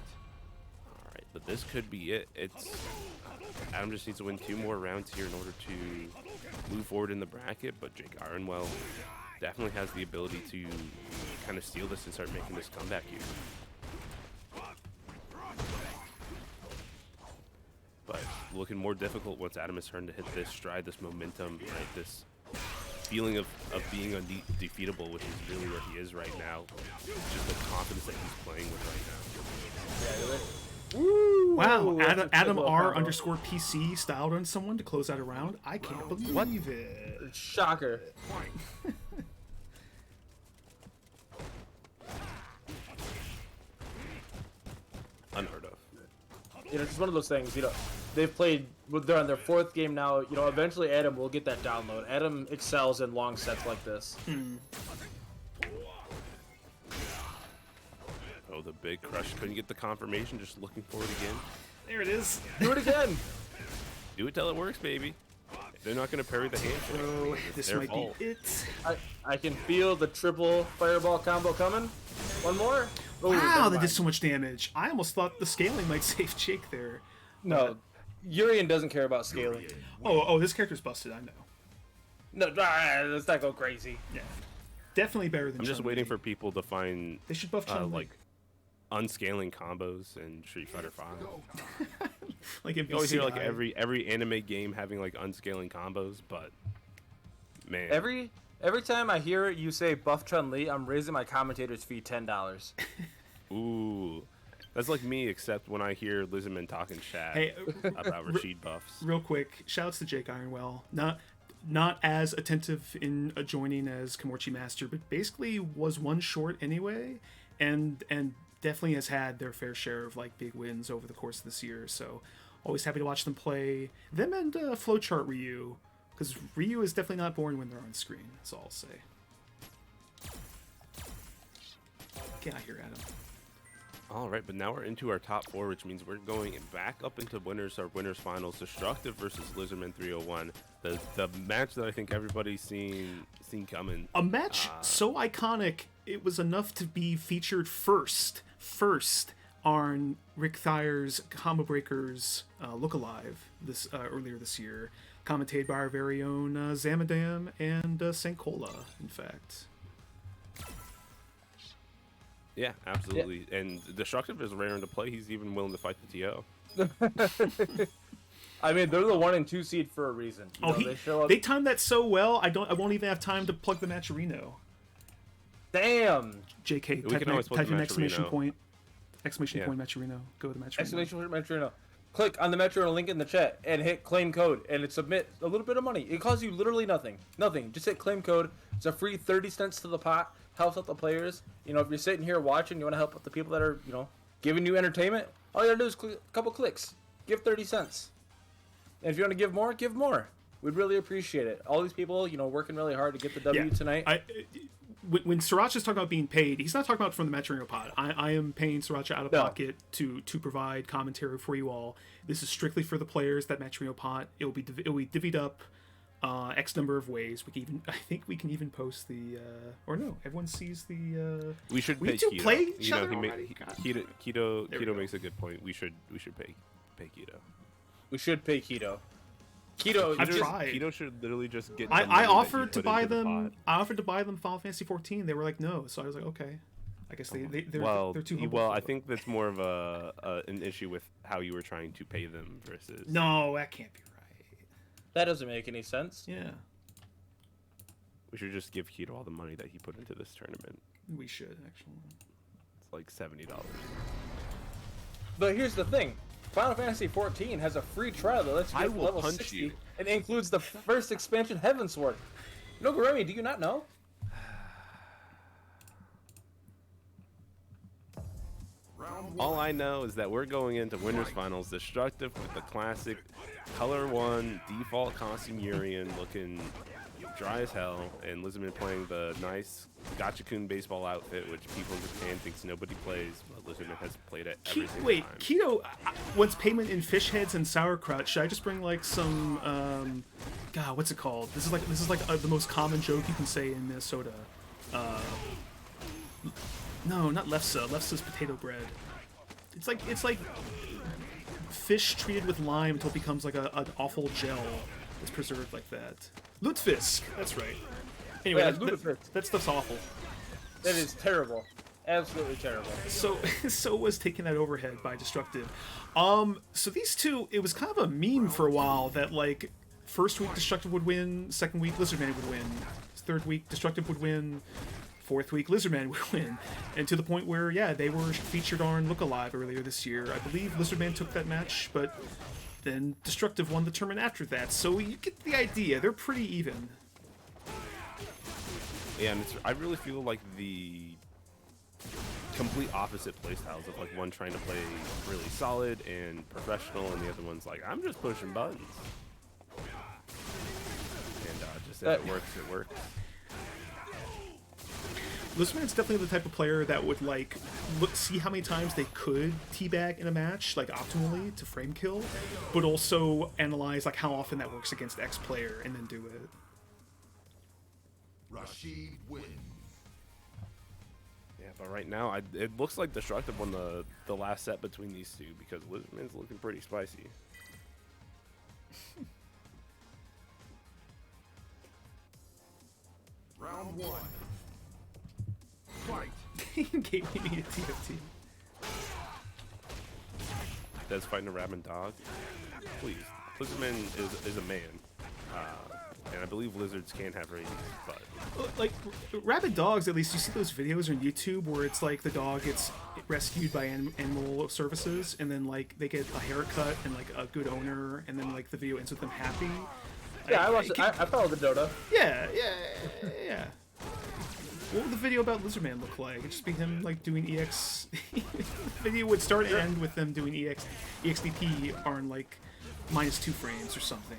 All right, but this could be it. Adam just needs to win 2 more rounds here in order to move forward in the bracket, but Jake Ironwell definitely has the ability to kind of steal this and start making this comeback here. But looking more difficult once Adam has starting to hit this stride, this momentum, right? This feeling of being undefeatable, which is really what he is right now. Just the confidence that he's playing with right now. Yeah, Woo! Wow, that's a Adam triple R combo. _PC styled on someone to close out a round. I can't believe it. Shocker. Unheard of. You know, it's just one of those things. You know, they've played. They're on their 4th game now. You know, eventually Adam will get that download. Adam excels in long sets like this. Oh, the big crush. Couldn't get the confirmation. Just looking for it again. There it is. Do it again. Do it till it works, baby. If they're not going to parry the handshake, Oh, it's this their might fault. be it. I can feel the triple fireball combo coming. One more. Oh, Wow, never that did mind. so much damage. I almost thought the scaling might save Jake there. No, Urian doesn't care about scaling. Oh, this character's busted. I know. No, let's not go crazy. Yeah, definitely better than. I'm just Chun-Li. waiting for people to find They should buff Chun-Li. like unscaling combos in Street Fighter 5. Like You always hear like MVCI. every anime game having like unscaling combos, but man, Every time I hear you say buff Chun-Li, I'm raising my commentator's fee $10. ooh, that's like me except when I hear Lizardman talking chat Hey, about Rashid buffs. real quick, shoutouts to Jake Ironwell. Not as attentive in joining as Komorchi Master, but basically was one short anyway, and definitely has had their fair share of big wins over the course of this year. So always happy to watch them play. Them and Flowchart Ryu, because Ryu is definitely not boring when they're on screen. That's all I'll say. Get out here, Adam. All right, but now we're into our top 4, which means we're going back up into our winners finals. Destructive versus Lizardman 301. The match that I think everybody's seen coming. A match so iconic, it was enough to be featured first on Rick Thayer's Combo Breakers Look Alive earlier this year, commentated by our very own Zamadam and Sankola, in fact. Yeah, absolutely. Yeah. And Destructive is raring to play. He's even willing to fight the TO. I mean, they're the 1 and 2 seed for a reason. They timed that so well. I won't even have time to plug the Matcherino. Damn. JK, type an exclamation point. Exclamation point Matcherino. Go to the Matcherino. Exclamation point Matcherino. Click on the Matcherino link in the chat and hit claim code and submit a little bit of money. It costs you literally nothing. Nothing. Just hit claim code. It's a free 30 cents to the pot. Helps out the players. You know, if you're sitting here watching, you want to help out the people that are, you know, giving you entertainment, all you gotta do is click a couple clicks. Give 30 cents. And if you want to give more, give more. We'd really appreciate it. All these people, you know, working really hard to get the W tonight. When Sriracha's talking about being paid, he's not talking about from the Matcherino pot. I am paying Sriracha out of pocket to provide commentary for you all. This is strictly for the players. That Matcherino pot, it'll be divvied up X number of ways. I think we can even post the or no, everyone sees the. We should we pay do Keto. Play each other Keto makes a good point. We should pay Keto. We should pay Keto. Keto should literally just get. I offered to buy them. I offered to buy them Final Fantasy 14. They were like, no. So I was like, okay. I guess they're too humble. Well, I think that's more of an issue with how you were trying to pay them versus. No, that can't be right. That doesn't make any sense. Yeah. We should just give Keto all the money that he put into this tournament. We should actually. It's like $70. But here's the thing. Final Fantasy 14 has a free trial that lets you get to level 60. You. It includes the first expansion, Heavensward. No, Garemi, do you not know? All I know is that we're going into Winners Finals Destructive with the classic Color 1 default costume Urian looking dry as hell, and Lizardman playing the nice Gachakun baseball outfit, which people in Japan thinks nobody plays, but Lizardman has played it every single time. Keto wants payment in fish heads and sauerkraut. Should I just bring like some God, what's it called? This is like the most common joke you can say in Minnesota. No, not lefse. Lefse's potato bread. It's like fish treated with lime until it becomes like an awful gel. It's preserved like that. Lutefisk. That's right. Anyway, that stuff's awful. That is terrible. Absolutely terrible. So was taking that overhead by Destructive. So these two, it was kind of a meme for a while that like first week Destructive would win, second week Lizardman would win, third week Destructive would win, fourth week Lizardman would win, and to the point where they were featured on Look Alive earlier this year. I believe Lizardman took that match, but then Destructive won the tournament after that. So you get the idea. They're pretty even. Yeah, and I really feel like the complete opposite playstyles of like one trying to play really solid and professional, and the other one's like, I'm just pushing buttons. And just if it works, it works. Lizardman's definitely the type of player that would like see how many times they could teabag in a match, like optimally to frame kill, but also analyze like how often that works against X player and then do it. Rashid wins. Yeah, but right now it looks like Destructive won the last set between these two because Lizardman's looking pretty spicy. Round 1. Fight. He gave me a TFT. That's fighting a rabid dog. Please, Lizardman is a man, and I believe lizards can have rabies. But like rabid dogs, at least you see those videos on YouTube where it's like the dog gets rescued by animal services, and then like they get a haircut and like a good owner, and then like the video ends with them happy. Yeah, I watched it. I followed the Dota. Yeah. What would the video about Lizardman look like? It'd just be him like doing EX. The video would start and end with them doing EXDP on like -2 frames or something.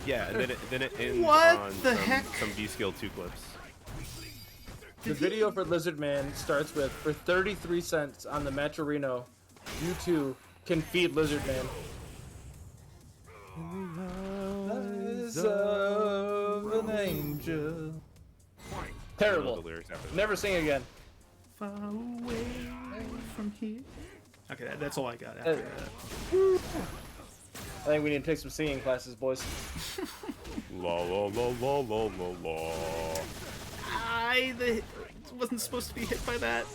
Yeah, and then it ends what on the heck? some V-Skill 2 clips. The video for Lizard Man starts with, for 33 cents on the Matcherino, you too can feed Lizard Man. Eyes of an angel. Terrible. Never sing again. Far away from here. Okay, that's all I got after that. I think we need to take some singing classes, boys. La la la la la la la. I wasn't supposed to be hit by that.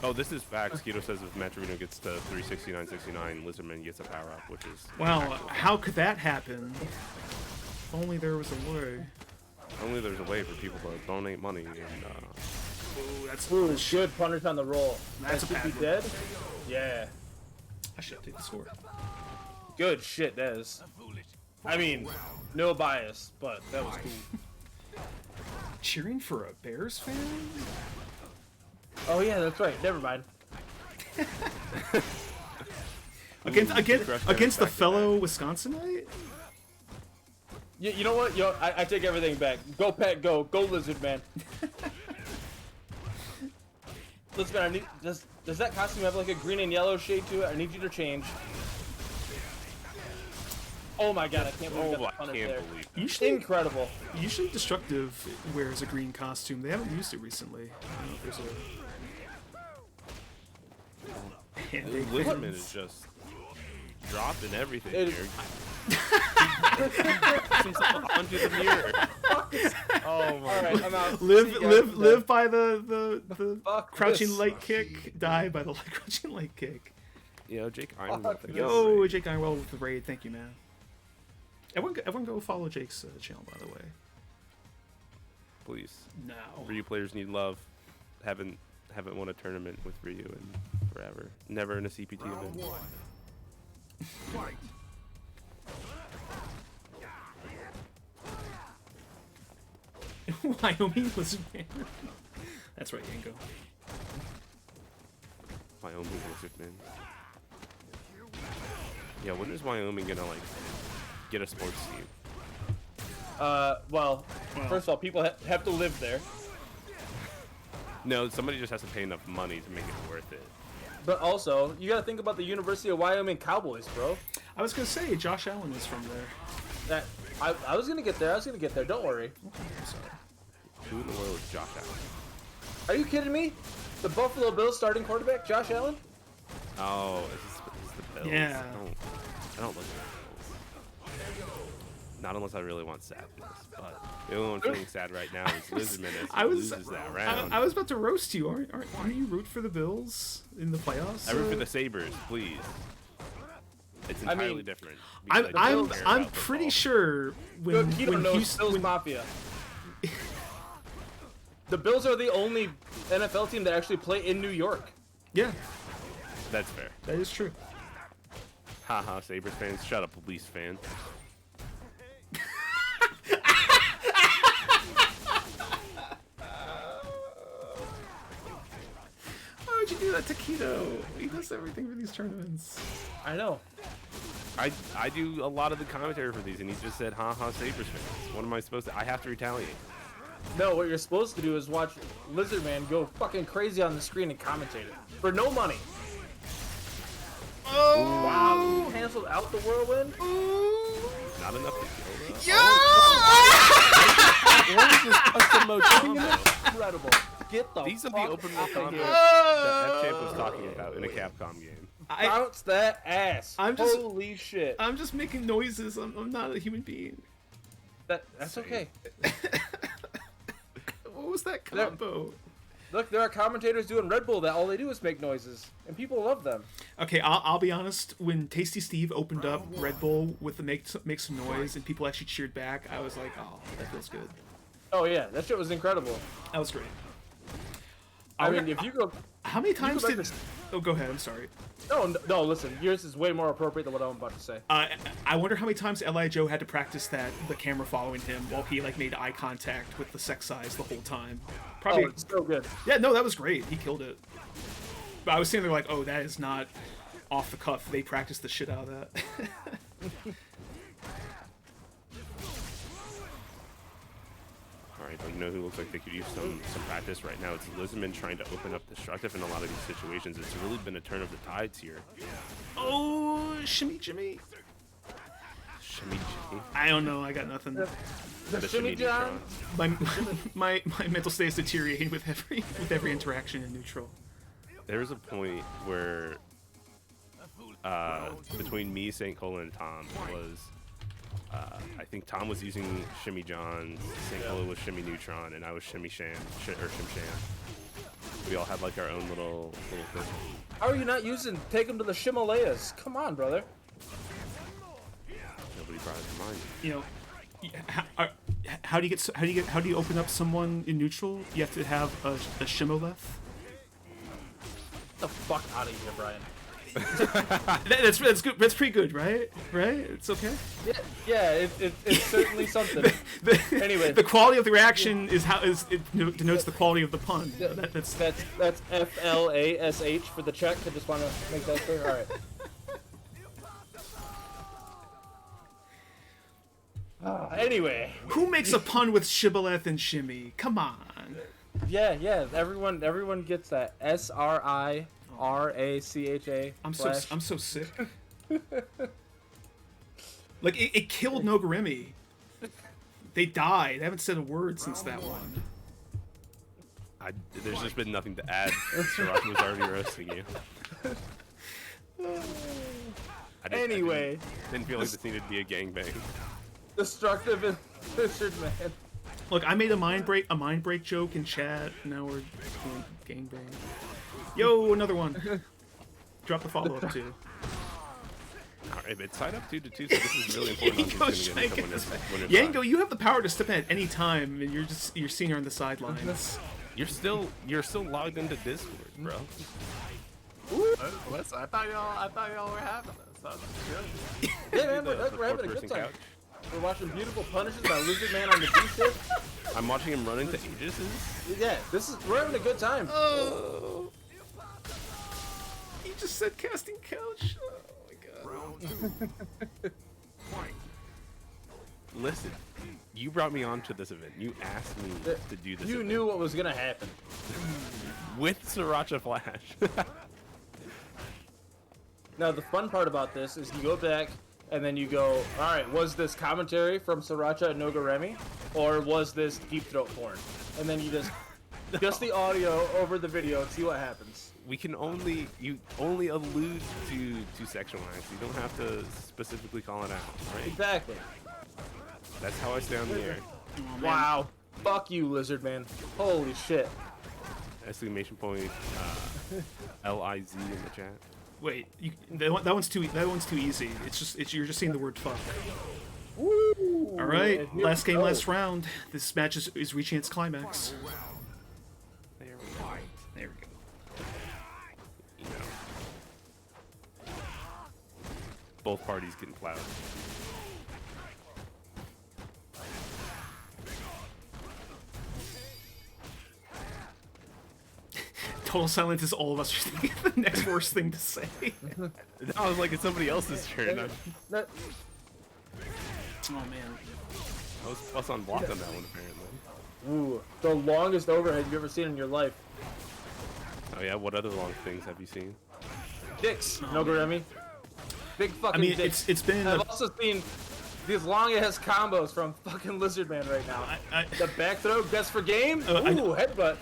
Oh, this is facts. Keto says if Matcherino gets to 369.69, Lizardman gets a power up, which is. Wow, how could that happen? If only there was a way. Only there's a way for people to donate money and. Ooh, that's Good punish on the roll. That's a should be bad dead. Yeah. I should take the sword. Good shit, Dez. I mean, no bias, but that was cool. Cheering for a Bears fan? Oh yeah, that's right. Never mind. Against the fellow Wisconsinite? You know what? I take everything back. Go Pat, go Lizard Man. Lizard Man, does that costume have like a green and yellow shade to it? I need you to change. Oh my god, I can't believe Oh, that I punish can't there. believe that. Incredible. Usually Destructive wears a green costume. They haven't used it recently. I don't know if there's a... Lizardman is just dropping everything here. Onto the mirror. Oh my Alright, I'm out. Live by the crouching this. light kick. Die by the crouching light kick. Yo, Jake Ironwell. Yo, Jake Ironwell with the raid. Thank you, man. Everyone go follow Jake's channel, by the way. Please. No. Ryu players need love. Haven't won a tournament with Ryu in forever. Never in a CPT Round event. 1. Fight. Wyoming was man. That's right, Yanko. Wyoming Lizardman. Yeah, when is Wyoming gonna like get a sports team? Well, first of all, people have to live there. No, somebody just has to pay enough money to make it worth it. But also, you gotta think about the University of Wyoming Cowboys, bro. I was gonna say Josh Allen is from there. That I was gonna get there. Don't worry. I'm sorry. Who in the world is Josh Allen? Are you kidding me? The Buffalo Bills starting quarterback, Josh Allen? Oh, it's the Bills. Yeah. I don't look at the Bills. Not unless I really want sadness. But the only one feeling sad right now is Lizardman as he loses that round. I was about to roast you. Aren't you root for the Bills in the playoffs? I root for the Sabres, please. It's entirely different. I'm pretty sure when Bills Mafia. The Bills are the only NFL team that actually play in New York. Yeah, That's fair. that is true. Haha, Sabres fans. Shut up, Leafs fans. Why would you do that to Keto? He does everything for these tournaments. I know. I do a lot of the commentary for these, and he just said, haha, Sabres fans. What am I supposed to... I have to retaliate. No, what you're supposed to do is watch Lizard Man go fucking crazy on the screen and commentate it. For no money. Oh! Wow. Canceled out the whirlwind? Not enough to kill though. Yeah! What is this custom mode combo? Incredible. Get the These are the fuck open out world of combos here. that F-Champ was talking about in a Capcom game. Bounce that ass. Holy shit. I'm just making noises. I'm not a human being. That's okay. What was that combo? Look, there are commentators doing Red Bull that all they do is make noises, and people love them. Okay, I'll be honest. When Tasty Steve opened up Red Bull with the make some noise and people actually cheered back, I was like, oh, that feels good. Oh yeah, that shit was incredible. That was great. I mean, if you go... How many times go back did... Oh, go ahead. I'm sorry. No, listen. Yours is way more appropriate than what I'm about to say. I wonder how many times L.I. Joe had to practice the camera following him while he made eye contact with the sex size the whole time. Probably. Oh, it's so good. Yeah, no, that was great. He killed it. But I was sitting there like, oh, that is not off the cuff. They practiced the shit out of that. All right, you know who looks like they could use some practice right now? It's Lizardman trying to open up Destructive in a lot of these situations. It's really been a turn of the tides here. Oh, shimmy Jimmy. Shimmy Jimmy. I don't know. I got nothing. The Shimmy John. My mental state is deteriorating with every interaction in neutral. There's a point where between me, St. Cola, and Tom was I think Tom was using Shimmy John, St. Cola was Shimmy Neutron, and I was Shimmy Shan or Shim Shan. We all had like our own little thing. How are you not take him to the Himalayas? Come on, brother. Nobody brought it to mind. You know, how do you open up someone in neutral? You have to have a Shimoleth. Get the fuck out of here, Brian. That's good. That's pretty good, right? Right? It's okay. Yeah. It's certainly something. Anyway, the quality of the reaction is denotes the quality of the pun. That's FLASH for the check. I just want to make that clear. All right. Anyway, who makes a pun with Shibboleth and Shimmy? Come on. Yeah. Everyone gets that. SRIRACHA. I'm so sick. Like it killed Noguremi. They died. I haven't said a word since that one. There's just been nothing to add. Sriracha was already roasting you. Anyway, I didn't feel like this needed to be a gangbang. Destructive and Lizard Man. Look, I made a mind break joke in chat. Now we're doing gangbang. Yo, another one. Drop the follow-up too. Alright, it's tied up 2-2, so this is really important. Yango, you have the power to step in at any time, and you're seeing her on the sidelines. You're still logged into Discord, bro. Listen, I thought y'all were having this. That was good. Yeah, man, we're having a good time. We're watching beautiful punishes by Lizard Man on the D-tip. I'm watching him run into Aegis's. Yeah, we're having a good time. Oh. He just said casting couch. Oh my god. Listen, you brought me on to this event. You asked me to do this. You event. knew what was gonna happen. With Sriracha Flash. Now the fun part about this is you go back and then you go, all right, was this commentary from Sriracha and Noguremi, or was this deep throat porn? And then you just the audio over the video and see what happens. You only allude to sexual acts. You don't have to specifically call it out, right? Exactly. That's how I stay on the air. Wow. Fuck you, Lizard Man. Holy shit. Exclamation point. LIZ in the chat. Wait, that one's too easy. You're just saying the word fuck. Woo! All right, last game, last round. This match is reaching its climax. There we go. You know, both parties getting plowed. Total silence is all of us are thinking the next worst thing to say. I was like, it's somebody else's turn. Oh man. I was plus on block on that one apparently. Ooh, the longest overhead you've ever seen in your life. Oh yeah, what other long things have you seen? Dicks, Noguremi. Big fucking dicks. it's been. I've also seen these long ass combos from fucking Lizard Man right now. The back throw, guess for game. Ooh, headbutt.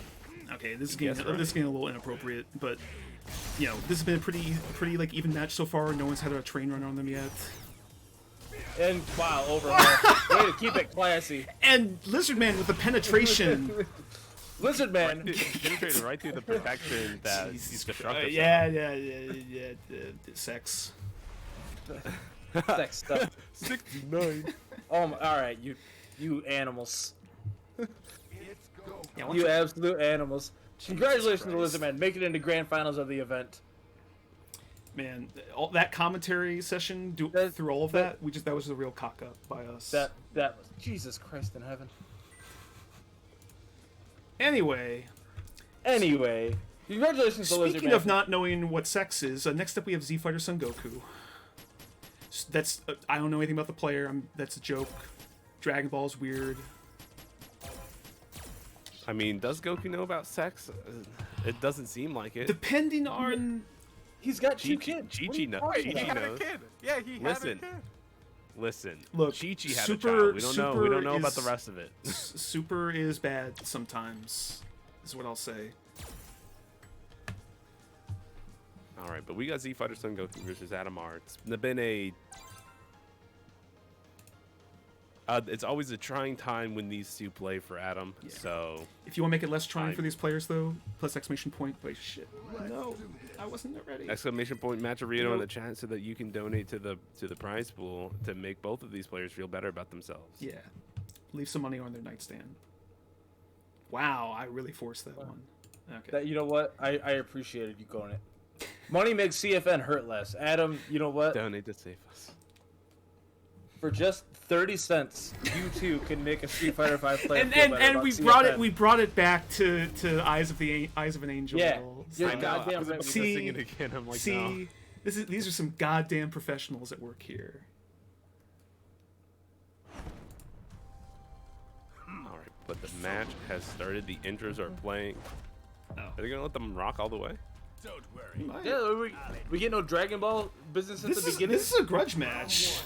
Okay, this is getting a little inappropriate, but you know, this has been a pretty like even match so far. No one's had a train run on them yet. And wow, overall, way to keep it classy. And Lizard Man with the penetration. Lizard Man penetrated right through the protection that he's destructive. Yeah. Sex. Sex stuff. 69. Oh my, all right, you animals. Yeah, you absolute animals. Congratulations to Lizard Man, making it into grand finals of the event. Man, all that commentary session through all of that was a real cock up by us. That was Jesus Christ in heaven. Anyway, congratulations to Lizard Man. Speaking of not knowing what sex is, next up we have Z Fighter Son Goku. That's I don't know anything about the player. That's a joke. Dragon Ball's weird. I mean, does Goku know about sex? It doesn't seem like it. Depending on... He's got 2 kids. Chi-Chi knows. He had a kid. Yeah, he had a kid. Listen. Look, Chi-Chi had Super, a child. We don't know. We don't know is, about the rest of it. Super is bad sometimes, is what I'll say. All right, but we got Z Fighter Son Goku versus Adam R. It's been a... it's always a trying time when these two play for Adam, so... If you want to make it less trying for these players, though, plus exclamation point, like, shit, no, I wasn't ready. Exclamation point Matcherino in the chat so that you can donate to the prize pool to make both of these players feel better about themselves. Yeah. Leave some money on their nightstand. Wow, I really forced that one. Okay. That, you know what? I appreciated you going it. Money makes CFN hurt less. Adam, you know what? Donate to save us. For just 30 cents, you too can make a Street Fighter 5 player and feel better and about we CFN. brought it back to Eyes of an Angel. Yeah. So, You're goddamn right. see, it again. I'm like, see, no. these are some goddamn professionals at work here. All right, but the match has started. The intros are playing. Are they gonna let them rock all the way? Don't worry. Yeah, we get no Dragon Ball business at the beginning. This is a grudge match.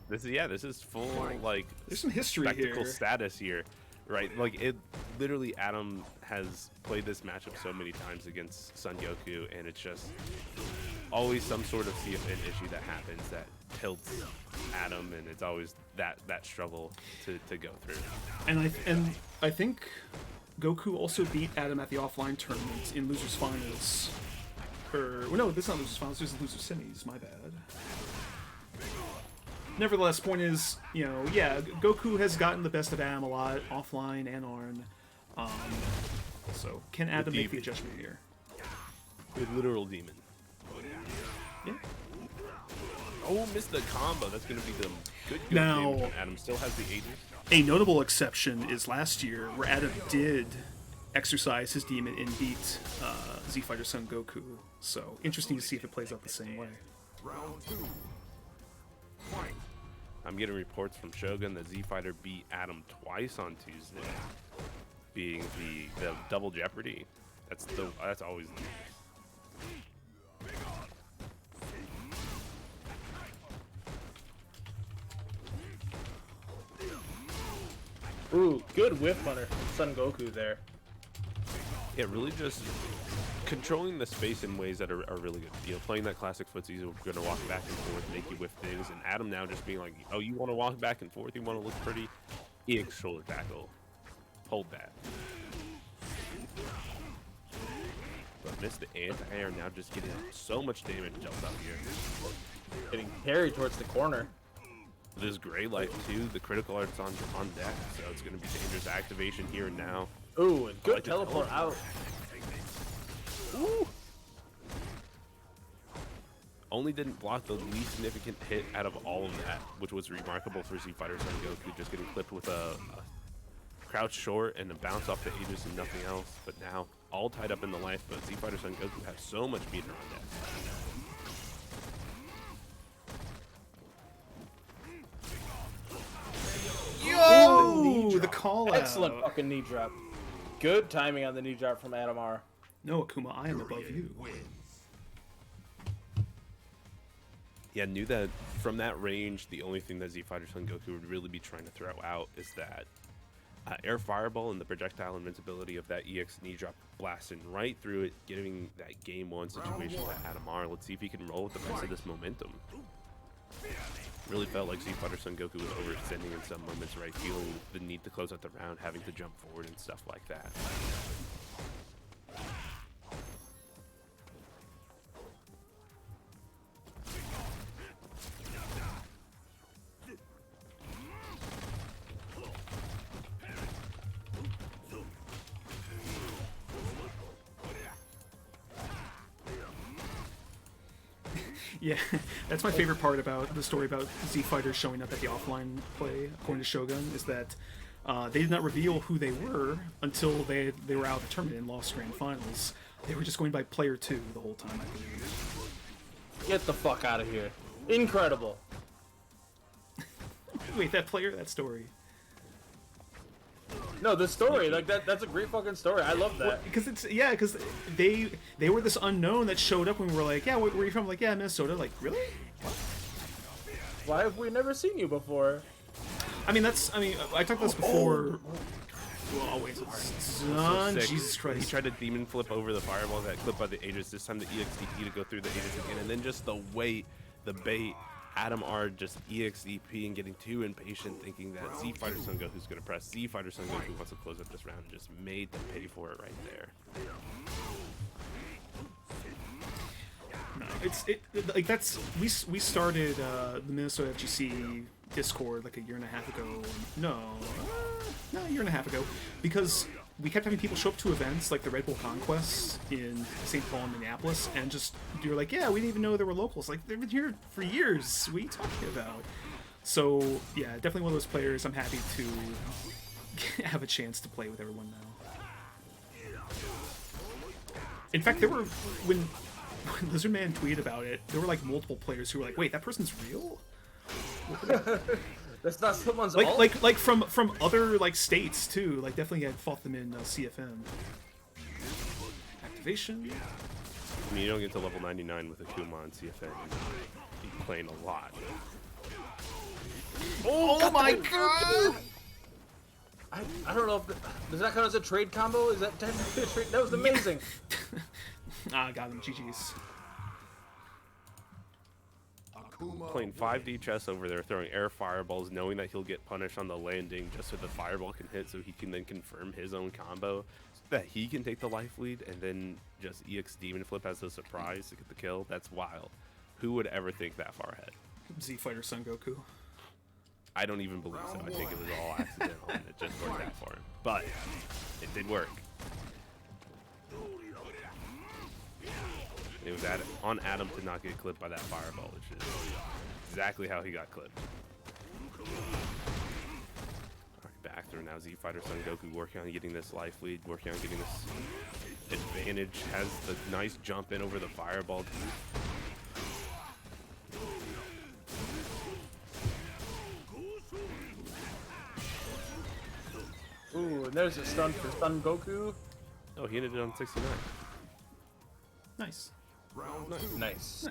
This is full like There's some history spectacle here. status here, right? Like it literally. Adam has played this matchup so many times against Son Goku, and it's just always some sort of CFN issue that happens that tilts Adam, and it's always that struggle to go through. And I think Goku also beat Adam at the offline tournament in losers finals. Well, no, this is not losers finals. This is losers semis. My bad. Nevertheless, point is, you know, yeah, Goku has gotten the best of Adam a lot, offline and on. So, can Adam make the adjustment here? With literal demon. Yeah. Oh, missed the combo. That's going to be the good Now, damage. Adam still has the Aegis. A notable exception is last year, where Adam did exercise his demon and beat Z Fighter Son Goku. So, interesting to see if it plays out the same way. Round 2. Fight. I'm getting reports from Shogun that Z Fighter beat Adam twice on Tuesday, being the double jeopardy. That's always the Ooh, good whiff hunter from Son Goku there. Yeah, really just controlling the space in ways that are really good. You know, playing that classic footsie, we're going to walk back and forth, make you whiff things, and Adam now just being like, oh, you want to walk back and forth, you want to look pretty? EX shoulder tackle. Hold that. But missed the anti-air, now just getting so much damage dealt out here. Getting carried towards the corner. This Gray Life too, the critical art's on deck, so it's going to be dangerous activation here and now. Ooh, and good teleport out. Ooh. Only didn't block the least significant hit out of all of that, which was remarkable for Z Fighter Son Goku, just getting clipped with a crouch short and a bounce off the Aegis and nothing else. But now, all tied up in the life, but Z Fighter Son Goku has so much meter on deck. Yo! The call out. Excellent fucking knee drop. Good timing on the knee drop from Adam R. No, Akuma, I am above you. Yeah, knew that from that range, the only thing that Z Fighter Son Goku would really be trying to throw out is that air fireball and the projectile invincibility of that EX knee drop blasting right through it, giving that game one situation to Adam R. Let's see if he can roll with the rest of this momentum. Really felt like Z Fighter Son Goku was overextending in some moments, right? Feeling the need to close out the round, having to jump forward and stuff like that. Yeah, that's my favorite part about the story about Z Fighter showing up at the offline play, according to Shogun, is that they did not reveal who they were until they were out of the tournament and lost grand finals. They were just going by player 2 the whole time, I believe. Get the fuck out of here. Incredible. Wait, that story. No, the story, like that's a great fucking story. I love that. Because because they were this unknown that showed up when we were like, yeah, where are you from? Like, yeah, Minnesota. Like, really? What? Why have we never seen you before? I mean, I talked about this before. Well, I'll wait. Son, Jesus Christ. He tried to demon flip over the fireball that clipped by the Aegis. This time the EXDP to go through the Aegis again. And then just the wait, the bait. Adam R just EXDP and getting too impatient, thinking that Z Fighter Sun Goku's going to press. Z Fighter Sun Goku wants to close up this round and just made them pay for it right there. No, like that's we started the Minnesota FGC Discord like a year and a half ago. No, a year and a half ago, because we kept having people show up to events like the Red Bull Conquest in St. Paul and Minneapolis, and just you were like, yeah, we didn't even know there were locals. Like they've been here for years. What are you talking about? So yeah, definitely one of those players. I'm happy to have a chance to play with everyone now. In fact, there were when Lizardman tweeted about it, there were like multiple players who were like, wait, that person's real? That's not someone's like from other like states too. Like definitely had fought them in CFM. Activation. I mean, you don't get to level 99 with Akuma on CFM. You're playing a lot. Oh my god! I don't know if does that count as a trade combo? Is that technically a trade? That was amazing. Got him. GG's. Playing 5D chess over there, throwing air fireballs, knowing that he'll get punished on the landing just so the fireball can hit, so he can then confirm his own combo, so that he can take the life lead, and then just EX Demon Flip as a surprise to get the kill. That's wild. Who would ever think that far ahead? Z Fighter Son Goku. I don't even believe so. I think it was all accidental and it just worked out for him. But it did work. It was on Adam to not get clipped by that fireball, which is exactly how he got clipped. Alright, back through now. Z Fighter Son Goku working on getting this life lead, working on getting this advantage. Has the nice jump in over the fireball. Ooh, and there's a stun for Son Goku. Oh, he ended it on 69. Nice. Nice.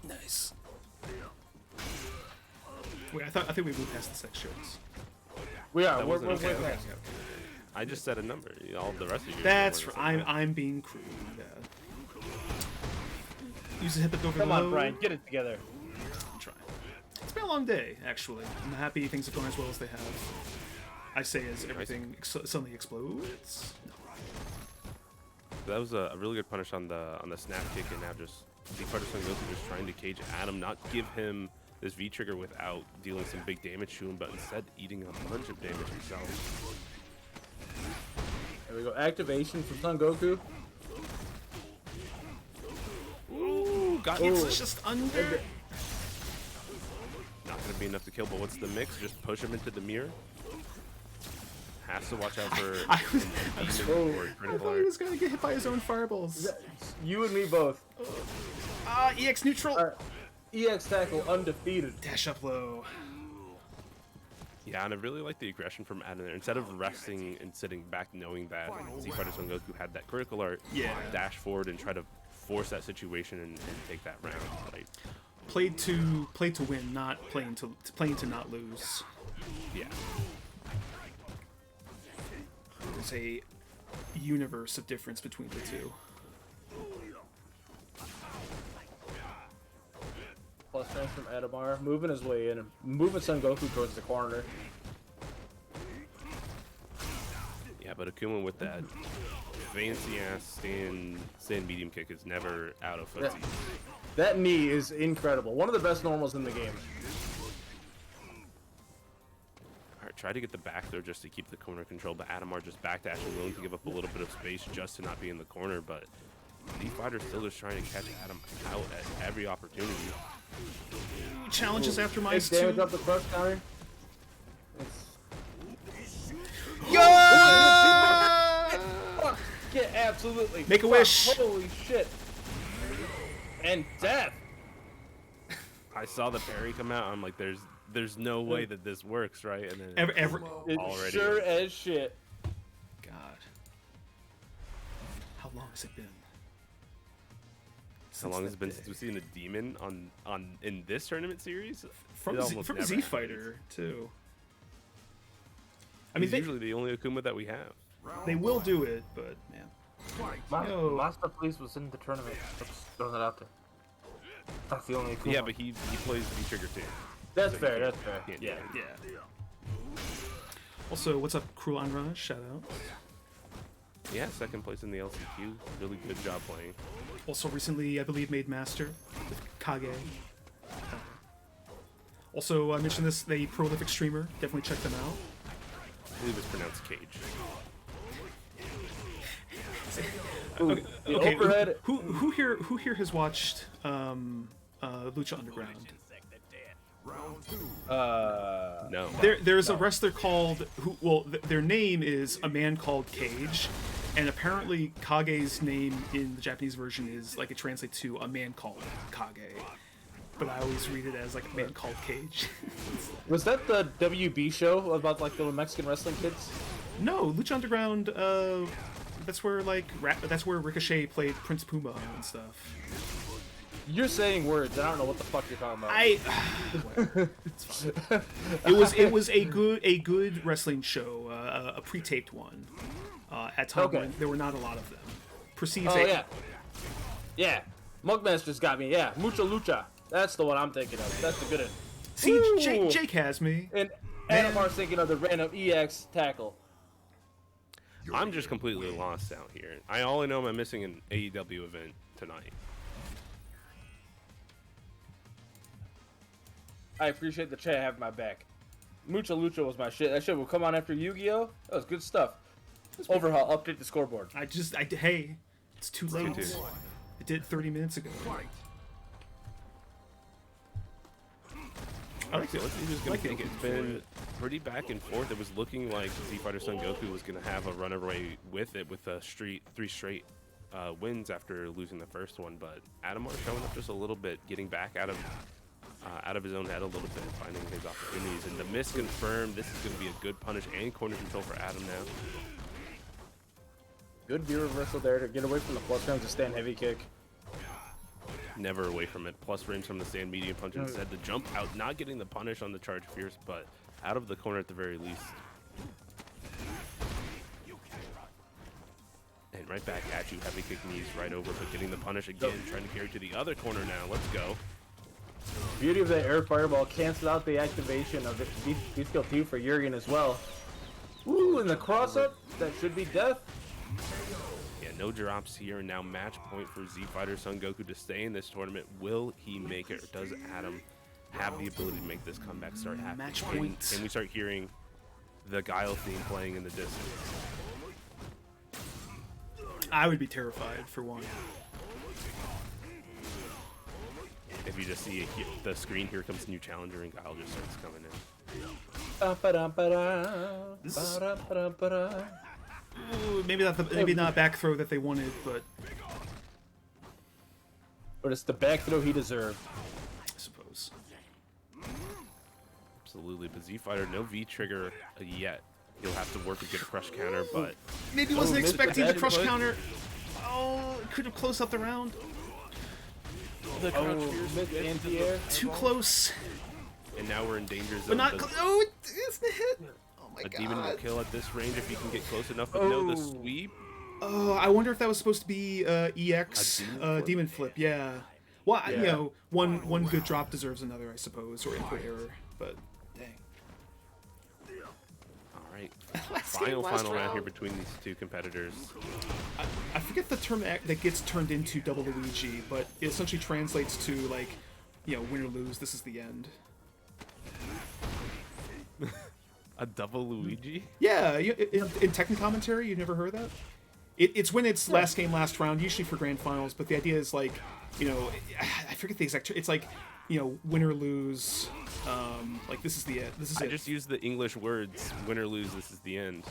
Nice. Wait, I think we moved past the sex shows. We are. That We're wasn't way okay. past. I just said a number. All the rest of you. That's right. I'm being cruel. My bad. Use the hip over Come low. on, Brian, get it together. I'm trying. It's been a long day, actually. I'm happy things have gone as well as they have. I say as everything suddenly explodes. No. That was a really good punish on the snap kick, and now just Z Fighter Son Goku just trying to cage Adam, not give him this V trigger without dealing some big damage to him, but instead eating a bunch of damage himself. There we go. Activation from Son Goku. Ooh, got it. It's just under. Not gonna be enough to kill, but what's the mix? Just push him into the mirror. Has to watch out for. I thought he was gonna get hit by his own fireballs. You and me both. EX neutral. EX tackle undefeated. Dash up low. Yeah, and I really like the aggression from Adam there. Instead of resting and sitting back, knowing that Z Fighter Son Goku had that critical art, dash forward and try to force that situation and take that round. Like, played to win, not playing to not lose. Yeah. There's a universe of difference between the two. Plus chance from Adamar, moving his way in, moving Son Goku towards the corner. Yeah, but Akuma with that fancy ass stand medium kick is never out of footsie. That knee is incredible. One of the best normals in the game. Alright, try to get the back throw just to keep the corner control, but Adamar just backdashing, willing to give up a little bit of space just to not be in the corner, but Z Fighter still just trying to catch Adam out at every opportunity. Challenges after my damage up the crush counter. Get absolutely make a wish. Holy shit. And death. I saw the parry come out. I'm like, there's no way that this works, right? And then It already sure as shit. God. How long has it been? How long has it been since we've seen a demon on in this tournament series? From It almost never Z happens. Fighter too. I mean, usually the only Akuma that we have. They will do it, but man. Yo. Master Police was in the tournament. Let's throw that out there. That's the only Akuma. Yeah, but he plays V-Trigger too. That's So fair, you that's fair. can't do Yeah. it. Yeah. Also, what's up, Cruel Anra? Shout out. Yeah, second place in the LCQ. Really good job playing. Also, recently, I believe, made Master with Kage. Also, I mentioned this, the prolific streamer. Definitely check them out. I believe it's pronounced Cage. Ooh, the Okay, overhead. who here has watched Lucha Underground? No. There's a wrestler called their name is a man called Cage, and apparently Kage's name in the Japanese version is like it translates to a man called Kage, but I always read it as like a man called Cage. Was that the WB show about like the Mexican wrestling kids? No, Lucha Underground. That's where that's where Ricochet played Prince Puma and stuff. You're saying words. I don't know what the fuck you're talking about. It was a good wrestling show, a pre-taped one. At time Okay. when there were not a lot of them. Proceeds. Oh yeah. Yeah. Mugmaster's got me. Yeah. Mucha Lucha. That's the one I'm thinking of. That's the good one. See, Ooh. Jake has me. And Adamar's thinking of the random EX tackle. I'm just completely lost out here. All I know I'm missing an AEW event tonight. I appreciate the chat having my back. Mucha Lucha was my shit. That shit will come on after Yu-Gi-Oh! That was good stuff. Overhaul, update the scoreboard. Hey, it's too late. too. It did 30 minutes ago. I like it. It's been pretty back and forth. It was looking like Z Fighter Son Goku was going to have a runaway with it with three straight wins after losing the first one, but Adamar showing up just a little bit, getting back out of his own head a little bit, finding his opportunities. And the miss confirmed. This is going to be a good punish and corner control for Adam now. Good V reversal there to get away from the plus rounds to stand heavy kick. Never away from it. Plus range from the stand medium punch instead. The jump out, not getting the punish on the charge fierce, but out of the corner at the very least. And right back at you, heavy kick knees right over, but getting the punish again, trying to carry to the other corner now. Let's go. Beauty of the air fireball cancels out the activation of the D skill 2 for Jurgen as well. Ooh, and the cross up, that should be death. Yeah, no drops here, and now match point for Z Fighter Son Goku to stay in this tournament. Will he make it, or does Adam have the ability to make this comeback start happening? Match point. Can we start hearing the Guile theme playing in the distance? I would be terrified for one. If you just see the screen, here comes new challenger, and Guile just starts coming in. Ooh, maybe not back throw that they wanted, but it's the back throw he deserved. I suppose. Absolutely, but Z Fighter, no V trigger yet. He'll have to work to get a crush counter, but Maybe wasn't missed expecting the the crush head counter. Oh, could have closed out the round. the crouch fierce Missed gets anti-air. Too close, and now we're in danger zone. but not. The- Oh, it's the hit. Oh my a god. demon will kill at this range if you can get close enough, but no, the sweep. Oh, I wonder if that was supposed to be EX demon flip. Yeah. Well, you know, one good drop deserves another, I suppose, or input error. But dang. All right, Last final round round. here between these two competitors. I forget the term that gets turned into double Luigi, but it essentially translates to like, you know, win or lose. This is the end. A double Luigi? Yeah, in Tekken commentary, you've never heard that? It's when it's last game, last round, usually for grand finals. But the idea is like, you know, I forget the exact. It's like, you know, win or lose. Like this is the end. This is I it. just used the English words. Win or lose, this is the end.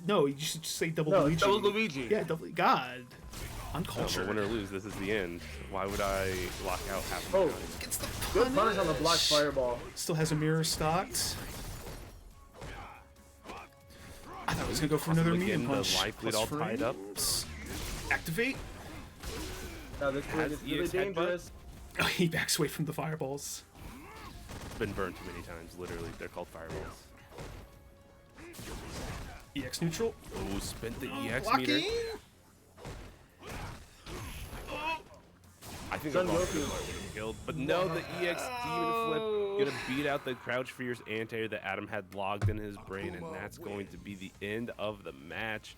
No, you should just say double No, Luigi. double Luigi. Yeah, double. God. Uncultured. Win or lose, this is the end. Why would I lock out half Oh, of the Gets the good punish on the blocked fireball. Still has a mirror stocked. I thought I was gonna go for another medium Again, the punch. life lead Plus all tied up. frames. Activate. No, this Has is really EX headbutt? dangerous. Oh, he backs away from the fireballs. Been burned too many times. Literally, they're called fireballs. EX neutral. Oh, spent the EX Blocking. meter. I think Son I'm Goku. killed, but no, the EX demon flip gonna beat out the crouch fierce anti-air that Adam had logged in his brain, and that's going to be the end of the match.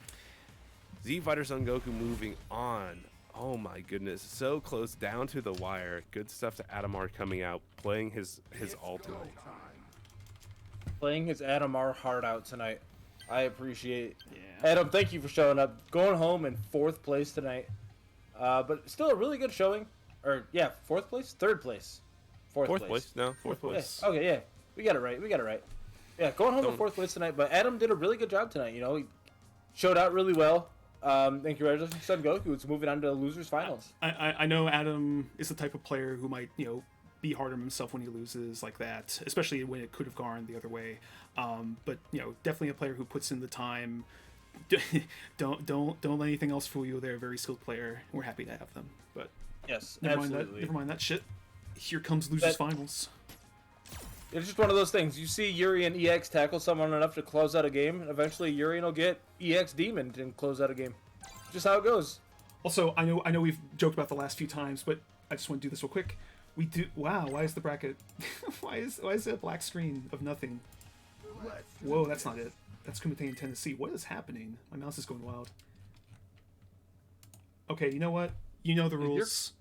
Z Fighter Son Goku moving on. Oh my goodness, so close down to the wire. Good stuff to Adamar coming out, playing his ultimate. Playing his Adamar heart out tonight. I appreciate. Yeah. Adam, thank you for showing up. Going home in 4th place tonight. But still a really good showing. Or, yeah, 4th place? 3rd place. Fourth place. No, fourth place. Yeah. Okay, yeah. We got it right. Yeah, going home in Don't- 4th place tonight. But Adam did a really good job tonight. You know, he showed out really well. And congratulations, Son Goku. It's moving on to the losers finals. I know Adam is the type of player who might, be hard on himself when he loses like that, especially when it could have gone the other way. But definitely a player who puts in the time. Don't let anything else fool you. They're a very skilled player. We're happy to have them. But Yes, never mind absolutely. that shit. Here comes losers finals. It's just one of those things. You see Yuri and EX tackle someone enough to close out a game, and eventually Yuri will get EX Demon and close out a game. Just how it goes. Also, I know we've joked about the last few times, but I just want to do this real quick. We do. Wow, why is the bracket? why is it a black screen of nothing? Whoa, that's not it. That's Kumite in Tennessee. What is happening? My mouse is going wild. Okay, you know what? You know the rules.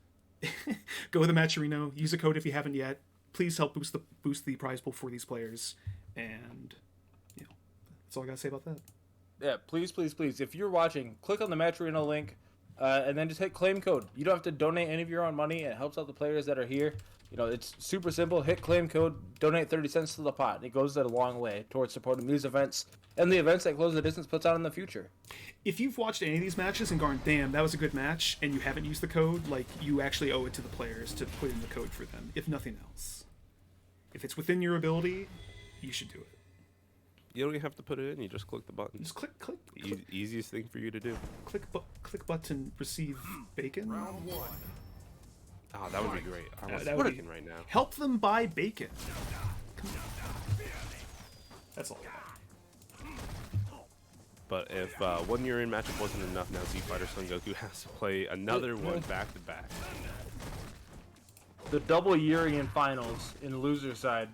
Go to the Matcherino. Use a code if you haven't yet. Please help boost the prize pool for these players. And that's all I gotta say about that. Yeah, please, please, please. If you're watching, click on the Matcherino link, and then just hit claim code. You don't have to donate any of your own money. It helps out the players that are here. It's super simple. Hit claim code, donate 30 cents to the pot. It goes a long way towards supporting these events and the events that Close the Distance puts on in the future. If you've watched any of these matches and gone, damn, that was a good match, and you haven't used the code, you actually owe it to the players to put in the code for them, if nothing else. If it's within your ability, you should do it. You don't even have to put it in. You just click the button. Just click. Easiest thing for you to do. Click button, receive bacon. Round 1. Oh, that would be great. I want that some would be- bacon right now. Help them buy bacon. Come on. That's all. But if 1 year in matchup wasn't enough, now Z Fighter Son Goku has to play another one back to back. The double Yuri in finals in the loser side.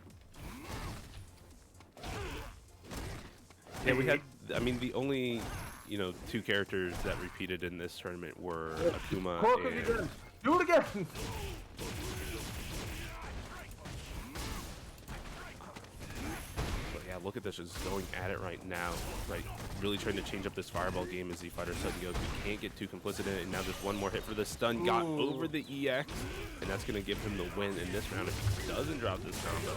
Yeah, we had. I mean, the only 2 characters that repeated in this tournament were Akuma Cork and. again. Do it again. But yeah, look at this, just going at it right now. Right, really trying to change up this fireball game as Z Fighter Son Goku can't get too complicit in it. And now just one more hit for the stun, got over the EX, and that's gonna give him the win in this round if he doesn't drop this combo.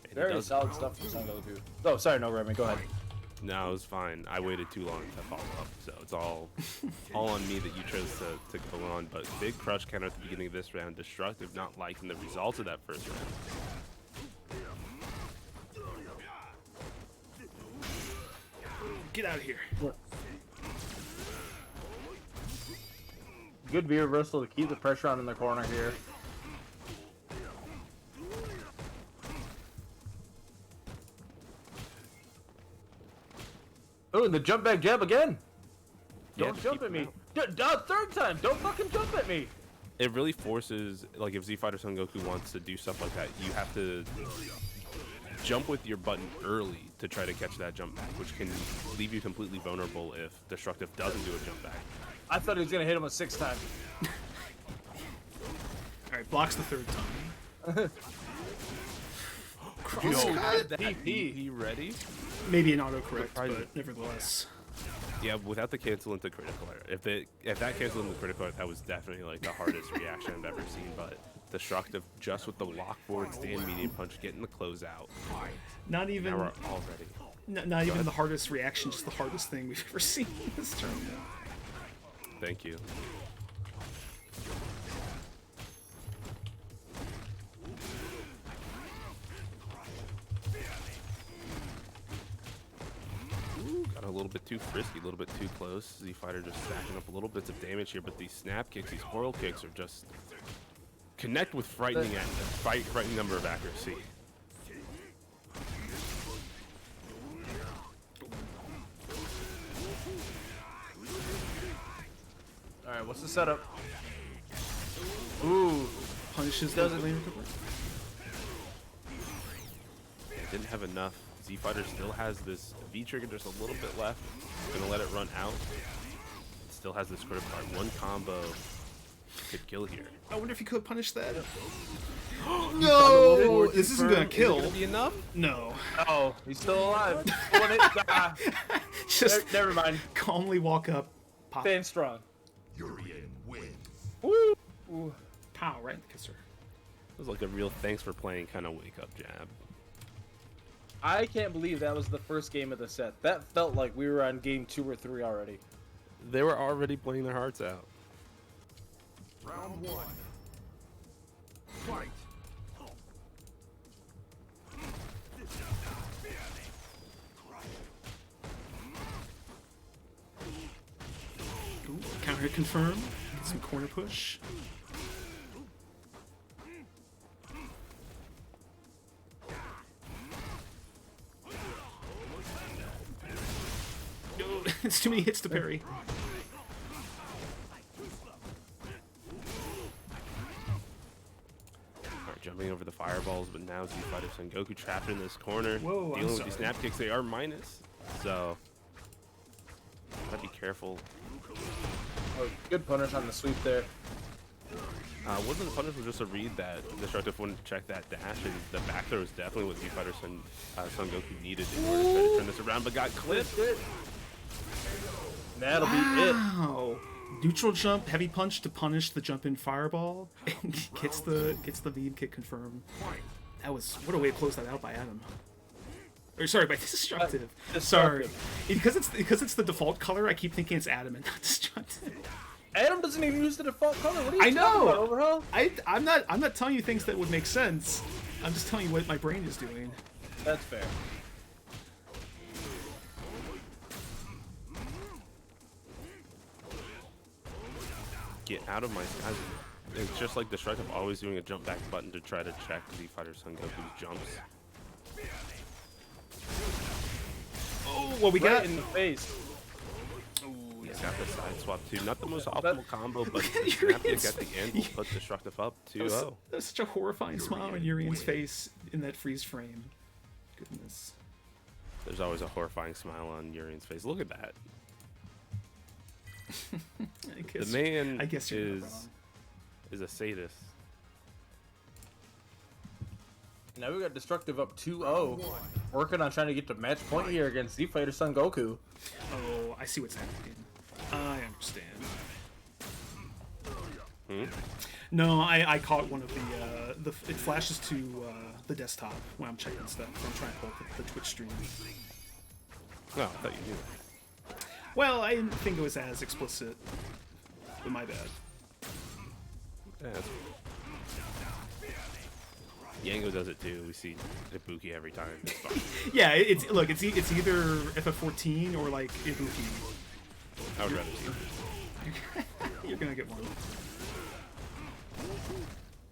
And he Very does- solid stuff from Son Goku. Oh, sorry, no, Remy, go ahead. No, it was fine. I waited too long to follow up, so it's all on me that you chose to go on. But big crush counter at the beginning of this round. Destructive not liking the results of that first round. Get out of here. Good V reversal to keep the pressure on in the corner here. Oh, and the jump back jab again. Yeah, Don't to jump keep at him me. out. Third time. Don't fucking jump at me. It really forces, like, if Z Fighter Son Goku wants to do stuff like that, you have to jump with your button early to try to catch that jump back, which can leave you completely vulnerable if Destructive doesn't do a jump back. I thought he was gonna hit him a 6th time. Alright, blocks the 3rd time. He ready? Maybe an autocorrect, Surprising. but nevertheless. Yeah, without the cancel into critical error. If that cancel into critical error, that was definitely like the hardest reaction I've ever seen. But Destructive just with the lock forward stand medium punch, getting the closeout. Not even Now we're all ready. Not even the hardest reaction, just the hardest thing we've ever seen in this tournament. Thank you. Ooh, got a little bit too frisky, a little bit too close. Z Fighter just stacking up a little bits of damage here, but these snap kicks, these foil kicks are just connect with frightening number of accuracy. All right, what's the setup? Ooh, Punishes doesn't. Didn't have enough. Z Fighter still has this V trigger, just a little bit left. Gonna let it run out. It still has this crit card. One combo could kill here. I wonder if he could punish that. No, this isn't gonna kill. Is it gonna be enough? No. Oh, he's still alive. Just Never mind. calmly walk up, pop. Staying strong. Urian wins. Woo! Ooh. Pow, right in the kisser. It was like a real thanks for playing kind of wake up jab. I can't believe that was the first game of the set. That felt like we were on game 2 or 3 already. They were already playing their hearts out. Round 1. Fight. Ooh, counter hit confirm. Get some corner push. No, it's too many hits to parry. Alright, jumping over the fireballs, but now Z Fighter Son Goku trapped in this corner. Whoa, I'm dealing with these sorry. snap kicks. They are minus, so gotta be careful. Oh, good punish on the sweep there. Wasn't the punish was just a read that Destructive wouldn't check that dash, and the back throw is definitely what Z Fighter Son Goku needed in order to try to turn this around, but got clipped. That'll be it. Wow. Neutral jump, heavy punch to punish the jump in fireball, and gets the lead kick confirmed. That was, what a way to close that out by Adam. Or sorry, by Destructive. Sorry, because it's the default color. I keep thinking it's Adam and not Destructive. Adam doesn't even use the default color. What are you I talking know. about, Overhaul? I'm not telling you things that would make sense. I'm just telling you what my brain is doing. That's fair. Get out of my skies. It's just like Destructive always doing a jump back button to try to check Z Fighter Son Goku's jumps. Oh, what we Right got? in the face. He's got the side swap too. Not the most optimal combo, but the snap kick at the end will put Destructive up 2-0. That was such a horrifying smile on Urian's face in that freeze frame. Goodness. There's always a horrifying smile on Urian's face. Look at that. The man I guess you're not wrong. is a sadist. Now we got Destructive up 2-0. Working on trying to get to match point here against Z Fighter Son Goku. Oh, I see what's happening. I understand. No, I caught one of the it flashes to the desktop when I'm checking stuff. When I'm trying to pull up the Twitch stream. No, I thought you knew. Well, I didn't think it was as explicit. But my bad. Yeah, that's... Yango does it too. We see Ibuki every time. It's fine. Yeah, it's either FF14 or like Ibuki. I would rather see it. You're gonna get one.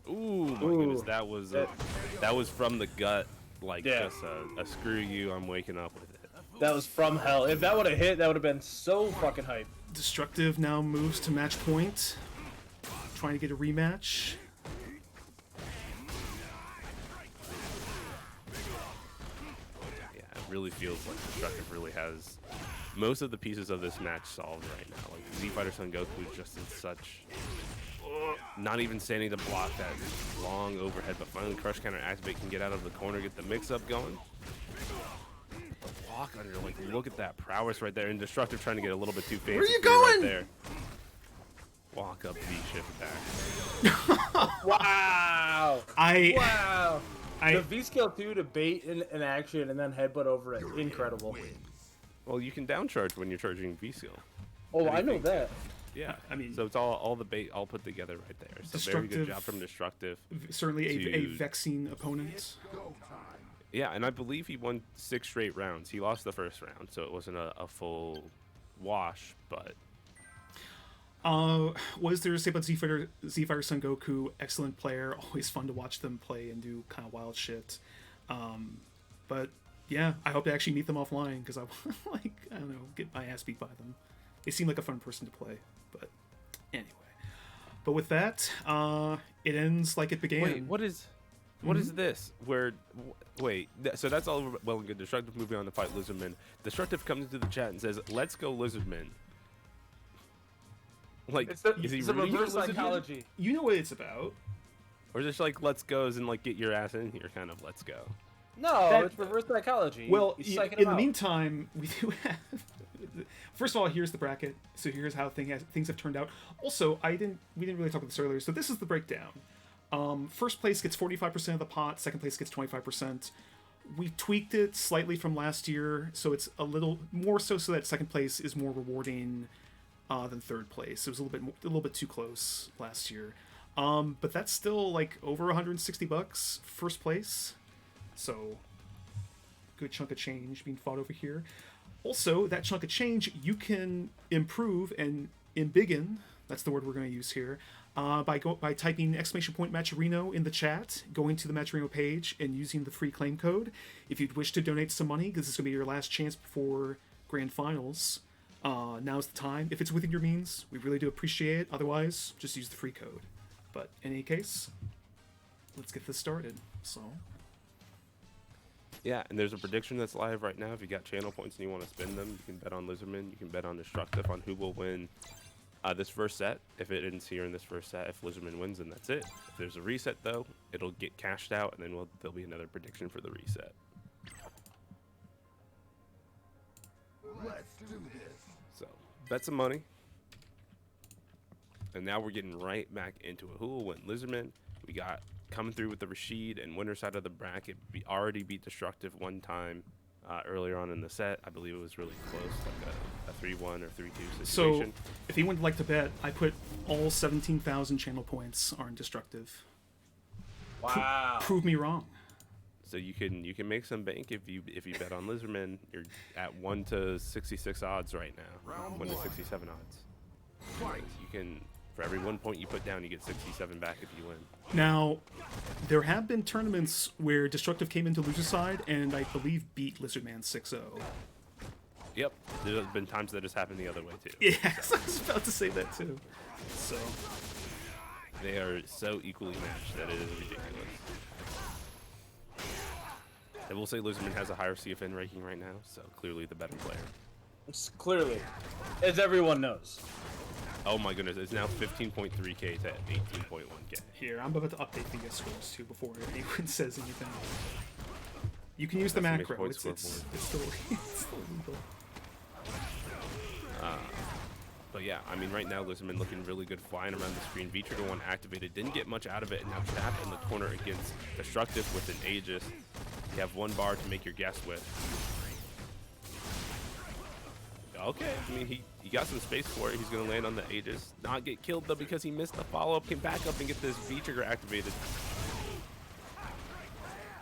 Ooh, my goodness, that was from the gut. Like just a screw you. I'm waking up with it. That was from hell. If that would have hit, that would have been so fucking hype. Destructive now moves to match point, trying to get a rematch. Yeah, it really feels like Destructive really has most of the pieces of this match solved right now. Like Z Fighter Son Goku is just in such not even standing to block that long overhead, but finally Crush Counter activate can get out of the corner, get the mix up going. The block under, like look at that prowess right there, and Destructive trying to get a little bit too fancy. Where are you right going? there. Walk up V shift back. Wow. I Wow. The V skill 2 to bait in action and then headbutt over it. Incredible. Well, you can downcharge when you're charging V skill. Oh, I know that. Yeah, I mean, so it's all the bait all put together right there. So very good job from Destructive. Certainly a vexing opponent. Yeah, and I believe he won 6 straight rounds. He lost the first round, so it wasn't a full wash, but... Was there to say about Z-Fire Son Goku? Excellent player. Always fun to watch them play and do kind of wild shit. But yeah, I hope to actually meet them offline because I want to, like, I don't know, get my ass beat by them. They seem like a fun person to play. But anyway. But with that, it ends like it began. Wait, what is this? So that's all well and good. Destructive moving on to fight Lizardman. Destructive comes into the chat and says, "Let's go, Lizardman." Like, It's is he a really reverse Lizardman? psychology. You know what it's about. Or is it just like, let's go and like get your ass in here kind of let's go? No, it's reverse psychology. Well, He's psyching in him the out. meantime, we do have... First of all, here's the bracket. So here's how things have turned out. Also, we didn't really talk about this earlier, so this is the breakdown. First place gets 45% of the pot. Second place gets 25%. We tweaked it slightly from last year, so it's a little more so that second place is more rewarding than third place. It was a little bit too close last year. But that's still like over $160 first place. So good chunk of change being fought over here. Also, that chunk of change you can improve and embiggen, that's the word we're going to use here, by typing !Matcherino in the chat, going to the Matcherino page, and using the free claim code. If you'd wish to donate some money, because this is going to be your last chance before Grand Finals, now's the time. If it's within your means, we really do appreciate it. Otherwise, just use the free code. But in any case, let's get this started. So... Yeah, and there's a prediction that's live right now. If you got channel points and you want to spend them, you can bet on Lizardman. You can bet on Destructive on who will win this first set. If it ends here in this first set, if Lizardman wins, then that's it. If there's a reset, though, it'll get cashed out, and then there'll be another prediction for the reset. Let's do this. So, bet some money. And now we're getting right back into it. Who will win? Lizardman. We got coming through with the Rashid and winner side of the bracket. Already beat Destructive one time earlier on in the set. I believe it was really close, like a 3-1 or 3-2 situation. So, if anyone would like to bet, I put all 17,000 channel points on Destructive. Wow. Prove me wrong. So you can make some bank if you bet on Lizardman. You're at 1 to 66 odds right now. 1 to 67 odds. Like, you can, for every 1 point you put down, you get 67 back if you win. Now, there have been tournaments where Destructive came into loser side and I believe beat Lizardman 6-0. Yep, there's been times that has happened the other way too. Yeah, I was about to say that too. So they are so equally matched that it is ridiculous. I will say Lizardman has a higher CFN ranking right now, so clearly the better player. It's clearly, as everyone knows. Oh my goodness, it's now 15.3k to 18.1k. Here, I'm about to update the scores too before anyone says anything. You can use the That's macro. it's Still legal. But yeah, I mean, right now Lizardman looking really good, flying around the screen. V-Trigger 1 activated, didn't get much out of it, and now trapped in the corner against Destructive with an Aegis. You have 1 bar to make your guess with. Okay, I mean, he got some space for it. He's going to land on the Aegis. Not get killed, though, because he missed the follow-up. Can back up and get this V-Trigger activated.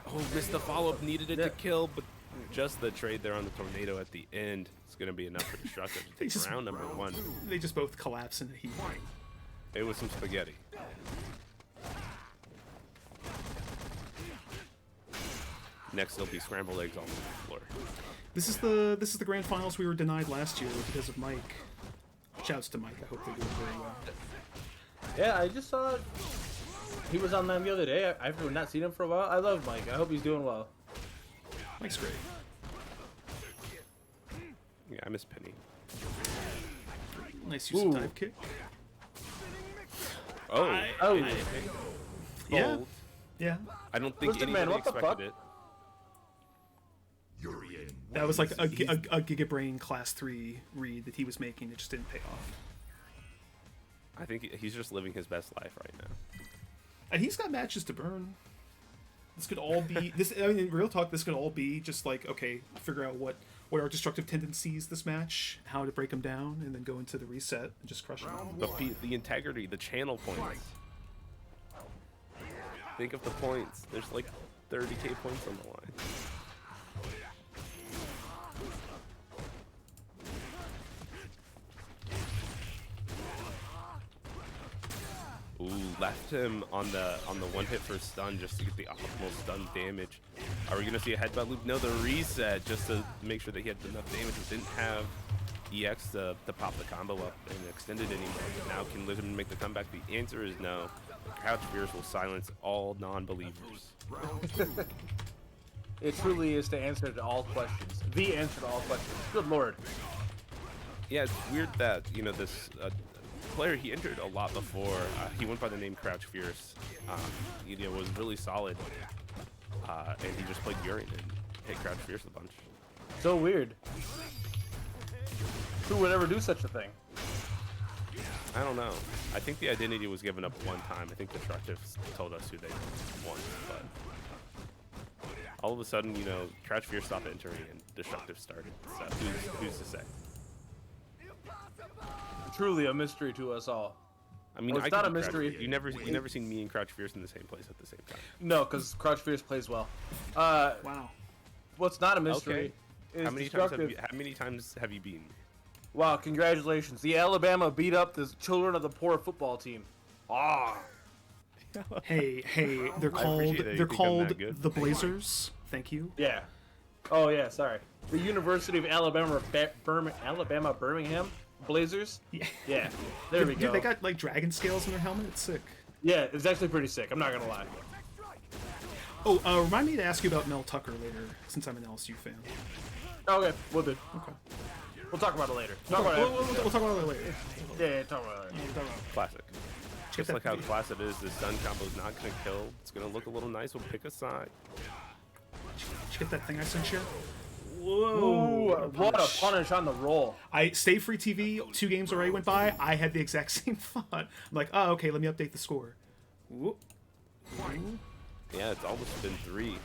Oh, missed the follow-up. Needed it to kill, but just the trade there on the Tornado at the end is going to be enough for Destructive to take round number 1. They just both collapse in a heap. It was some spaghetti. Next, there'll be scrambled eggs on the floor. This is the grand finals we were denied last year because of Mike. Shouts to Mike. I hope they're doing very well. Yeah, I just saw he was on them the other day. I've not seen him for a while. I love Mike. I hope he's doing well. Mike's great. Yeah, I miss Penny. Nice use of dive kick. Oh, Yeah. Yeah. I don't think Listen, anybody man, what the expected fuck? it. That was like a Gigabrain Class 3 read that he was making. It just didn't pay off. I think he's just living his best life right now. And he's got matches to burn. This could all be this. I mean, in real talk, this could all be just like, okay, figure out what are destructive tendencies this match, how to break them down, and then go into the reset and just crush them. The integrity, the channel points. Think of the points. There's like 30k points on the line. Ooh, left him on the one hit for stun just to get the optimal stun damage. Are we gonna see a headbutt loop? No, the reset just to make sure that he had enough damage. He didn't have EX to pop the combo up and extend it anymore. Now can Lizardman make the comeback? The answer is no. Crouch Fierce will silence all non-believers. It truly is the answer to all questions. The answer to all questions. Good lord. Yeah, it's weird that, you know, this player, he entered a lot before. He went by the name Crouch Fierce. You know, was really solid. And he just played Urine and hit Crouch Fierce a bunch. So weird. Who would ever do such a thing? I don't know. I think the identity was given up one time. I think Destructive told us who they won, but all of a sudden, you know, Crouch Fierce stopped entering and Destructive started. So who's to say? Truly a mystery to us all. I mean, well, it's not a mystery. You never seen me and Crouch Fierce in the same place at the same time. No, because Crouch Fierce plays well. Wow. What's not a mystery is how many times have you beaten me? Wow, congratulations. The Alabama beat up the Children of the Poor football team. Ah. Hey, they're called the Blazers. Thank you. Yeah. Oh yeah, sorry. The University of Alabama Birmingham Blazers. Yeah. There we go. Dude, they got like dragon scales in their helmet. It's sick. Yeah, it's actually pretty sick. I'm not gonna lie. Oh, remind me to ask you about Mel Tucker later, since I'm an LSU fan. Okay, we'll do. Okay. We'll talk about it later. We'll talk about it later. Yeah, talk about it later. Classic. Just like how class it is, the stun combo's not gonna kill. It's gonna look a little nice. We'll pick a side. Did you get that thing I sent you? Whoa! What a punish on the roll. I Stay Free TV. 2 games already went by. I had the exact same thought. I'm like, oh, okay. Let me update the score. Whoop. Yeah, it's almost been 3.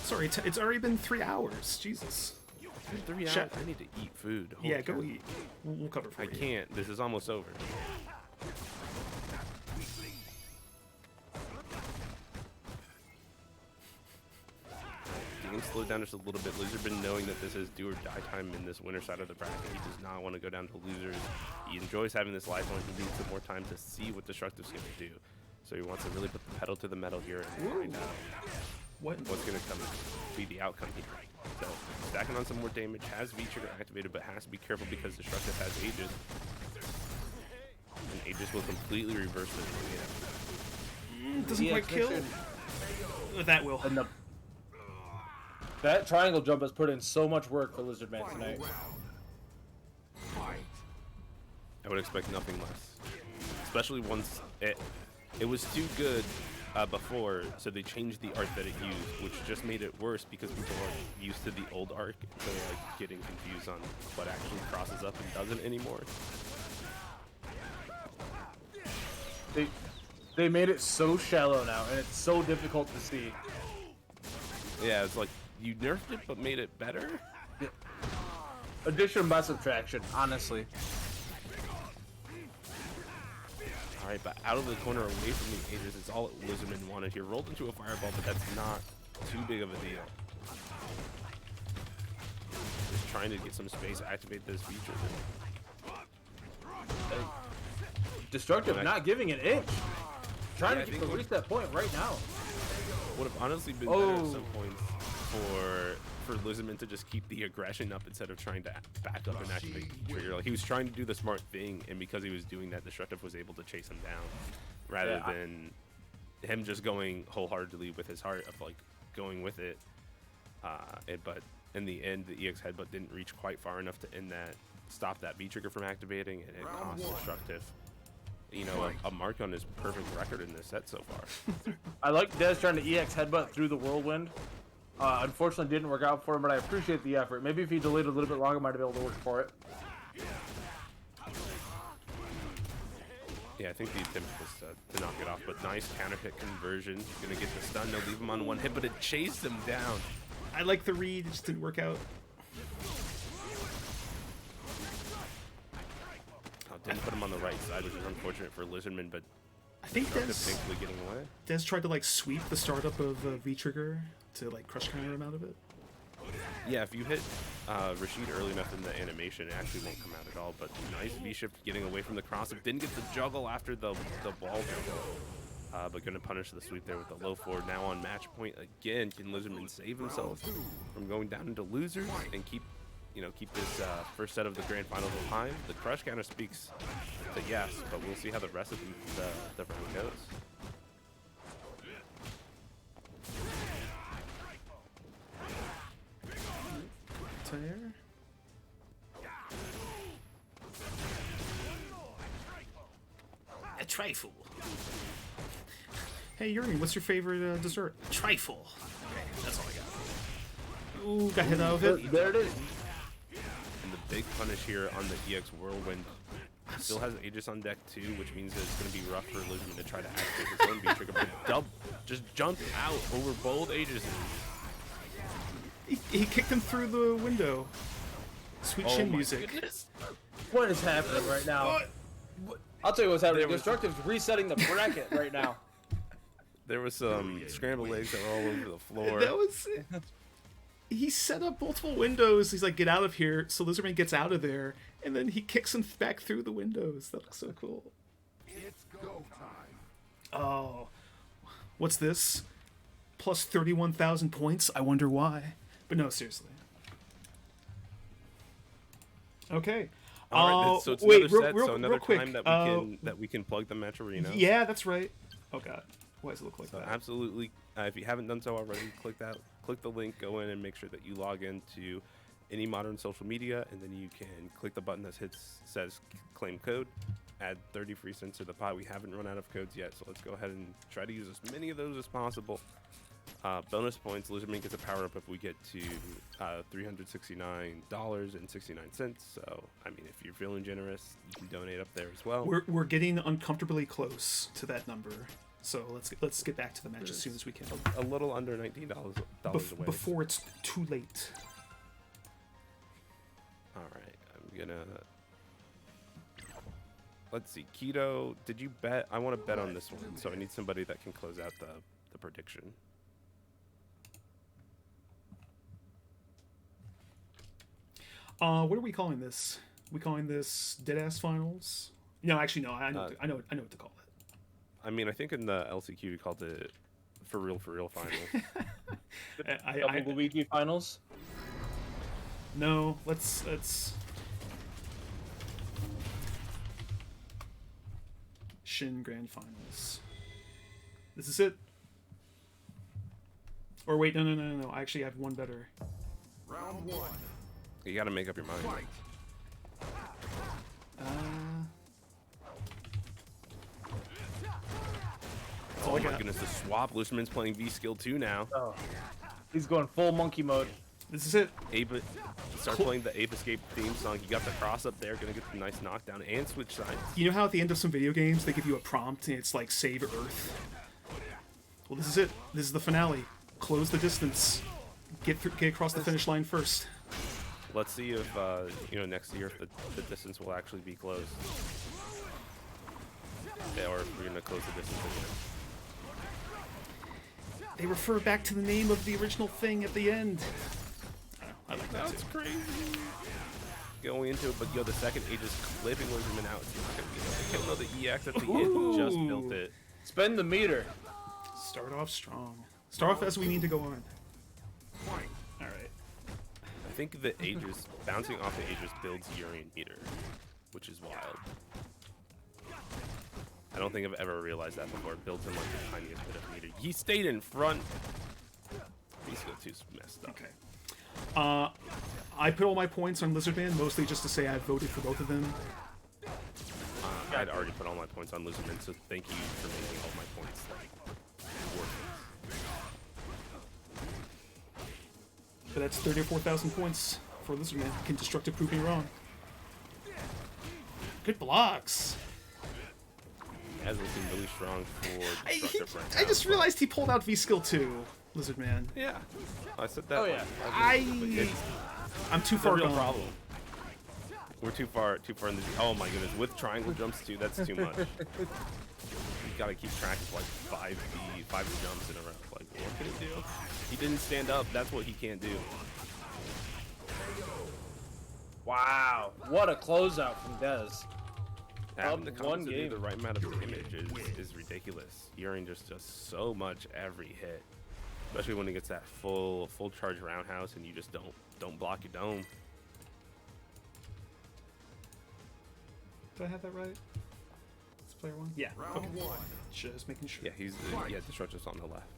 Sorry, it's already been 3 hours. Jesus. It's been 3 hours. I need to eat food. Holy go eat. We'll cover for you. I can't. This is almost over. Game slowed down just a little bit. Lizardman, knowing that this is do or die time in this winner side of the bracket, he does not want to go down to losers. He enjoys having this life on. He needs some more time to see what Destructive's going to do. So he wants to really put the pedal to the metal here and find out what's going to come be the outcome here. So stacking on some more damage, has V-Trigger activated, but has to be careful because Destructive has Aegis. And Aegis will completely reverse it. Doesn't quite kill. That will. That triangle jump has put in so much work for Lizardman tonight. I would expect nothing less. Especially once it was too good before, so they changed the arc that it used, which just made it worse because people are used to the old arc, so they're like getting confused on what actually crosses up and doesn't anymore. They made it so shallow now, and it's so difficult to see. Yeah, it's like you nerfed it but made it better. Addition by subtraction, honestly. Alright, but out of the corner away from the Aegis is all Lizardman wanted here. Rolled into a fireball, but that's not too big of a deal. Just trying to get some space, activate this feature. Destructive not giving an inch. Trying to get the reset point right now. Would have honestly been better at some points for Lizardman to just keep the aggression up instead of trying to back up and activate the trigger. Like, he was trying to do the smart thing, and because he was doing that, Destructive was able to chase him down rather than him just going wholeheartedly with his heart of like going with it. But in the end, the EX headbutt didn't reach quite far enough to end that, stop that V trigger from activating, and it cost Destructive, you know, a mark on his perfect record in this set so far. I like Dez trying to EX headbutt through the whirlwind. Unfortunately, didn't work out for him, but I appreciate the effort. Maybe if he delayed a little bit longer, might have been able to work for it. Yeah, I think the attempt was to knock it off, but nice counter hit conversion. Gonna get the stun. No, leave him on one hit, but it chased him down. I like the read, it just didn't work out. Oh, didn't put him on the right side, which is unfortunate for Lizardman, but I think thankfully getting away. Des tried to like sweep the startup of V-Trigger to like crush counter him out of it. Yeah, if you hit Rashid early enough in the animation, it actually won't come out at all. But nice V-shift getting away from the cross-up. Didn't get the juggle after the ball juggle. But going to punish the sweep there with the low forward. Now on match point again. Can Lizardman save himself from going down into losers and keep this first set of the grand finals alive? The crush counter speaks to yes, but we'll see how the rest of the round goes. A trifle. Hey Yuri, what's your favorite dessert? Trifle. Okay, that's all I got. Ooh, got hit out of it. There it is. And the big punish here on the EX Whirlwind. Still has Aegis on deck too, which means that it's going to be rough for Lizardman to try to activate his own V-Trigger, but just jumped out over both Aegis. He kicked him through the window. Sweet shin music. Goodness. What is happening right now? I'll tell you what's happening. Destructive's resetting the bracket right now. There was some scrambled eggs that were all over the floor. That was it. He set up multiple windows. He's like, get out of here. So Lizardman gets out of there, and then he kicks him back through the windows. That looks so cool. It's go time. Oh. What's this? Plus 31,000 points? I wonder why. But no, seriously. Okay. All right, so it's wait, another set, real, so another quick. time that we can plug the Matcherino. Yeah, that's right. Oh god, why does it look like So that? absolutely, if you haven't done so already, click the link, go in and make sure that you log into any modern social media, and then you can click the button that says claim code, add 30 free cents to the pot. We haven't run out of codes yet, so let's go ahead and try to use as many of those as possible. Bonus points, Lizardman gets a power up if we get to $369.69. So, I mean, if you're feeling generous, you can donate up there as well. We're getting uncomfortably close to that number, so let's get back to the match as soon as we can. A little under $19 away. Before it's too late. All right, I'm gonna. Let's see, Keto. Did you bet? I want to bet on this one, so I need somebody that can close out the prediction. What are we calling this? We calling this Deadass Finals? No, actually, no. I know what to call it. I mean, I think in the LCQ we called it for real finals. Double Luigi finals. No, let's. Shin Grand Finals. This is it. Or wait, no. I actually have one better. Round one. You got to make up your mind. Fight. Oh my goodness, the swap. Lizardman's playing V Skill 2 now. Oh. He's going full monkey mode. This is it. Ape, start playing the Ape Escape theme song. He got the cross up there, gonna get the nice knockdown and switch sides. You know how at the end of some video games they give you a prompt and it's like save Earth? Well, this is it. This is the finale. Close the distance. Get across the finish line first. Let's see if next year if the distance will actually be closed. Yeah, or if we're gonna close the distance again. They refer back to the name of the original thing at the end. I like that That's too. crazy. Going into it, but the second Age is clipping Lizardman out. It's not gonna be enough to kill the EX at the end. Just built it. Spend the meter. Start off strong. Start off as we need to go on. All right. I think the Aegis, bouncing off the Aegis builds Urian meter, which is wild. I don't think I've ever realized that before. It builds in like the tiniest bit of meter. He stayed in front. He's skill 2's messed up. Okay. I put all my points on Lizardman, mostly just to say I voted for both of them. I'd already put all my points on Lizardman, so thank you for making all my points like worth But that's 34,000 points for Lizardman. Can Destructive prove me wrong? Good blocks. as looking really strong for Destructive right now. I just realized he pulled out V skill 2, Lizard Man. Yeah, I said that. Oh yeah. I'm too far real gone. problem. We're too far in the. Oh my goodness, with triangle jumps too, that's too much. You gotta keep track of like five jumps in a row. Like, what can he do? He didn't stand up. That's what he can't do. Wow, what a closeout from Dez. Having the one combos to do game. the right amount of damage is ridiculous. Urine just does so much every hit, especially when he gets that full charge roundhouse and you just don't block your dome. Did I have that right? It's player 1? Yeah. Okay. Just making sure. Yeah, Destructive's on the left.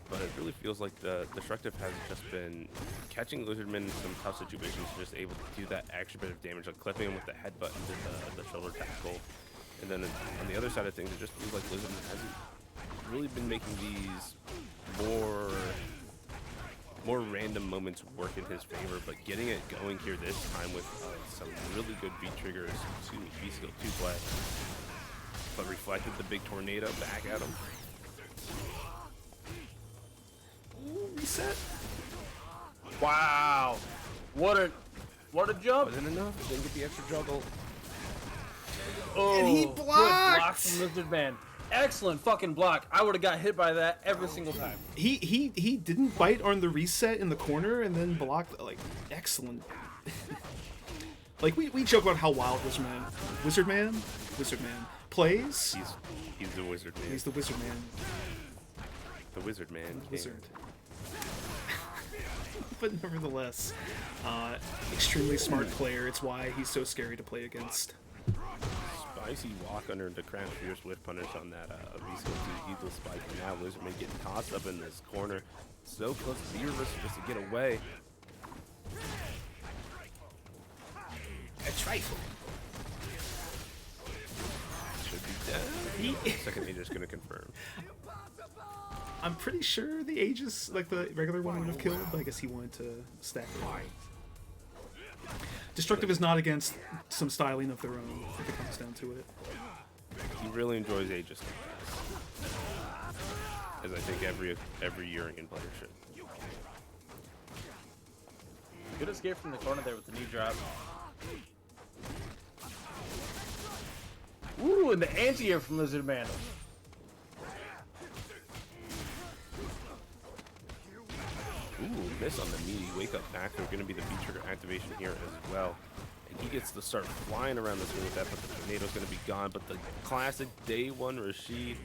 But it really feels like the Destructive has just been catching Lizardman in some tough situations, just able to do that extra bit of damage, like clipping him with the headbutt into the shoulder tackle. And then on the other side of things, it just feels like Lizardman hasn't really been making these more random moments work in his favor, but getting it going here this time with some really good V triggers, V skill 2 play. But reflected the big tornado back at him. Reset. Wow, what a jump! Wasn't enough. Didn't get the extra juggle. Oh, And he good block blocked! from Lizard Man. Excellent fucking block. I would have got hit by that every single time. He didn't bite on the reset in the corner and then blocked. Like, excellent. Like we joke about how wild Wizard Man plays. He's the Wizard Man. He's the Wizard Man. The Wizard Man. Wizard. But nevertheless, extremely smart player. It's why he's so scary to play against. Spicy walk under the crash fierce whiff punish on that V-Skill 2 Eagle Spike. And now Lizardman getting tossed up in this corner. So close to the reverse just to get away. A trifle. Should be dead. Second Aegis gonna confirm. I'm pretty sure the Aegis, like the regular one, would have killed, but I guess he wanted to stack it. Destructive is not against some styling of their own, if it comes down to it. He really enjoys Aegis, as I think every Urian player should. Good escape from the corner there with the knee drop. Ooh, and the anti-air from Lizard Man. Ooh, miss on the meaty wake up back. They're going to be the V-trigger activation here as well. And he gets to start flying around this room with that, but the tornado's going to be gone. But the classic day one Rashid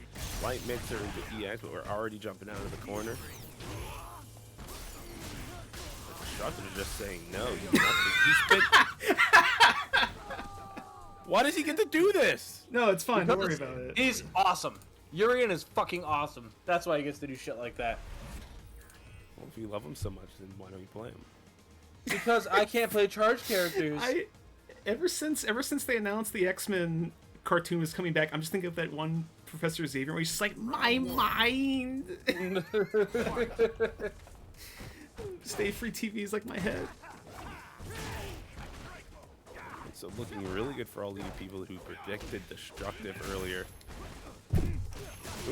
light mixer into EX, but we're already jumping out of the corner. The Destructive is just saying no. Why does he get to do this? No, it's fine. Don't worry about it. He's awesome. Urian is fucking awesome. That's why he gets to do shit like that. Well, if you love him so much, then why don't you play him? Because I can't play charge characters. Ever since they announced the X-Men cartoon was coming back, I'm just thinking of that one Professor Xavier where he's just like, my mind. Stay Free TV is like my head. So looking really good for all you people who predicted Destructive earlier.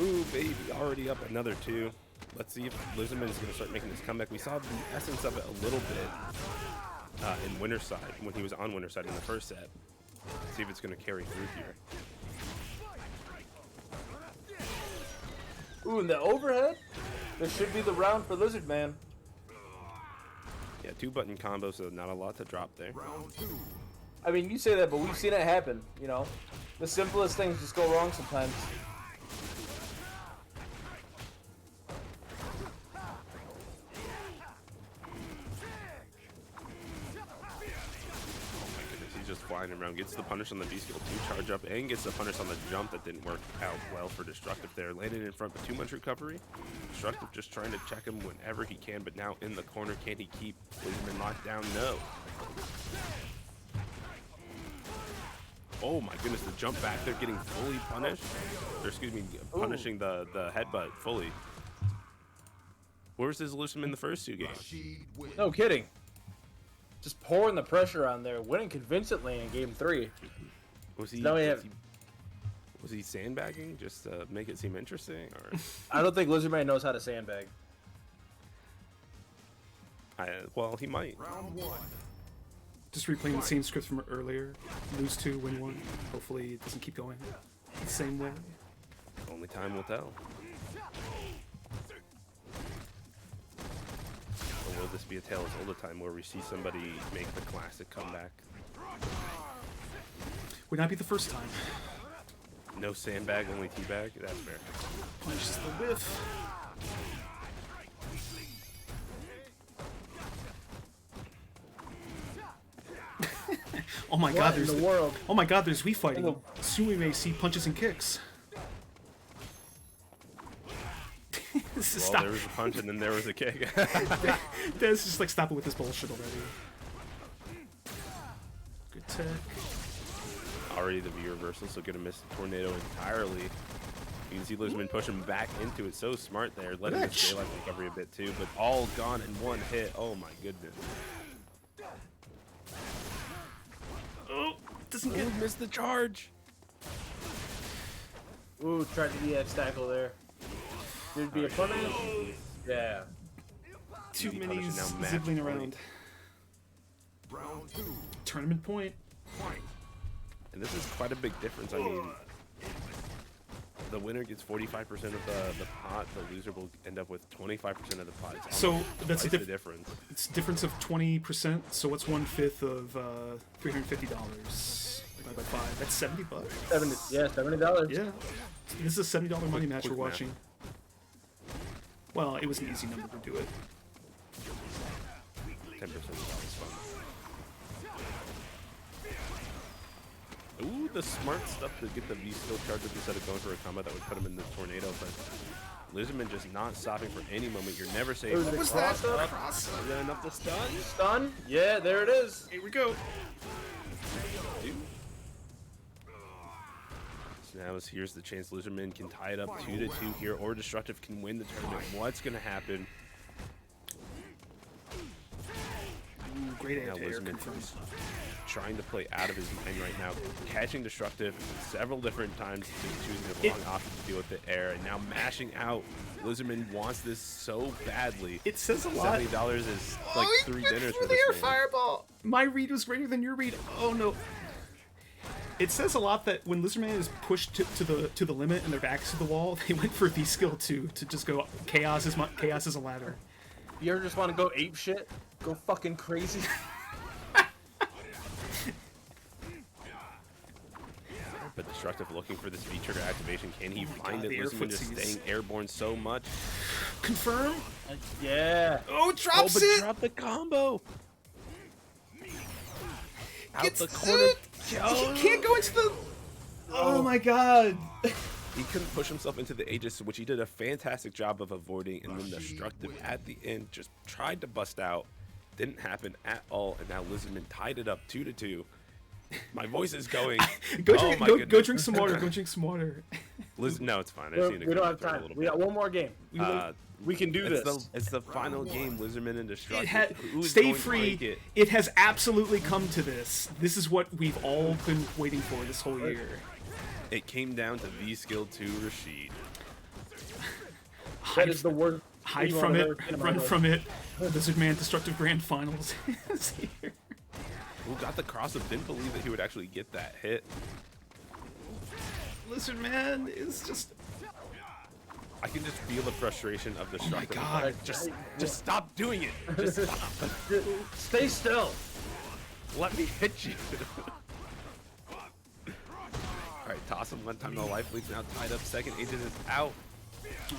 Ooh, baby, already up another 2. Let's see if Lizardman is going to start making this comeback. We saw the essence of it a little bit in Winterside, when he was on Winterside in the first set. Let's see if it's going to carry through here. Ooh, and the overhead? This should be the round for Lizard Man. Yeah, 2-button combo, so not a lot to drop there. I mean, you say that, but we've seen it happen, you know? The simplest things just go wrong sometimes. Just flying around, gets the punish on the V-Skill 2 charge up, and gets the punish on the jump that didn't work out well for Destructive there. Landed in front, but too much recovery. Destructive just trying to check him whenever he can, but now in the corner, can he keep Lizardman locked down? No. Oh my goodness, the jump back there getting fully punished. Or excuse me, punishing the headbutt fully. Where's his Luzerman in the first 2 games? Rashid wins. No kidding. Just pouring the pressure on there, winning convincingly in game 3. Was he? No, we have- Was he sandbagging just to make it seem interesting, or? I don't think Lizardman knows how to sandbag. Well, he might. Round 1. Just replaying the same script from earlier. Lose 2, win 1. Hopefully it doesn't keep going the same way. Only time will tell. Or will this be a tale as old a time where we see somebody make the classic comeback? Would not be the first time. No sandbag, only teabag? That's fair. Punches the whiff. Oh my god, What in there's the world? Oh my god, there's Wii fighting. In Soon we may see punches and kicks. This is Well, stop. there was a punch and then there was a kick. This is just like stop it with this bullshit already. Good tech. Already the V reversal, so gonna miss the tornado entirely. You can see Luzerman pushing back into it. So smart there, letting his daylight recovery a bit too, but all gone in one hit. Oh my goodness. Oh, doesn't get. Missed the charge. Ooh, tried to EX tackle there. There'd be a punish. Yeah. Too Easy many punish and now match zibbling point. around. Round 2. Tournament point. And this is quite a big difference. I mean, the winner gets 45% of the pot. The loser will end up with 25% of the pot. It's So almost that's twice the the difference. It's a difference of 20%. So what's 1/5 of $350 divided by 5? That's $70. $70. Yeah, this is a $70 money match quick we're math. watching. Well, it was an easy number to do it. 10% is always fun. Ooh, the smart stuff to get the V-skill charge up instead of going for a combo that would put him in the tornado, but Luzerman just not stopping for any moment. You're never safe. What was that? Is that enough to stun? Stun? Yeah, there it is. Here we go. So now here's the chance Luzerman can tie it up 2-2 here, or Destructive can win the tournament. What's going to happen? Ooh, great Now anti-air Luzerman confirms. trying to play out of his mind right now, catching Destructive several different times, choosing the wrong option to deal with the air, and now mashing out. Luzerman wants this so badly. It says a lot. $70 is like 3 dinners for the this air man. fireball. My read was greater than your read. Oh no. It says a lot that when Lizardman is pushed to the limit and their backs to the wall, they went for V skill 2 to just go chaos is a ladder. You ever just want to go ape shit? Go fucking crazy? But Destructive looking for this V-trigger activation. Can he find God, the it? air Luzerman just footsies. staying airborne so much. Confirm. Yeah. Oh, drops but it. drop the combo. Out Gets the corner. it. He can't go into the. Oh my god. He couldn't push himself into the Aegis, which he did a fantastic job of avoiding, and then Destructive at the end just tried to bust out. Didn't happen at all, and now Lizardman tied it up 2-2. My voice is going. Go Oh drink. my Go goodness. drink some water. Go drink some water. No, it's fine. I just need to We don't calm have down a time. little We bit. got one more game. We can do this. It's the final game, Lizardman and Destructive. Who's Stay going to free. make it? It has absolutely come to this. This is what we've all been waiting for this whole year. It came down to V-skill 2 Rashid. That is the worst. Hide thing from I've it. ever seen in my Run life. from it. Lizardman Destructive Grand Finals is here. Who got the cross-up? Didn't believe that he would actually get that hit. Lizardman is just. I can just feel the frustration of Destructive. God. Just stop doing it. Just stop. Stay still. Let me hit you. Alright, toss him one time. The life leak's now tied up. Second agent is out.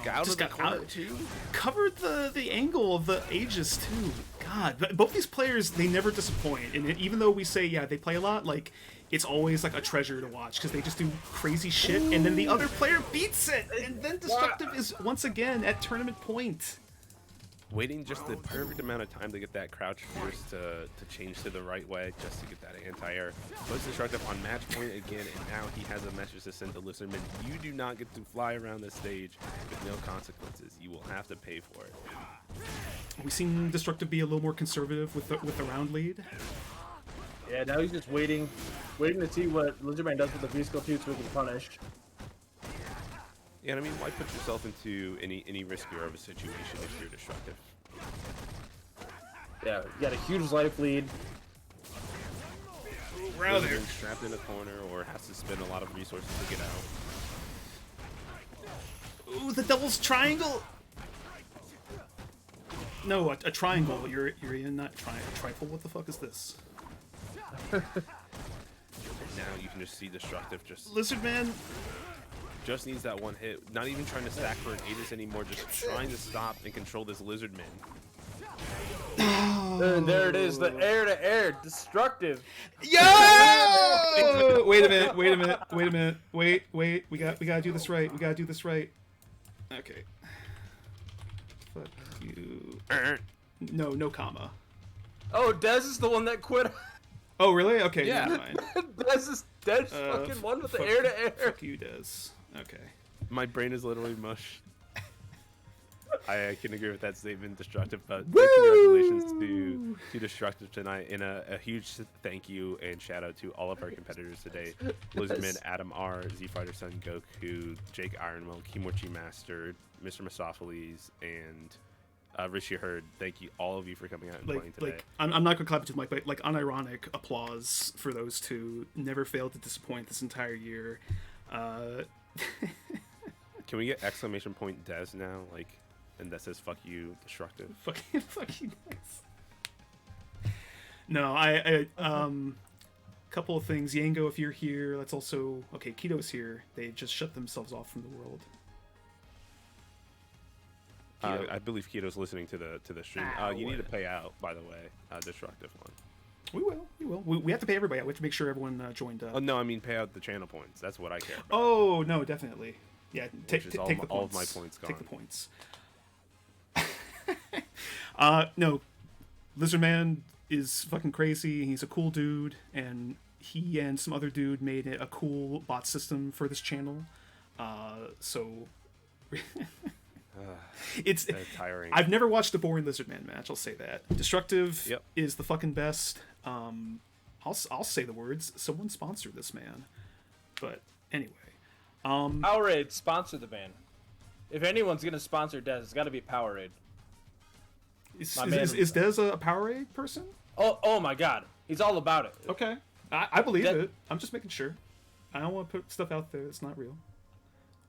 Got out of Just the got corner out. too. Covered the angle of the Aegis too. God, but both these players, they never disappoint. And even though we say they play a lot, like it's always like a treasure to watch because they just do crazy shit, and then the other player beats it, and then Destructive is once again at tournament point. waiting just the perfect amount of time to get that crouch force to change to the right way, just to get that anti-air. Puts Destructive on match point again, and now he has a message to send to Lizardman. You do not get to fly around this stage with no consequences. You will have to pay for it. We've seen Destructive be a little more conservative with the round lead. Yeah, now he's just waiting to see what Lizardman does with the V-Skill 2 so he can punish. Yeah, I mean, why put yourself into any riskier of a situation if you're Destructive? Yeah, you got a huge life lead. Rather strapped in a corner or has to spend a lot of resources to get out. Ooh, the devil's triangle! No, a triangle. You're in that trifle. What the fuck is this? And now you can just see Destructive just... Lizardman! Just needs that one hit. Not even trying to stack for an Aegis anymore, just trying to stop and control this Lizardman. And there it is, the air-to-air, Destructive. Yo! Wait a minute. Wait. We gotta do this right. Okay. Fuck you. No comma. Oh, Dez is the one that quit. Oh, really? Okay, yeah. never mind. Dez fucking one with the air-to-air. Fuck you, Dez. Okay. My brain is literally mush. I can agree with that statement, Destructive, but congratulations to Destructive tonight, and a huge thank you and shout out to all of our competitors today. Lizardman, Adam R, Z Fighter Son, Goku, Jake Ironwell, Kimochi Master, Mr. Misopheles, and Rishi Hurd. Thank you, all of you, for coming out and playing today. I'm not gonna clap it to the mic, but unironic applause for those two. Never failed to disappoint this entire year. Can we get exclamation point Des now, and that says "fuck you, Destructive"? Fuck you, Des. No, I couple of things. Yango, if you're here, let's also Keto's here. They just shut themselves off from the world. I believe Keto's listening to the stream. You need to pay out, by the way, Destructive one. We will. We have to pay everybody out. We have to make sure everyone joined up. Oh no, I mean pay out the channel points. That's what I care about. Oh no, definitely. Yeah, take the points. All of my points gone. Take the points. No, Lizardman is fucking crazy. He's a cool dude, and he and some other dude made a cool bot system for this channel. So it's tiring. I've never watched a boring Lizardman match. I'll say that. Destructive is the fucking best. I'll say the words. Someone sponsor this man. But anyway, Powerade, sponsor the band. If anyone's gonna sponsor Dez, it's got to be Powerade. Is Dez a Powerade person? Oh my God, he's all about it. Okay, I believe it. I'm just making sure. I don't want to put stuff out there that's not real.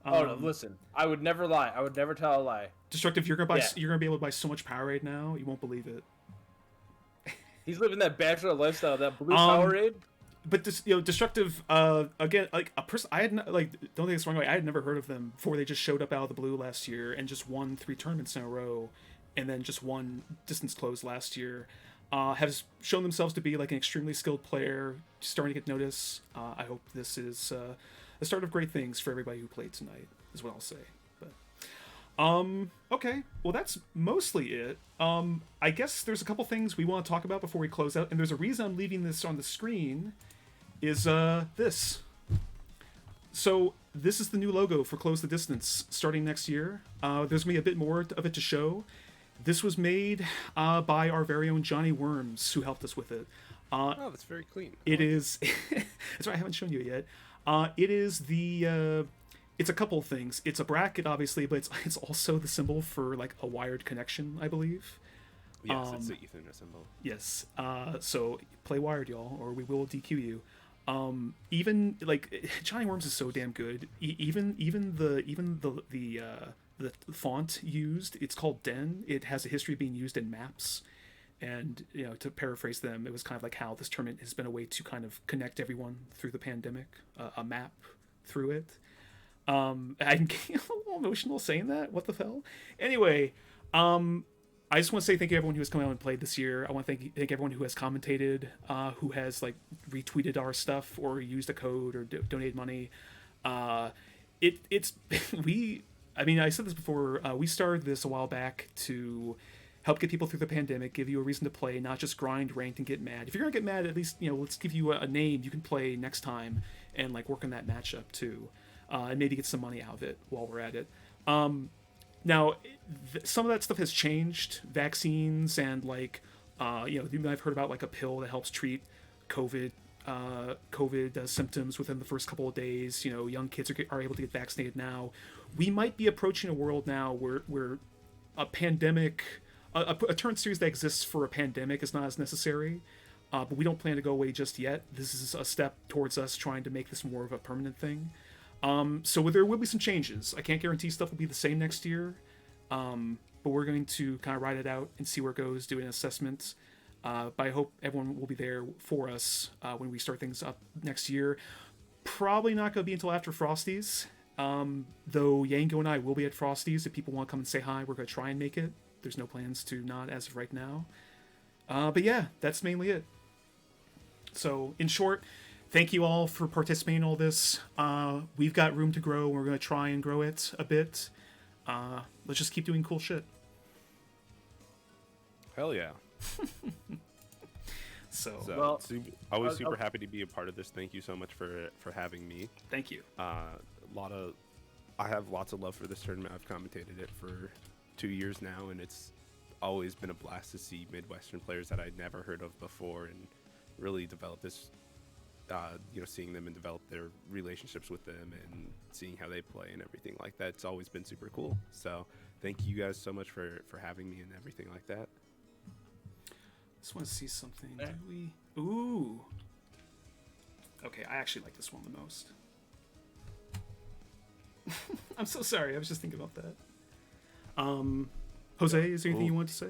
No, listen, I would never lie. I would never tell a lie. Destructive, you're gonna be able to buy so much Powerade now, you won't believe it. He's living that bachelor lifestyle, that blue Powerade. But Destructive, again, a person I had don't think it's the wrong way. I had never heard of them before. They just showed up out of the blue last year and just won 3 tournaments in a row, and then just won distance close last year. Has shown themselves to be an extremely skilled player, starting to get notice. I hope this is the start of great things for everybody who played tonight, is what I'll say. But okay, well that's mostly it. I guess there's a couple things we want to talk about before we close out, and there's a reason I'm leaving this on the screen. Is this. So this is the new logo for Close the Distance starting next year. There's going to be a bit more of it to show. This was made by our very own Johnny Worms, who helped us with it. Oh, that's very clean. It is... That's right, I haven't shown you it yet. It is the... It's a couple of things. It's a bracket, obviously, but it's also the symbol for a wired connection, I believe. Yes, it's the Ethernet symbol. Yes. So play wired, y'all, or we will DQ you. Even Johnny Worms is so damn good. Even the font used, it's called Den. It has a history of being used in maps, and to paraphrase them, it was kind of how this tournament has been a way to kind of connect everyone through the pandemic, a map through it. I'm getting a little emotional saying that. What the hell? Anyway, I just want to say thank you to everyone who has come out and played this year. I want to thank everyone who has commentated, who has retweeted our stuff or used a code or donated money. I said this before. We started this a while back to help get people through the pandemic, give you a reason to play, not just grind ranked and get mad. If you're gonna get mad, at least let's give you a name you can play next time and like work on that matchup too, and maybe get some money out of it while we're at it. Now, some of that stuff has changed. Vaccines and like, you might have heard about like a pill that helps treat COVID symptoms within the first couple of days. Young kids are able to get vaccinated now. We might be approaching a world now where a pandemic, a tournament series that exists for a pandemic is not as necessary. But we don't plan to go away just yet. This is a step towards us trying to make this more of a permanent thing. So there will be some changes. I can't guarantee stuff will be the same next year, but we're going to kind of ride it out and see where it goes, do an assessment. But I hope everyone will be there for us when we start things up next year. Probably not going to be until after Frosties, though Yango and I will be at Frosties. If people want to come and say hi, we're going to try and make it. There's no plans to not as of right now. But yeah, that's mainly it. So, in short, thank you all for participating in all this. We've got room to grow. We're going to try and grow it a bit. Let's just keep doing cool shit. Hell yeah. So always super happy to be a part of this. Thank you so much for having me. Thank you. I have lots of love for this tournament. I've commentated it for 2 years now, and it's always been a blast to see Midwestern players that I'd never heard of before and really develop this, seeing them and develop their relationships with them and seeing how they play and everything like that. It's always been super cool. So thank you guys so much for having me and everything like that. Just want to see something. Do we? Ooh. Okay, I actually like this one the most. I'm so sorry. I was just thinking about that. Jose, is there anything you want to say?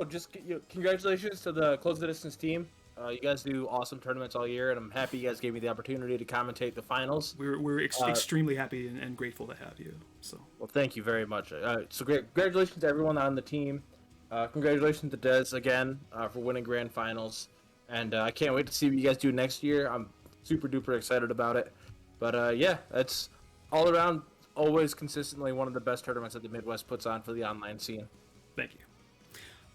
Just congratulations to the Close the Distance team. You guys do awesome tournaments all year, and I'm happy you guys gave me the opportunity to commentate the finals. We're extremely happy and grateful to have you. So. Well, thank you very much. Congratulations to everyone on the team. Congratulations to Dez again for winning grand finals, and I can't wait to see what you guys do next year. I'm super duper excited about it. But it's all around always consistently one of the best tournaments that the Midwest puts on for the online scene. Thank you.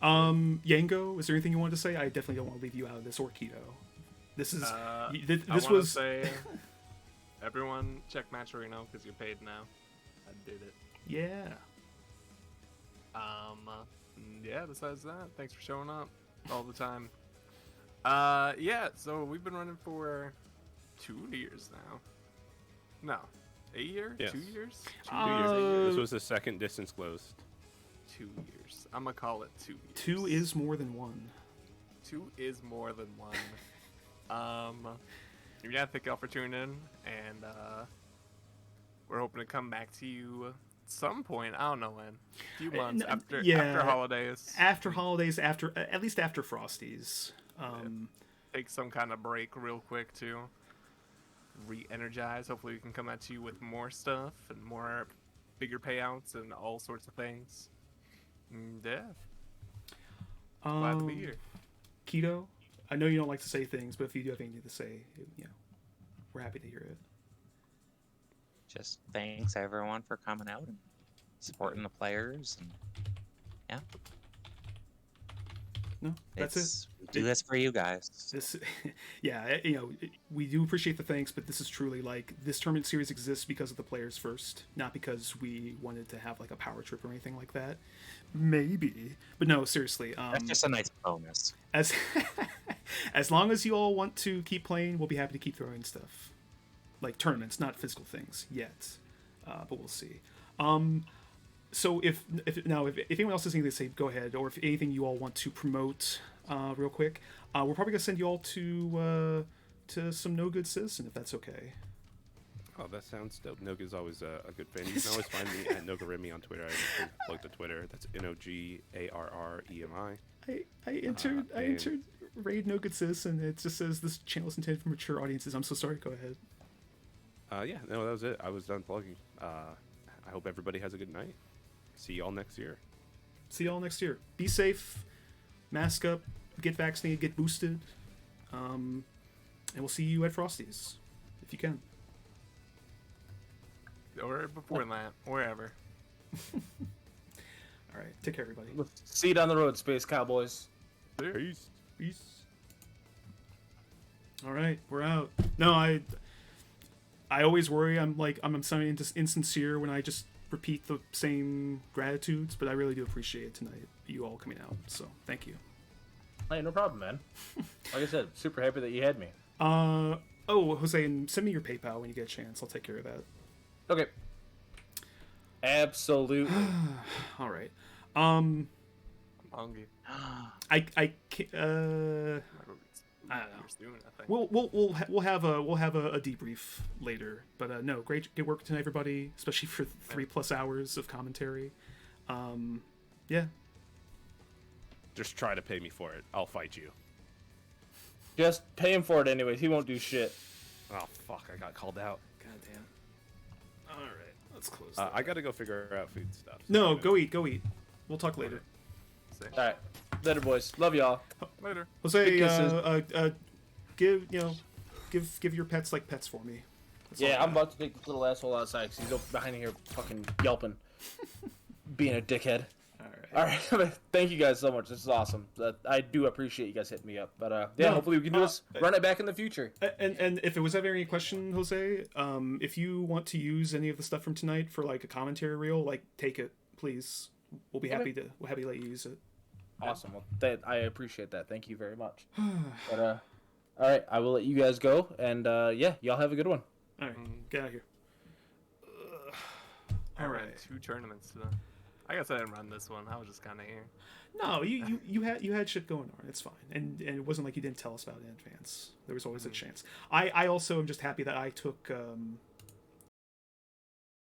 Yango, is there anything you wanted to say? I definitely don't want to leave you out of this, or Keto. This is this was. Say, everyone check Matcherino because you're paid now. I did it. Yeah. Besides that, thanks for showing up all the time. So we've been running for 2 years now. No, a year? Yes. 2 years? 2 years. This was the second distance closed. 2 years. I'm gonna call it 2 years. 2 is more than 1. 2 is more than 1. Thank y'all for tuning in, and we're hoping to come back to you some point. I don't know when. A few months after holidays. After holidays, at least after Frosties. Take some kind of break real quick to re-energize. Hopefully we can come at you with more stuff and more bigger payouts and all sorts of things. Glad to be here. Keto, I know you don't like to say things, but if you do have anything to say, we're happy to hear it. Just thanks everyone for coming out and supporting the players, and No, that's it. We do this for you guys. We do appreciate the thanks, but this is truly like this tournament series exists because of the players first, not because we wanted to have like a power trip or anything like that. Maybe, but no, seriously. That's just a nice bonus. As long as you all want to keep playing, we'll be happy to keep throwing stuff, like tournaments, not physical things yet, but we'll see. So if anyone else has anything to say, go ahead. Or if anything you all want to promote, real quick, we're probably gonna send you all to some No Good Citizen, if that's okay. Oh, that sounds dope. Noga's always a good fan. You can always find me at Nogaremi on Twitter. I plugged to Twitter. That's NOGARREMI. I entered Raid No Good Citizen. It just says this channel is intended for mature audiences. I'm so sorry. Go ahead. That was it. I was done plugging. I hope everybody has a good night. See y'all next year. Be safe. Mask up. Get vaccinated. Get boosted. And we'll see you at Frosties if you can. Or before that, wherever. All right. Take care, everybody. See you down the road, Space Cowboys. Peace. Peace. All right, we're out. No, I always worry I'm sounding insincere when I just repeat the same gratitudes, but I really do appreciate tonight you all coming out. So thank you. Hey, no problem, man. Like I said, super happy that you had me. Oh, Jose, and send me your PayPal when you get a chance. I'll take care of that. Okay. Absolutely. All right. I'm hungry. I can't, I don't know. Soon, I think. We'll have a debrief later. But no, great work tonight, everybody. Especially for 3+ hours of commentary. Yeah. Just try to pay me for it. I'll fight you. Just pay him for it anyways. He won't do shit. Oh fuck! I got called out. God damn. All right, let's close. I gotta go figure out food stuff. No, go eat. We'll talk later. All right, later, boys. Love y'all. Later. Jose, give your pets like pets for me. That's all I Yeah, I'm got. about to take this little asshole outside because he's over behind here fucking yelping, being a dickhead. All right, thank you guys so much. This is awesome. I do appreciate you guys hitting me up. But yeah, No, hopefully we can do this, run it back in the future. And if it was ever any question, Jose, if you want to use any of the stuff from tonight for like a commentary reel, like take it, please. We'll be happy to let you use it. Awesome. Well, I appreciate that. Thank you very much. But all right, I will let you guys go, and yeah, y'all have a good one. All right, get out of here. I ran 2 tournaments today. I guess I didn't run this one. I was just kind of here. No, you had shit going on. It's fine, and it wasn't like you didn't tell us about it in advance. There was always a chance. I also am just happy that I took